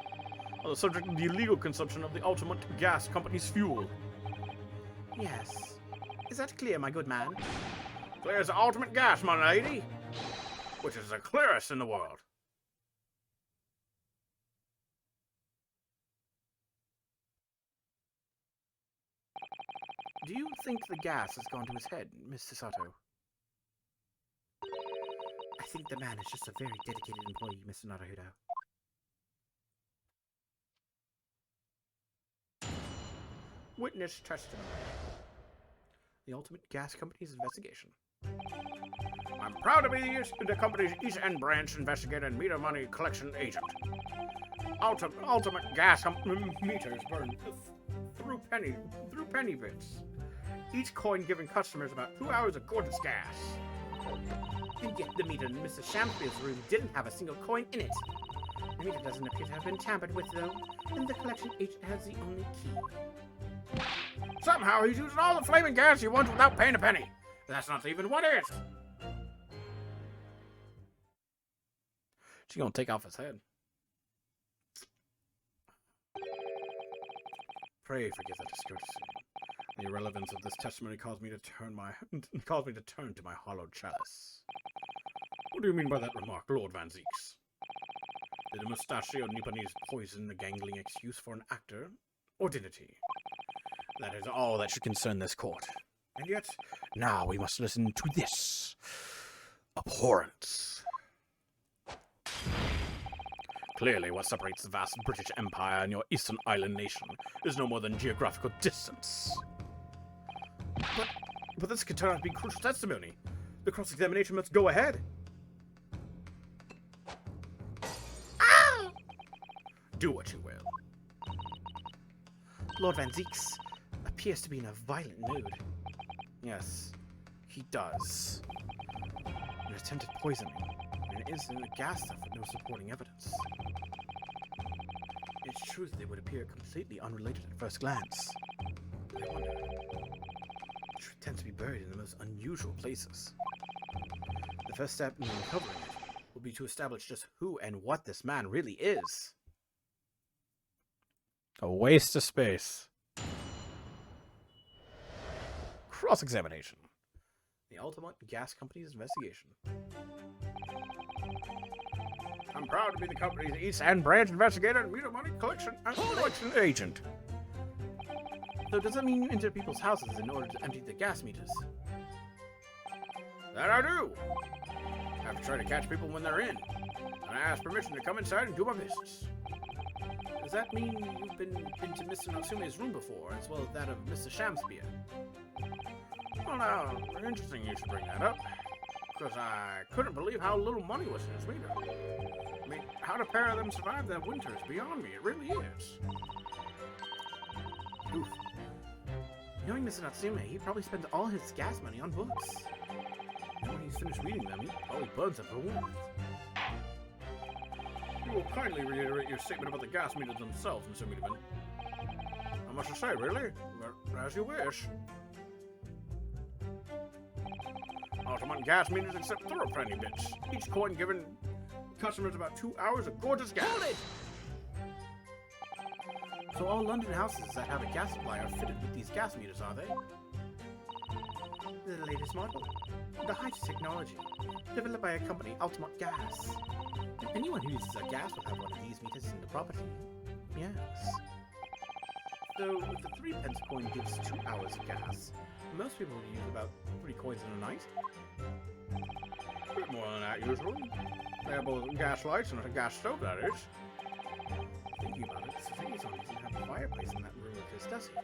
on the subject of the illegal consumption of the Ultimate Gas Company's fuel. Yes. Is that clear, my good man? Clear as the ultimate gas, my lady. Which is the clearest in the world. Do you think the gas has gone to his head, Mr. Sato? I think the man is just a very dedicated employee, Mr. Naruto. Witness testimony. The Ultimate Gas Company's investigation. I'm proud to be the company's East End branch investigator and meter money collection agent. Ultimate Gas meters burn through penny bits. Each coin giving customers about 2 hours of gorgeous gas. And yet the meter in Mr. Shamspeare's room didn't have a single coin in it. The meter doesn't appear to have been tampered with, though, and the collection agent has the only key. Somehow he's using all the flaming gas he wants without paying a penny. That's not even what is. She's gonna take off his head. Pray forgive the discourtesy. The irrelevance of this testimony caused me to turn to my hollowed chalice. What do you mean by that remark, Lord Van Zeeks? Did a mustachio Nipponese poison a gangling excuse for an actor, or dignity? That is all that should concern this court. And yet, now we must listen to this abhorrence. Clearly, what separates the vast British Empire and your Eastern Island nation is no more than geographical distance. But this could turn out to be crucial testimony. The cross-examination must go ahead. Ow! Do what you will. Lord Van Zeeks appears to be in a violent mood. Yes, he does. An attempted poisoning, and it is in a gas stuff with no supporting evidence. Its truth, they would appear completely unrelated at first glance. I wonder. The truth tends to be buried in the most unusual places. The first step in uncovering it will be to establish just who and what this man really is. A waste of space. Cross-examination. The Ultimate Gas Company's investigation. I'm proud to be the company's East End branch investigator and meter money collection agent. So does that mean you enter people's houses in order to empty the gas meters? That I do. I have to try to catch people when they're in, and I ask permission to come inside and do my business. Does that mean you've been into Mr. Natsume's room before, as well as that of Mr. Shamspear? Well, now, interesting you should bring that up, because I couldn't believe how little money was in his meter. I mean, how the pair of them survived that winter is beyond me. It really is. Oof. Knowing Mr. Natsume, he probably spends all his gas money on books. And when he's finished reading them, he probably burns them for warmth. You will kindly reiterate your statement about the gas meters themselves, Mr. Meterman. Not much to say, really, but as you wish. Ultimate gas meters accept thorough penny bits. Each coin giving customers about 2 hours of gorgeous gas. Hold it! So all London houses that have a gas supply are fitted with these gas meters, are they? The latest model. The highest technology. Developed by a company, Ultimate Gas. Anyone who uses a gas will have one of these meters in the property. Yes. So, if the 3 pence coin gives 2 hours of gas, most people will use about 3 coins in a night. A bit more than that, usually. They have both gas lights and a gas stove, that is. Thinking about it, Sophia's doesn't have a fireplace in that room of his, does he?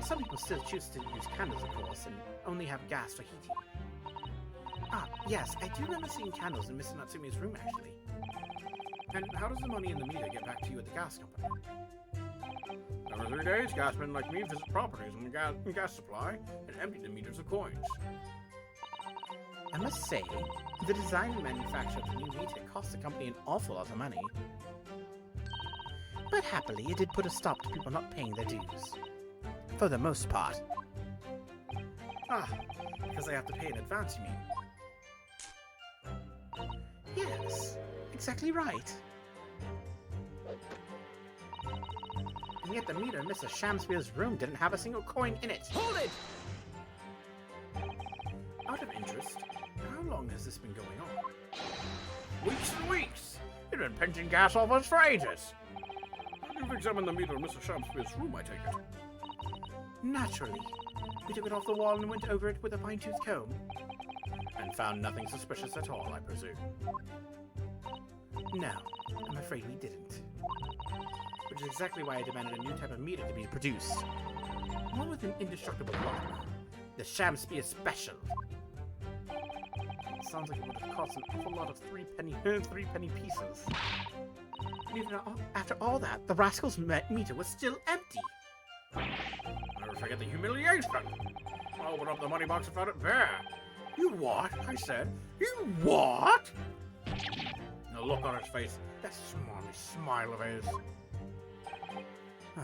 Some people still choose to use candles, of course, and only have gas for heating. Ah, yes, I do remember seeing candles in Mr. Natsume's room, actually. And how does the money in the meter get back to you at the gas company? Every 3 days, gasmen like me visit properties on the gas supply and empty the meters of coins. I must say, the design and manufacture of the new meter cost the company an awful lot of money. But happily, it did put a stop to people not paying their dues. For the most part. Ah, because they have to pay in advance, you mean? Yes, exactly right. And yet the meter in Mr. Shamspear's room didn't have a single coin in it. Hold it! Out of interest, how long has this been going on? Weeks and weeks! You've been pinching gas off us for ages! You've examined the meter in Mr. Shamspear's room, I take it. Naturally. We took it off the wall and went over it with a fine-tooth comb. And found nothing suspicious at all, I presume. No, I'm afraid we didn't. Which is exactly why I demanded a new type of meter to be produced. One with an indestructible lock. The Shamspear Special. Sounds like it would have cost an awful lot of three penny pieces. And even after all that, the rascal's meter was still empty. Never forget the humiliation. I opened up the money box and found it bare. You what? I said. You what? The look on his face, that smarmy smile of his. I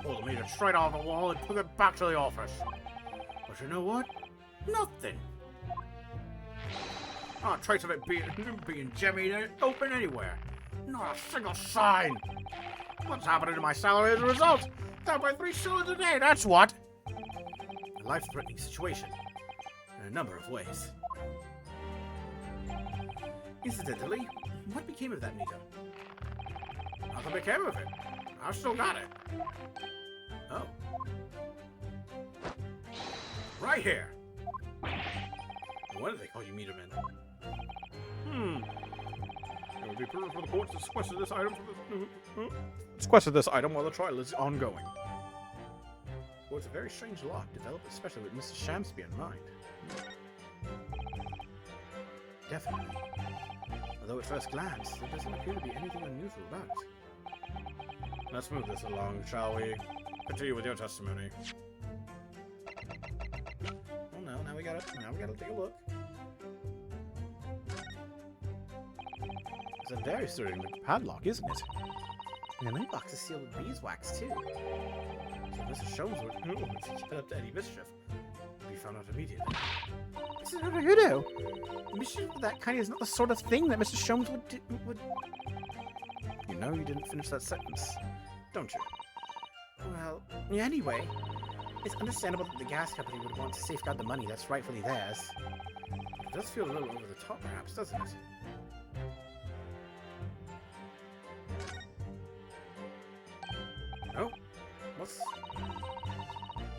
pulled the meter straight off the wall and took it back to the office. But you know what? Nothing. Not a trace of it being jemmy open anywhere. Not a single sign. What's happening to my salary as a result? Down by 3 shillings a day, that's what. A life-threatening situation. In a number of ways. Incidentally, what became of that meter? Nothing became of it. I still got it. Oh. Right here. What do they call you, meter men? It would be prudent for the court to sequester this item while the trial is ongoing. Well, it's a very strange lock, developed especially with Mr. Shamspear in mind. Definitely. Although at first glance, there doesn't appear to be anything unusual about it. Let's move this along, shall we? Continue with your testimony. Oh no, now we gotta take a look. It's a very sturdy padlock, isn't it? And the money box is sealed with beeswax, too. So Mr. Sholmes would get up to any mischief. Be found out immediately. Mr. Hoodoo! Mischief of that kind is not the sort of thing that Mr. Sholmes would... You know you didn't finish that sentence, don't you? Well, anyway, It's understandable that the gas company would want to safeguard the money that's rightfully theirs. It does feel a little over the top, perhaps, doesn't it? Oh, what's...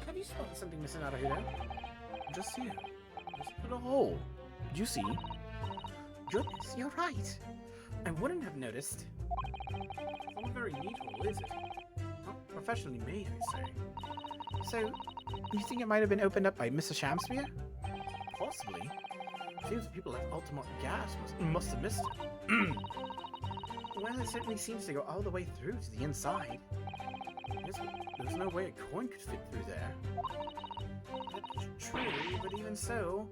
Have you spotted something missing out of here? just here? Just put a hole. Did you see? Goodness, you're right. I wouldn't have noticed. It's not a very neat hole, is it? Not professionally made, I say. So, you think it might have been opened up by Mr. Shamsphere? Possibly. Seems the people at Ultimate Gas must have missed it. Well, it certainly seems to go all the way through to the inside. Yes, but there's no way a coin could fit through there. That's true, but even so,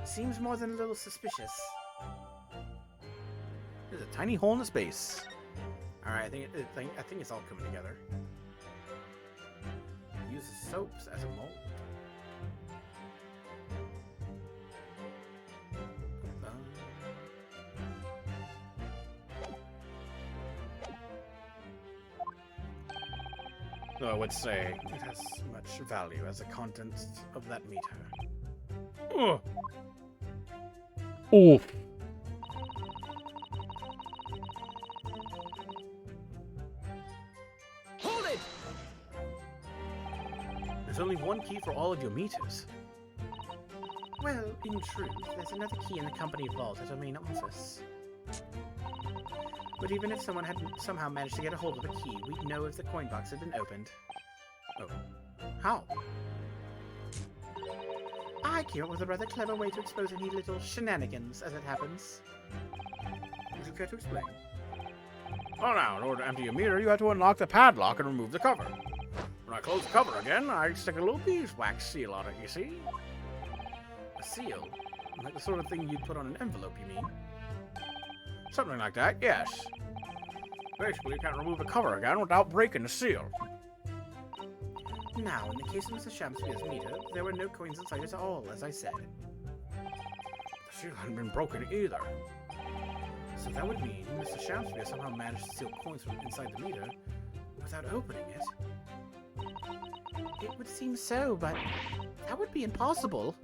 it seems more than a little suspicious. There's a tiny hole in the space. Alright, I think it's all coming together. Use the soaps as a mold. No, I would say it has much value as the contents of that meter. Oof. Hold it! There's only one key for all of your meters. Well, in truth, there's another key in the company vault at our main office. But even if someone had somehow managed to get a hold of the key, we'd know if the coin box had been opened. Oh. How? I came up with a rather clever way to expose any little shenanigans, as it happens. Would you care to explain? Well now, in order to empty your meter, you have to unlock the padlock and remove the cover. When I close the cover again, I stick a little beeswax seal on it, you see? A seal? Like the sort of thing you'd put on an envelope, you mean? Something like that, yes. Basically, you can't remove the cover again without breaking the seal. Now, in the case of Mr. Shamsphere's meter, there were no coins inside at all, as I said. The seal hadn't been broken either. So that would mean Mr. Shamsphere somehow managed to steal coins from inside the meter without opening it. It would seem so, but that would be impossible.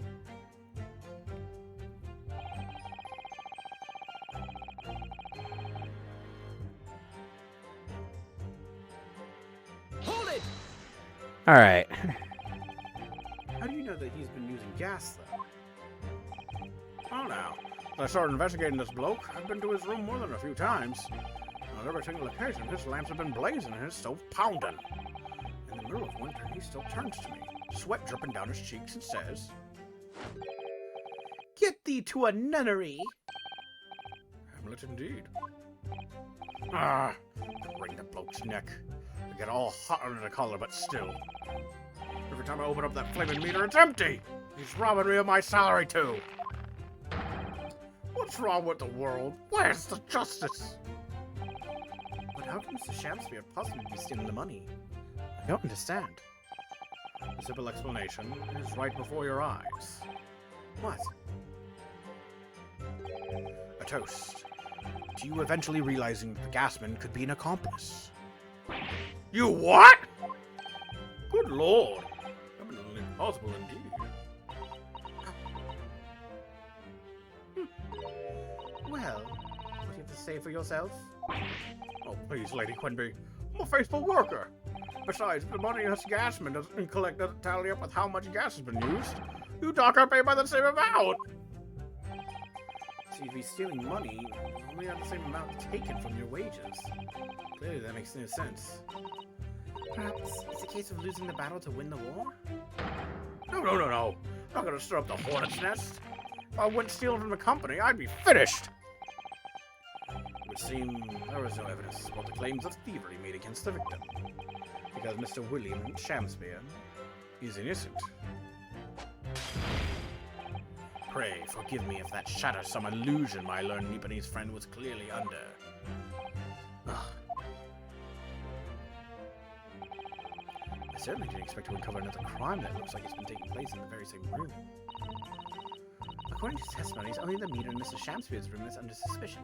Hold it! Alright. How do you know that he's been using gas, though? Well now, as I started investigating this bloke, I've been to his room more than a few times. On every single occasion, his lamps have been blazing and his stove pounding. In the middle of winter, he still turns to me, sweat dripping down his cheeks, and says, Get thee to a nunnery! Hamlet indeed. Ah, I wring the bloke's neck. I get all hot under the collar, but still. Every time I open up that flaming meter, it's empty! He's robbing me of my salary, too! What's wrong with the world? Where's the justice? But how can Mr. Shamsphere possibly be stealing the money? I don't understand. The simple explanation is right before your eyes. What? A toast to you eventually realizing that the gasman could be an accomplice. You what? Good lord. Eminently impossible indeed. Well, what do you have to say for yourself? Oh, please, Lady Quenby. I'm a faithful worker. Besides, if the money us gasman doesn't collect doesn't tally up with how much gas has been used, you doc are paid by the same amount. So you'd be stealing money, only have the same amount taken from your wages. Clearly that makes no sense. Perhaps it's a case of losing the battle to win the war? No. I'm not gonna stir up the hornet's nest. If I went stealing from the company, I'd be finished. It would seem there was no evidence to support the claims of thievery made against the victim, because Mr. William Shamsphere is innocent. Pray forgive me if that shatters some illusion my learned Nipponese friend was clearly under. Ugh. I certainly didn't expect to uncover another crime that looks like it's been taking place in the very same room. According to testimonies, only the meter in Mr. Shamsphere's room is under suspicion.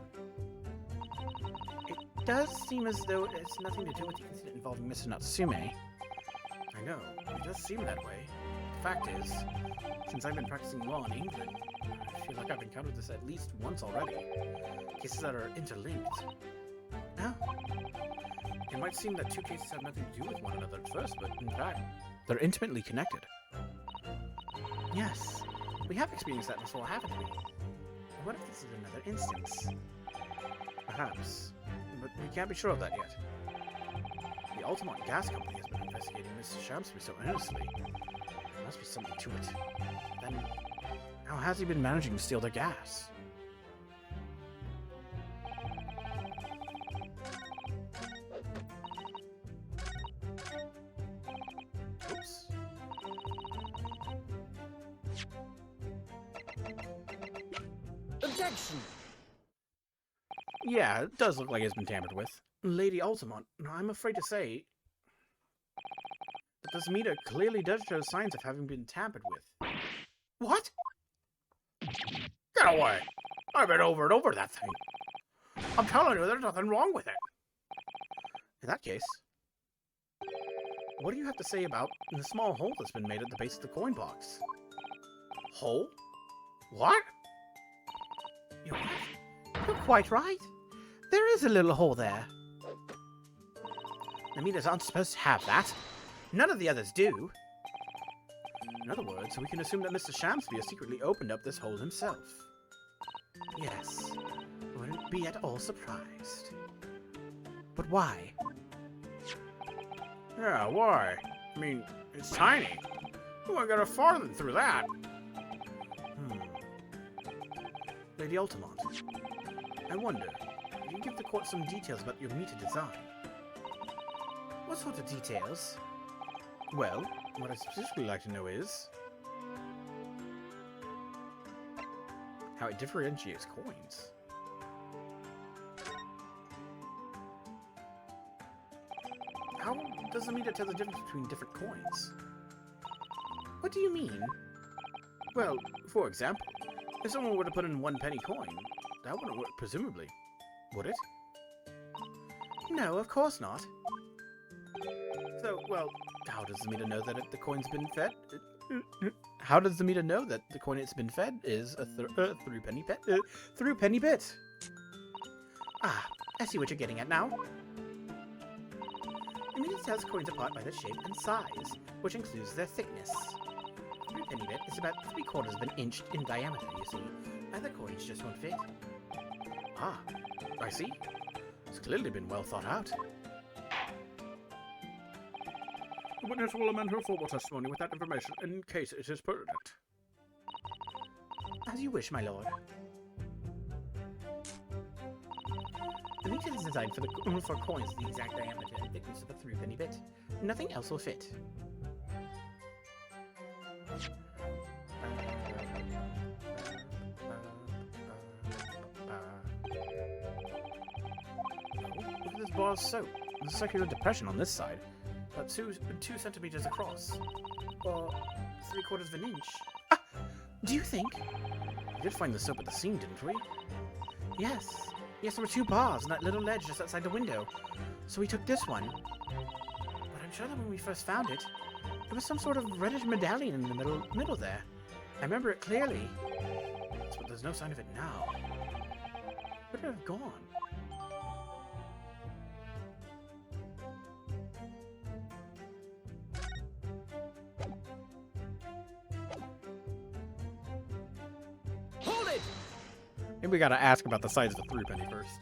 It does seem as though it has nothing to do with the incident involving Mr. Natsume. I know, it does seem that way. fact is, since I've been practicing law in England, I feel like I've encountered this at least once already. Cases that are interlinked. Now, it might seem that two cases have nothing to do with one another at first, but in fact, they're intimately connected. Yes, we have experienced that before, haven't we? What if this is another instance? Perhaps, but we can't be sure of that yet. The Altamont Gas Company has been investigating Mr. Shamsby so earnestly. There must be something to it. Then, how has he been managing to steal their gas? Oops. Objection! Yeah, it does look like it's been tampered with. Lady Altamont, I'm afraid to say that this meter clearly does show signs of having been tampered with. What? Get away! I've been over and over that thing. I'm telling you, there's nothing wrong with it. In that case, what do you have to say about the small hole that's been made at the base of the coin box? Hole? What? You're quite right. There is a little hole there. The meters aren't supposed to have that. None of the others do. In other words, we can assume that Mr. Shamsby has secretly opened up this hole himself. Yes. Wouldn't be at all surprised. But why? Yeah, why? I mean, it's tiny. You won't get a farthing through that. Lady Altamont, I wonder, can you give the court some details about your meter design? What sort of details? Well, what I'd specifically like to know is how it differentiates coins. How does the meter tell the difference between different coins? What do you mean? Well, for example, if someone were to put in 1 penny coin, that wouldn't work, presumably, would it? No, of course not. So, well, how does the meter know that the coin's been fed? How does the meter know that the coin it's been fed is a three penny bit? Ah, I see what you're getting at now. The meter tells coins apart by their shape and size, which includes their thickness. A 3 penny bit is about 3/4 of an inch in diameter, you see. Other coins just won't fit. Ah, I see. It's clearly been well thought out. The witness will amend her formal testimony with that information in case it is pertinent. As you wish, my lord. The meter is designed for coins the exact diameter and thickness of a 3 penny bit. Nothing else will fit. Look at this bar of soap. There's a circular depression on this side, about 2 centimeters across, or 3/4 of an inch. Ah! Do you think? We did find the soap at the scene, didn't we? Yes. Yes, there were 2 bars on that little ledge just outside the window. So we took this one. But I'm sure that when we first found it, there was some sort of reddish medallion in the middle there. I remember it clearly. But there's no sign of it now. Where did it have gone? Hold it! Maybe we gotta ask about the size of the 3 penny first.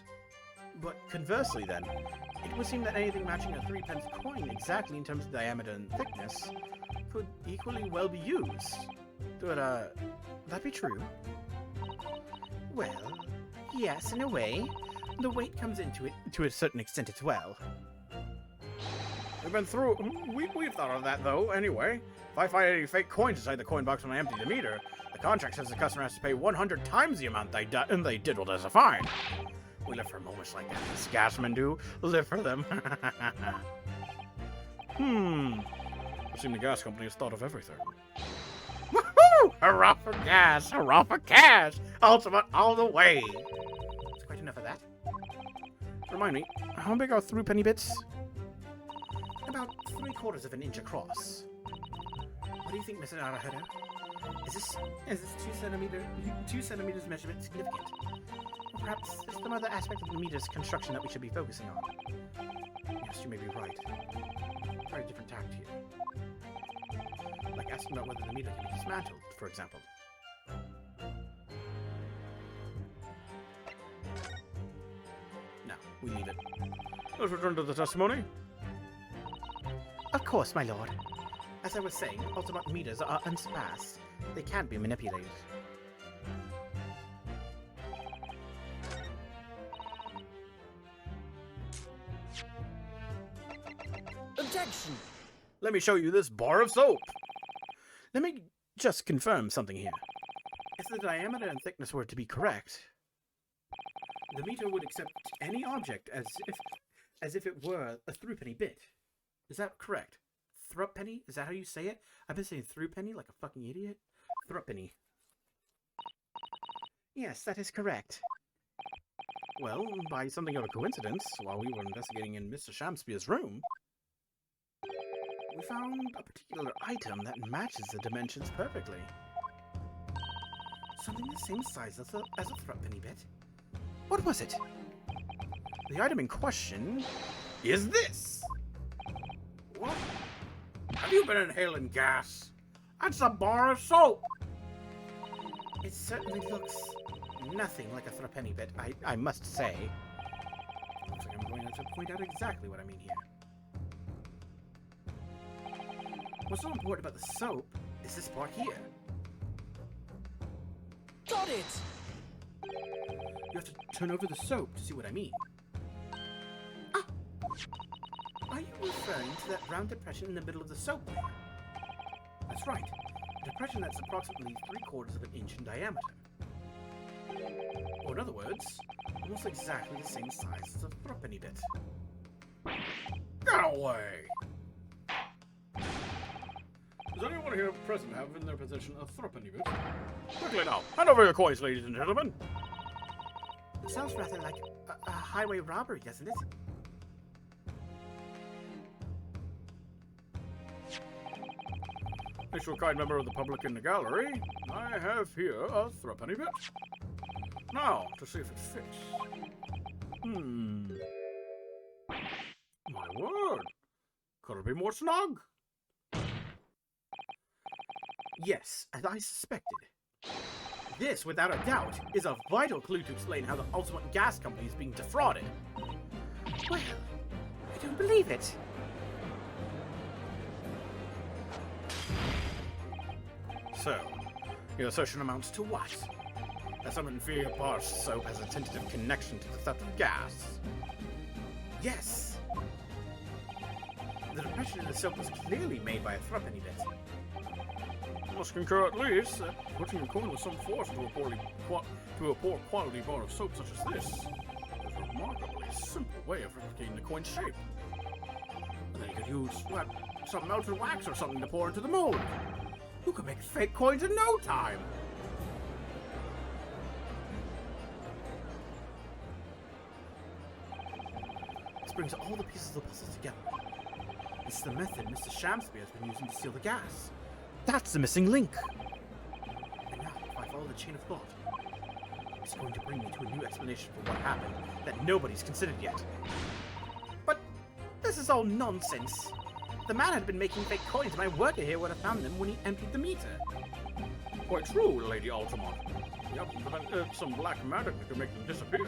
But conversely then, it would seem that anything matching a 3 pence coin exactly in terms of diameter and thickness could equally well be used. Would that be true? Well, yes, in a way. The weight comes into it to a certain extent as well. We've been through. We've thought of that though. Anyway, if I find any fake coins inside the coin box when I empty the meter, the contract says the customer has to pay 100 times the amount they diddled as a fine. We live for moments like that. As gasmen do. Live for them. It seems the gas company has thought of everything. Woohoo! Hurrah for gas! Hurrah for cash! Ultimate all the way! That's quite enough of that. Remind me, how big are 3 penny bits? About 3/4 of an inch across. What do you think, Mr. Naruhodo? Is this 2 centimeters measurement significant? Or perhaps there's some other aspect of the meter's construction that we should be focusing on. Yes, you may be right. Very different tact here. Like asking about whether the meter can be dismantled, for example. No, we leave it. Let's return to the testimony. Of course, my lord. As I was saying, ultimate meters are unsurpassed. They can't be manipulated. Objection! Let me show you this bar of soap. Let me just confirm something here. If the diameter and thickness were to be correct, the meter would accept any object as if it were a threepenny bit. Is that correct? Threepenny? Is that how you say it? I've been saying threepenny like a fucking idiot. Threepenny. Yes, that is correct. Well, by something of a coincidence, while we were investigating in Mr. Shamspeare's room, we found a particular item that matches the dimensions perfectly. Something the same size as a threepenny bit? What was it? The item in question is this. What? Have you been inhaling gas? That's a bar of soap. It certainly looks nothing like a threepenny bit, I must say. Looks like I'm going to have to point out exactly what I mean here. What's so important about the soap is this part here. Got it! You have to turn over the soap to see what I mean. Ah! Are you referring to that round depression in the middle of the soap there? That's right. A depression that's approximately 3/4 of an inch in diameter. Or in other words, almost exactly the same size as a threepenny bit. Get away! Does anyone here present have in their possession a threepenny bit? Quickly now, hand over your coins, ladies and gentlemen. It sounds rather like a highway robbery, doesn't it? As your kind member of the public in the gallery, I have here a threepenny bit. Now, to see if it fits. My word! Could it be more snug? Yes, as I suspected. This, without a doubt, is a vital clue to explain how the Ultimate Gas Company is being defrauded. Well, I don't believe it. So, your assertion amounts to what? That some inferior bar of soap has a tentative connection to the theft of gas? Yes. The depression in the soap was clearly made by a threepenny bit. I must concur at least that putting a coin with some force into a poor quality bar of soap such as this is a remarkably simple way of replicating the coin's shape. And then you could use, some melted wax or something to pour into the mold. You could make fake coins in no time. This brings all the pieces of the puzzle together. This is the method Mr. Shamspeare has been using to steal the gas. That's the missing link. And now, if I follow the chain of thought, it's going to bring me to a new explanation for what happened that nobody's considered yet. But this is all nonsense. The man had been making fake coins. My worker here would have found them when he emptied the meter. Quite true, Lady Altamont. You happen to invent some black magic that could make them disappear.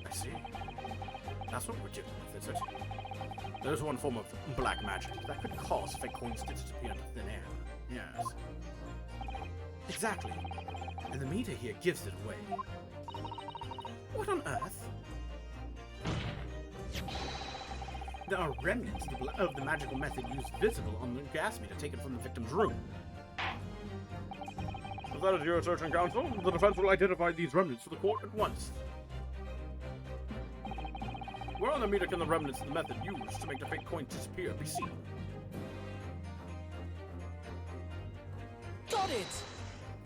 I see. That's what we're doing with it. There's one form of black magic that could cause fake coins to disappear into thin air. Yes. Exactly. And the meter here gives it away. What on earth? There are remnants of the magical method used visible on the gas meter taken from the victim's room. If that is your search and counsel, the defense will identify these remnants to the court at once. Where on the meter can the remnants of the method used to make the fake coins disappear be seen? Got it!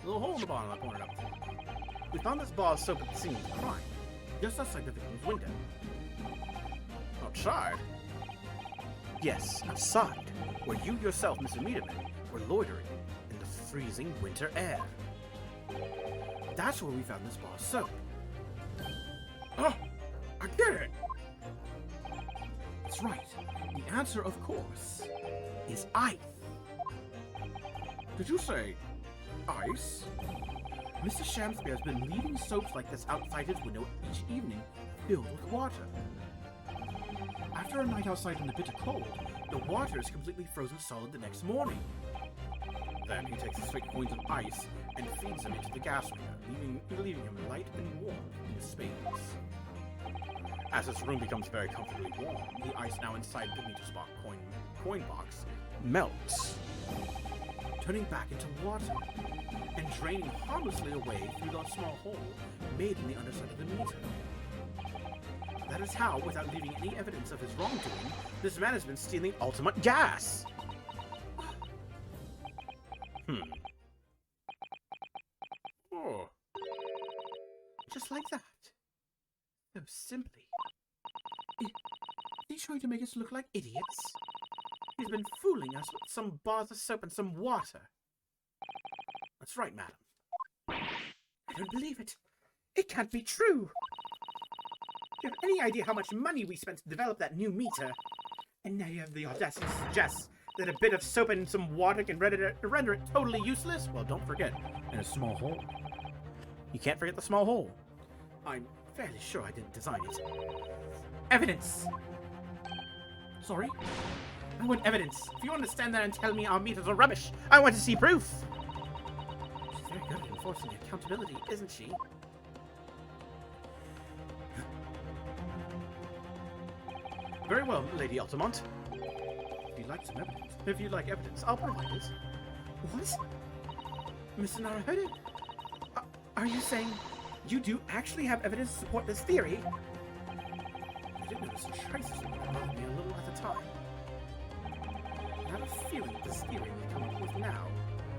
The little hole in the bottom I pointed out before. We found this bar of soap at the scene of the crime, just outside the victim's window. Outside? Yes, outside. where you yourself, Mr. Meterman, were loitering in the freezing winter air. That's where we found this bar of soap. Oh, I get it! That's right. The answer, of course, is ice. Did you say ice? Mr. Shamspeare has been leaving soaps like this outside his window each evening, filled with water. After a night outside in the bitter cold, the water is completely frozen solid the next morning. Then he takes his fake coins of ice and feeds them into the gas meter, leaving him light and warm in space. As his room becomes very comfortably warm, the ice now inside the meter spot coin box melts, turning back into water and draining harmlessly away through the small hole made in the underside of the meter. That is how, without leaving any evidence of his wrongdoing, this man has been stealing ultimate gas. Oh, Just like that. So simply. Is he trying to make us look like idiots? He's been fooling us with some bars of soap and some water. That's right, madam. I don't believe it. It can't be true. Do you have any idea how much money we spent to develop that new meter? And now you have the audacity to suggest that a bit of soap and some water can render it totally useless? Well, don't forget, in a small hole. You can't forget the small hole. I'm fairly sure I didn't design it. Evidence! Sorry? I want evidence. If you want to stand there and tell me our meters are rubbish, I want to see proof! She's very good at enforcing accountability, isn't she? Very well, Lady Altamont. If you'd like evidence, I'll provide it. What? Mr. Naruhodo? Are you saying you do actually have evidence to support this theory? I did notice some traces of it that bothered me a little at the time. I have a feeling that this theory we come up with now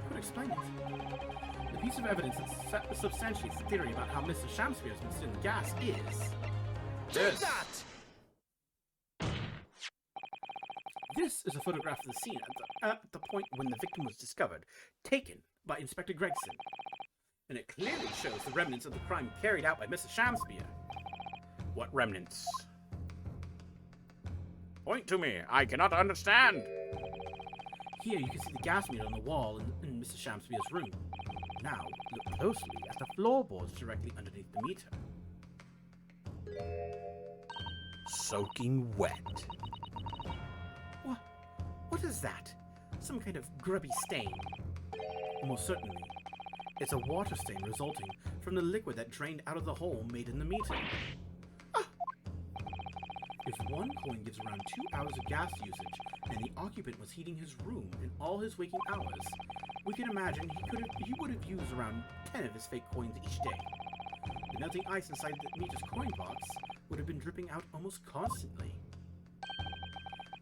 could explain it. The piece of evidence that substantiates the theory about how Mr. Shamspeare has been stealing gas is... Take that! This is a photograph of the scene at the point when the victim was discovered, taken by Inspector Gregson. And it clearly shows the remnants of the crime carried out by Mr. Shamspeare. what remnants? Point to me. I cannot understand. Here you can see the gas meter on the wall in Mr. Shamspeare's room. Now, look closely at the floorboards directly underneath the meter. Soaking wet. What is that? Some kind of grubby stain? Almost certainly. It's a water stain resulting from the liquid that drained out of the hole made in the meter. Ah! If one coin gives around 2 hours of gas usage, and the occupant was heating his room in all his waking hours, we can imagine he would have used around 10 of his fake coins each day. The melting ice inside the meter's coin box would have been dripping out almost constantly,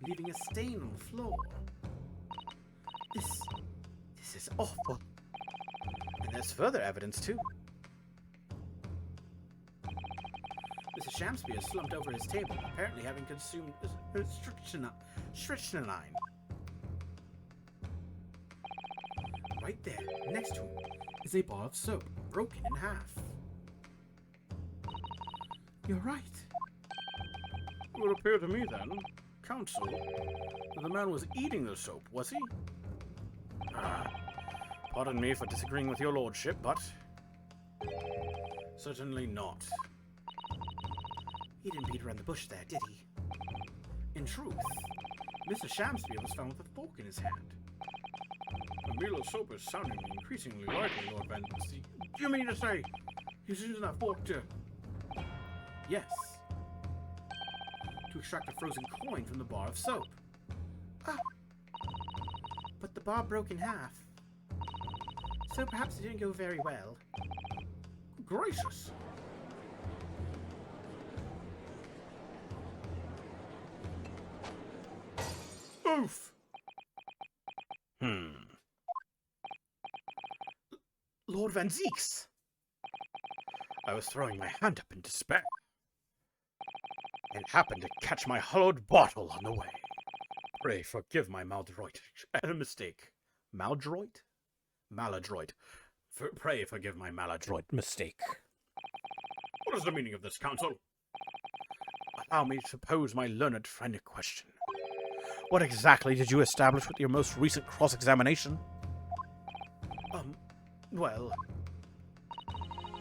leaving a stain on the floor. This is awful. And there's further evidence too. Mr. Shamspeare slumped over his table, apparently having consumed strychnine. Right there, next to him, is a bar of soap, broken in half. You're right. It would appear to me then, counsel, that the man was eating the soap, was he? Pardon me for disagreeing with your lordship, but certainly not. He didn't beat around the bush there, did he? In truth, Mr. Shamspeare was found with a fork in his hand. The meal of soap is sounding increasingly likely, Lord Van Zyke. Do you mean to say he's using that fork to... Yes. To extract a frozen coin from the bar of soap. Ah! But the bar broke in half. So perhaps it didn't go very well. Gracious! Oof! Lord Van Zyke! I was throwing my hand up in despair, and happened to catch my hollowed bottle on the way. Pray forgive my maladroit mistake. Maladroit? Maladroit. Pray forgive my maladroit mistake. What is the meaning of this, counsel? Allow me to pose my learned friend a question. What exactly did you establish with your most recent cross-examination? Well,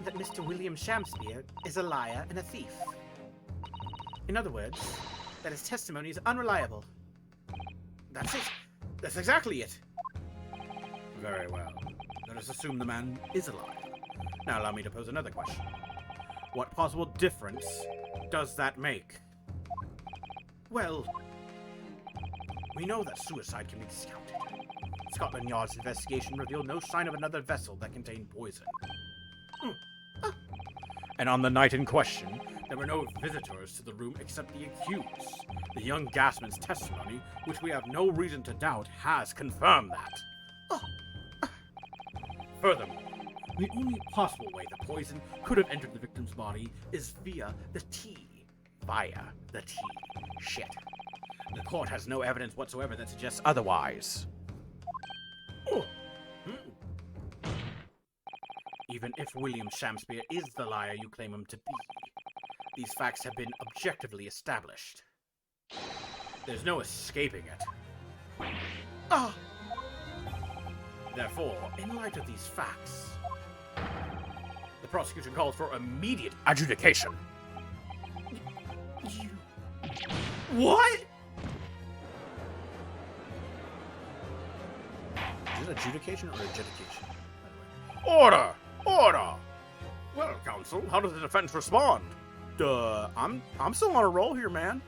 that Mr. William Shamspeare is a liar and a thief. In other words, that his testimony is unreliable. That's it. That's exactly it. Very well. Let us assume the man is a liar. Now allow me to pose another question. What possible difference does that make? Well, we know that suicide can be discounted. Scotland Yard's investigation revealed no sign of another vessel that contained poison. And on the night in question, there were no visitors to the room except the accused. The young gasman's testimony, which we have no reason to doubt, has confirmed that. Furthermore, the only possible way the poison could have entered the victim's body is via the tea. Via the tea. Shit. The court has no evidence whatsoever that suggests otherwise. Even if William Shamspeare is the liar you claim him to be, these facts have been objectively established. There's no escaping it. Therefore, in light of these facts, the prosecution calls for immediate adjudication. What? Is it adjudication or adjudication? Order! Order! Well, counsel, how does the defense respond? I'm still on a roll here, man.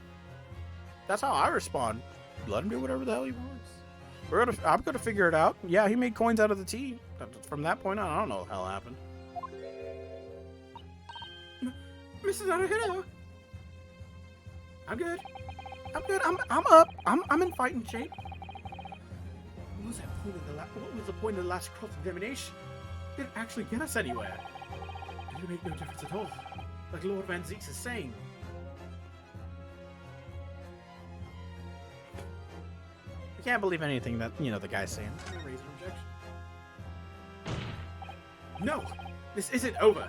That's how I respond. Let him do whatever the hell he wants. I'm gonna figure it out. Yeah, he made coins out of the tea. From that point on, I don't know what the hell happened. Mrs. Naruhito. I'm good. I'm good. I'm up. I'm in fighting shape. What was the point of the last cross-examination? Didn't actually get us anywhere. Didn't make no difference at all. Like Lord Van Zeeks is saying. I can't believe anything that, the guy's saying. Raise an objection. No! This isn't over.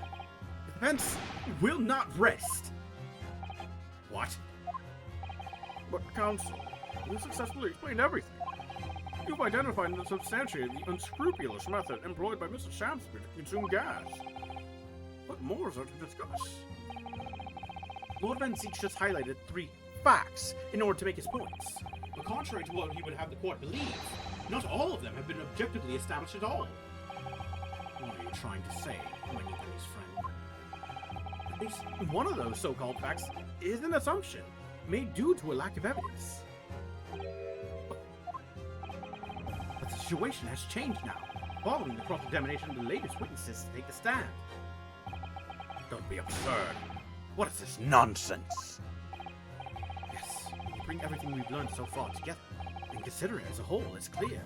The defense will not rest. What? But, counsel, you successfully explained everything. You've identified and substantiated the unscrupulous method employed by Mr. Shamspeare to consume gas. What more is there to discuss? Lord Van Zeeks just highlighted 3 facts in order to make his points. But contrary to what he would have the court believe, not all of them have been objectively established at all. What are you trying to say, my Japanese friend? At least one of those so-called facts is an assumption made due to a lack of evidence. But the situation has changed now, following the cross-examination of the latest witnesses to take the stand. Don't be absurd. What is this nonsense? Yes, when you bring everything we've learned so far together, and consider it as a whole, it's clear.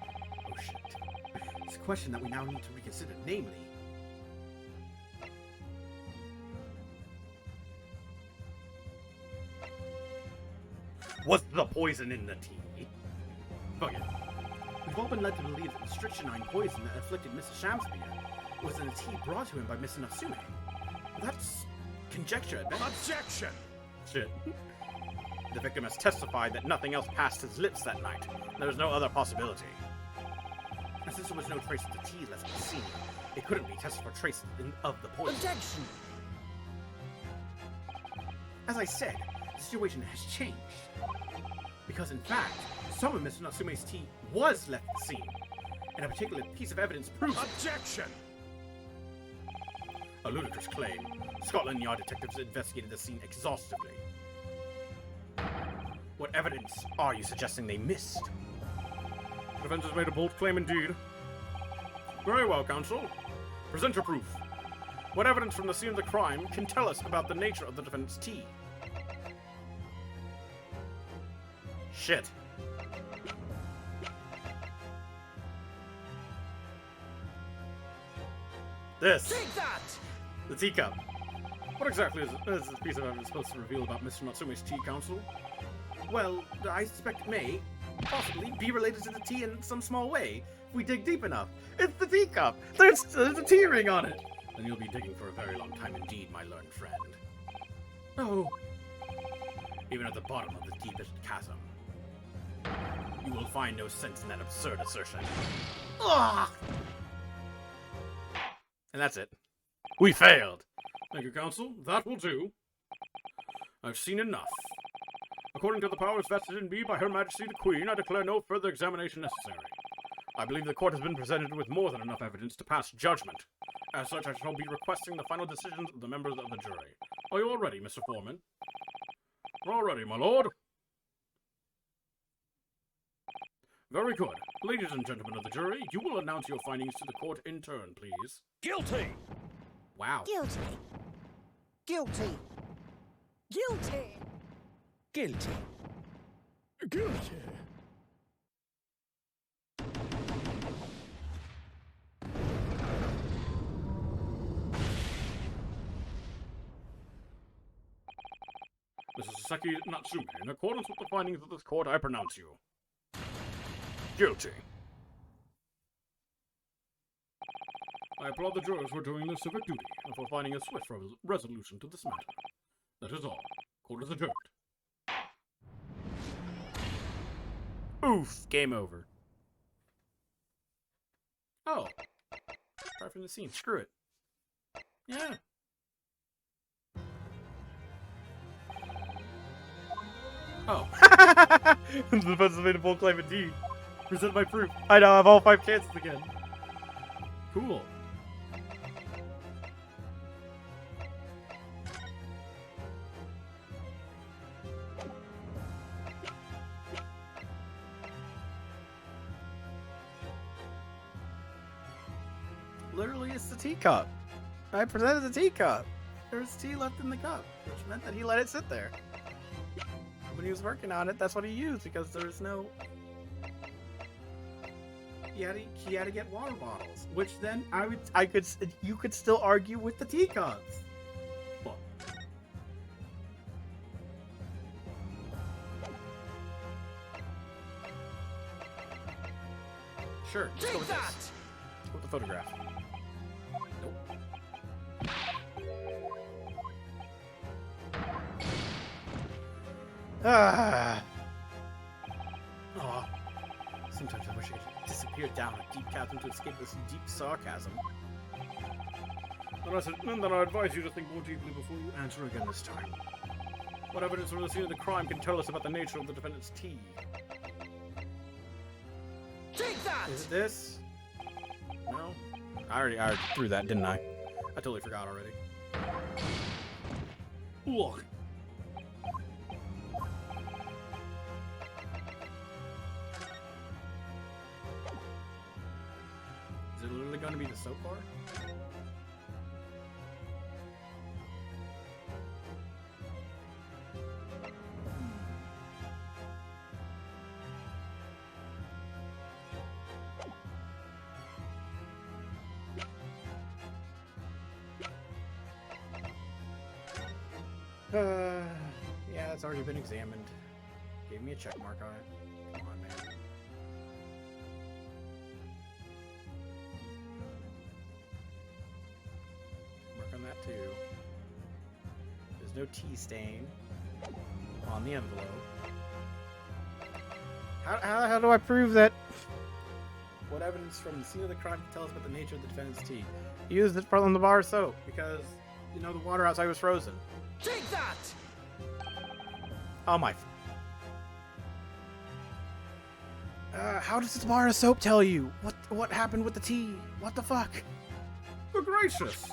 Oh shit. It's a question that we now need to reconsider, namely... Was the poison in the tea? Fuck it. We've all been led to believe that the strychnine poison that afflicted Mr. Shamspeare was in the tea brought to him by Mr. Natsume. But that's conjecture at best. Objection! Shit. The victim has testified that nothing else passed his lips that night. There was no other possibility. And since there was no trace of the tea left at the scene, it couldn't be tested for traces of the poison. Objection! As I said, the situation has changed. Because in fact, some of Mr. Natsume's tea was left at the scene, and a particular piece of evidence proves it. Objection! A ludicrous claim. Scotland Yard detectives investigated the scene exhaustively. What evidence are you suggesting they missed? The defense has made a bold claim indeed. Very well, counsel. Present your proof. What evidence from the scene of the crime can tell us about the nature of the defendant's tea? Shit. This. Take that! The teacup. What exactly is this piece of evidence supposed to reveal about Mr. Natsume's tea, counsel? Well, I suspect it may possibly be related to the tea in some small way, if we dig deep enough. It's the teacup! There's a tea ring on it! Then you'll be digging for a very long time indeed, my learned friend. Oh. Even at the bottom of the deepest chasm, you will find no sense in that absurd assertion. Ugh! And that's it. We failed! Thank you, Council. That will do. I've seen enough. According to the powers vested in me by Her Majesty the Queen, I declare no further examination necessary. I believe the court has been presented with more than enough evidence to pass judgment. As such, I shall be requesting the final decisions of the members of the jury. Are you all ready, Mr. Foreman? We're all ready, my lord. Very good. Ladies and gentlemen of the jury, you will announce your findings to the court in turn, please. Guilty! Wow. Guilty. Guilty. Guilty. Guilty. Guilty. Mrs. Saseki Natsume, in accordance with the findings of this court, I pronounce you guilty. I applaud the jurors for doing their civic duty and for finding a swift resolution to this matter. That is all. Court is adjourned. Oof! Game over. Oh. Start from the scene. Screw it. Yeah. Oh. The defense made a bold claim indeed. Present my proof. I now have all 5 chances again. Cool. Literally, it's the teacup. I presented the teacup. There's tea left in the cup, which meant that he let it sit there. When he was working on it, that's what he used because there's no. He had to get water bottles, which then you could still argue with the teacups. What? Sure, let's go with this. Let's go with the photograph. Nope. Ah. Aw. Sometimes I wish I could disappear down a deep chasm to escape this deep sarcasm. Then I advise you to think more deeply before you answer again this time. What evidence from the scene of the crime can tell us about the nature of the defendant's tea? Take that! Is it this? No? I already threw that, didn't I? I totally forgot already. Look. Is it literally going to be the soap bar? Yeah, it's already been examined. Gave me a check mark on it. Come on, man. Mark on that too. There's no tea stain on the envelope. How do I prove that? What evidence from the scene of the crime can tell us about the nature of the defendant's tea? He used it from the bar soap because, you know, the water outside was frozen. Take that! Oh my. How does this bar of soap tell you? What happened with the tea? What the fuck? Good gracious!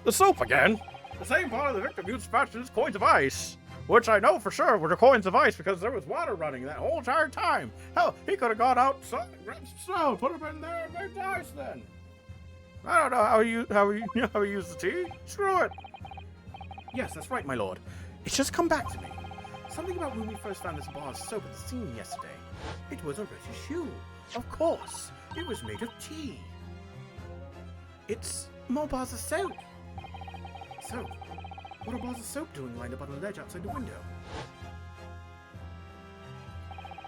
The soap again? The same part of the victim used to patch his coins of ice. Which I know for sure were the coins of ice because there was water running that whole entire time. Hell, he could have gone outside, grabbed some snow, put them in there, and made the ice then. I don't know how he used the tea. Screw it. Yes, that's right, my lord. It's just come back to me. Something about when we first found this bar of soap at the scene yesterday. It was a British shoe. Of course. It was made of tea. It's more bars of soap. Soap? What are bars of soap doing lined up on a ledge outside the window?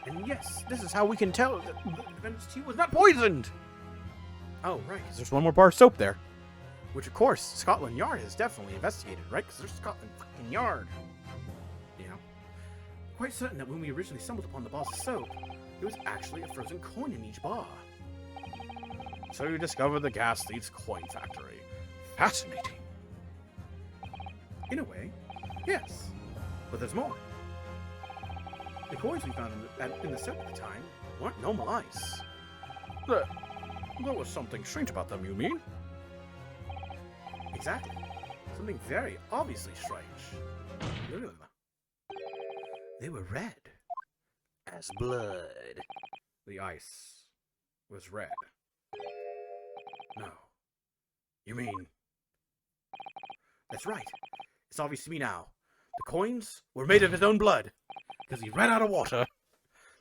And yes, this is how we can tell that the defendant's tea was not poisoned. Oh, right. Because there's one more bar of soap there. Which, of course, Scotland Yard has definitely investigated, right? Because there's Scotland fucking Yard. Yeah. Quite certain that when we originally stumbled upon the bars of soap, there was actually a frozen coin in each bar. So you discover the gas thieves' coin factory. Fascinating. In a way, yes. But there's more. The coins we found in the soap at the time weren't normal ice. There was something strange about them, you mean? Exactly. Something very obviously strange. They were red. As blood. The ice was red. No. You mean... That's right. It's obvious to me now. The coins were made of his own blood, because he ran out of water.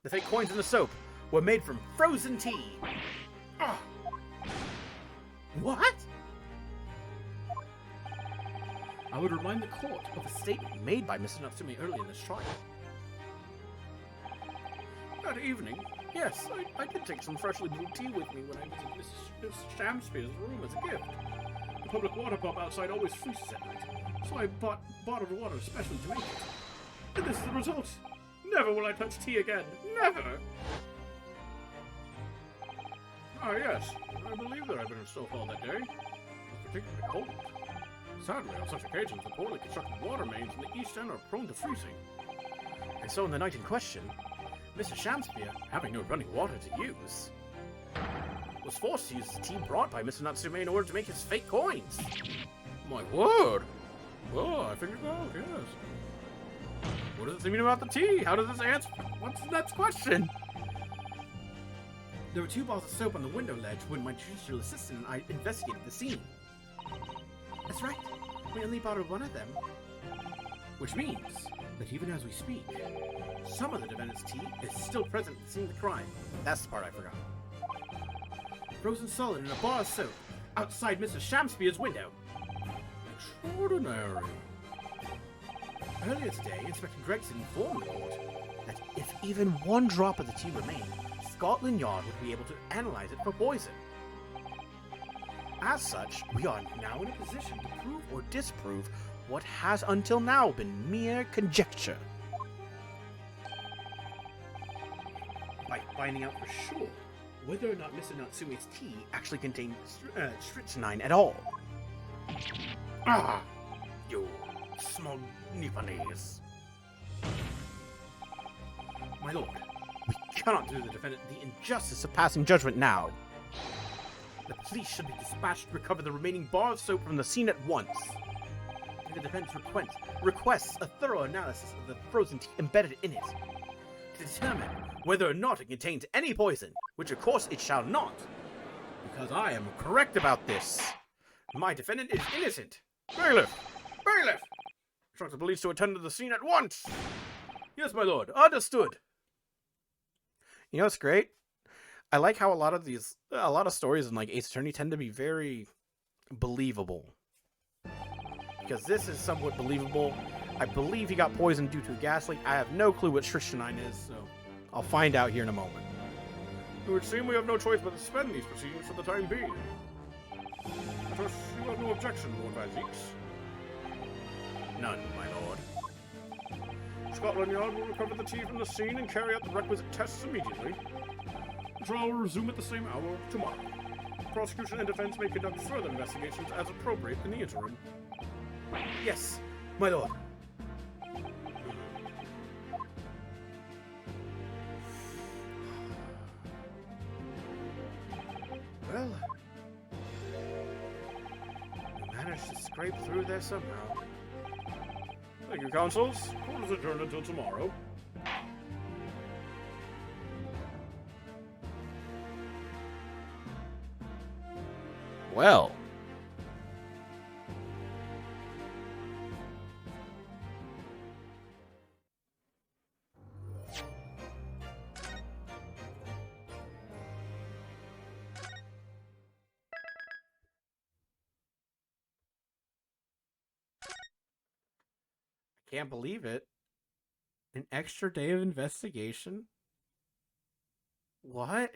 The fake coins in the soap were made from frozen tea. Ah. What? I would remind the court of a statement made by Mr. Natsume early in this trial. That evening, yes, I did take some freshly brewed tea with me when I visited Miss Shamspeare's room as a gift. The public water pump outside always freezes at night, so I bought bottled water especially to make it. And this is the result. Never will I touch tea again. Never! Ah, yes. I believe there had been a snowfall that day. It was particularly cold. Sadly, on such occasions, the poorly constructed water mains in the East End are prone to freezing. And so in the night in question, Mr. Shamspeare, having no running water to use, was forced to use the tea brought by Mr. Natsume in order to make his fake coins. My word! Well, I figured out, yes. What does it mean about the tea? How does this answer? What's the next question? There were 2 balls of soap on the window ledge when my judicial assistant and I investigated the scene. That's right. We only borrowed one of them. Which means that even as we speak, some of the defendant's tea is still present at the scene of the crime. That's the part I forgot. Frozen solid in a bar of soap outside Mr. Shamspeare's window. Extraordinary. Earlier today, Inspector Gregson informed the court that if even one drop of the tea remained, Scotland Yard would be able to analyze it for poison. As such, we are now in a position to prove or disprove what has until now been mere conjecture. By finding out for sure whether or not Mr. Natsume's tea actually contained strychnine at all. Ah! You smug Nipponese. My lord, we cannot do the defendant the injustice of passing judgment now. The police should be dispatched to recover the remaining bar of soap from the scene at once. And the defense requests a thorough analysis of the frozen tea embedded in it to determine whether or not it contains any poison, which of course it shall not, because I am correct about this. My defendant is innocent. Bailiff! Bailiff! Instruct the police to attend to the scene at once! Yes, my lord. Understood. You know what's great? I like how a lot of stories in like Ace Attorney tend to be very believable. Because this is somewhat believable. I believe he got poisoned due to a gas leak. I have no clue what strychnine is, so I'll find out here in a moment. It would seem we have no choice but to suspend these proceedings for the time being. I trust you have no objection, Lord Vizix. None, my lord. Scotland Yard will recover the tea from the scene and carry out the requisite tests immediately. The trial will resume at the same hour tomorrow. Prosecution and defense may conduct further investigations as appropriate in the interim. Yes, my lord. Well, we managed to scrape through there somehow. Thank you, counsels. Court is adjourned until tomorrow. Well. Can't believe it. An extra day of investigation? What?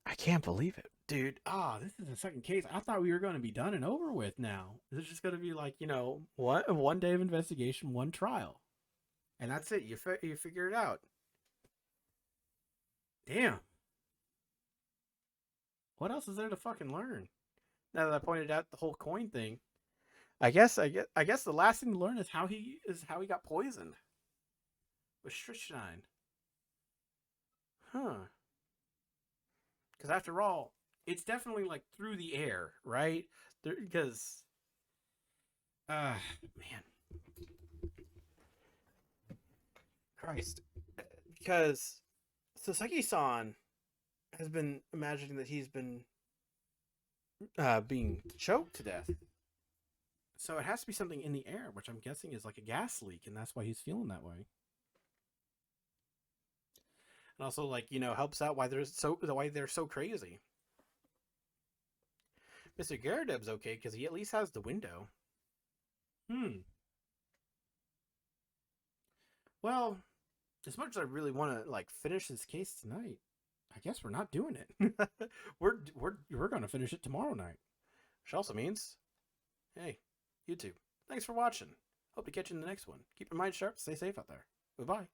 I can't believe it, dude. This is the second case. I thought we were going to be done and over with now. This is just going to be like, one day of investigation, one trial. And that's it. You figure it out. Damn. What else is there to fucking learn? Now that I pointed out the whole coin thing, I guess the last thing to learn is how he got poisoned with strychnine. Huh. Because after all, it's definitely like through the air, right? Because, man, Christ, because Soseki-san has been imagining that he's been being choked to death. So it has to be something in the air, which I'm guessing is like a gas leak, and that's why he's feeling that way. And also, like, helps out why they're so crazy. Mr. Garadeb's okay because he at least has the window. Well, as much as I really want to like finish this case tonight, I guess we're not doing it. we're going to finish it tomorrow night. Which also means, hey, YouTube, thanks for watching. Hope to catch you in the next one. Keep your mind sharp. Stay safe out there. Goodbye.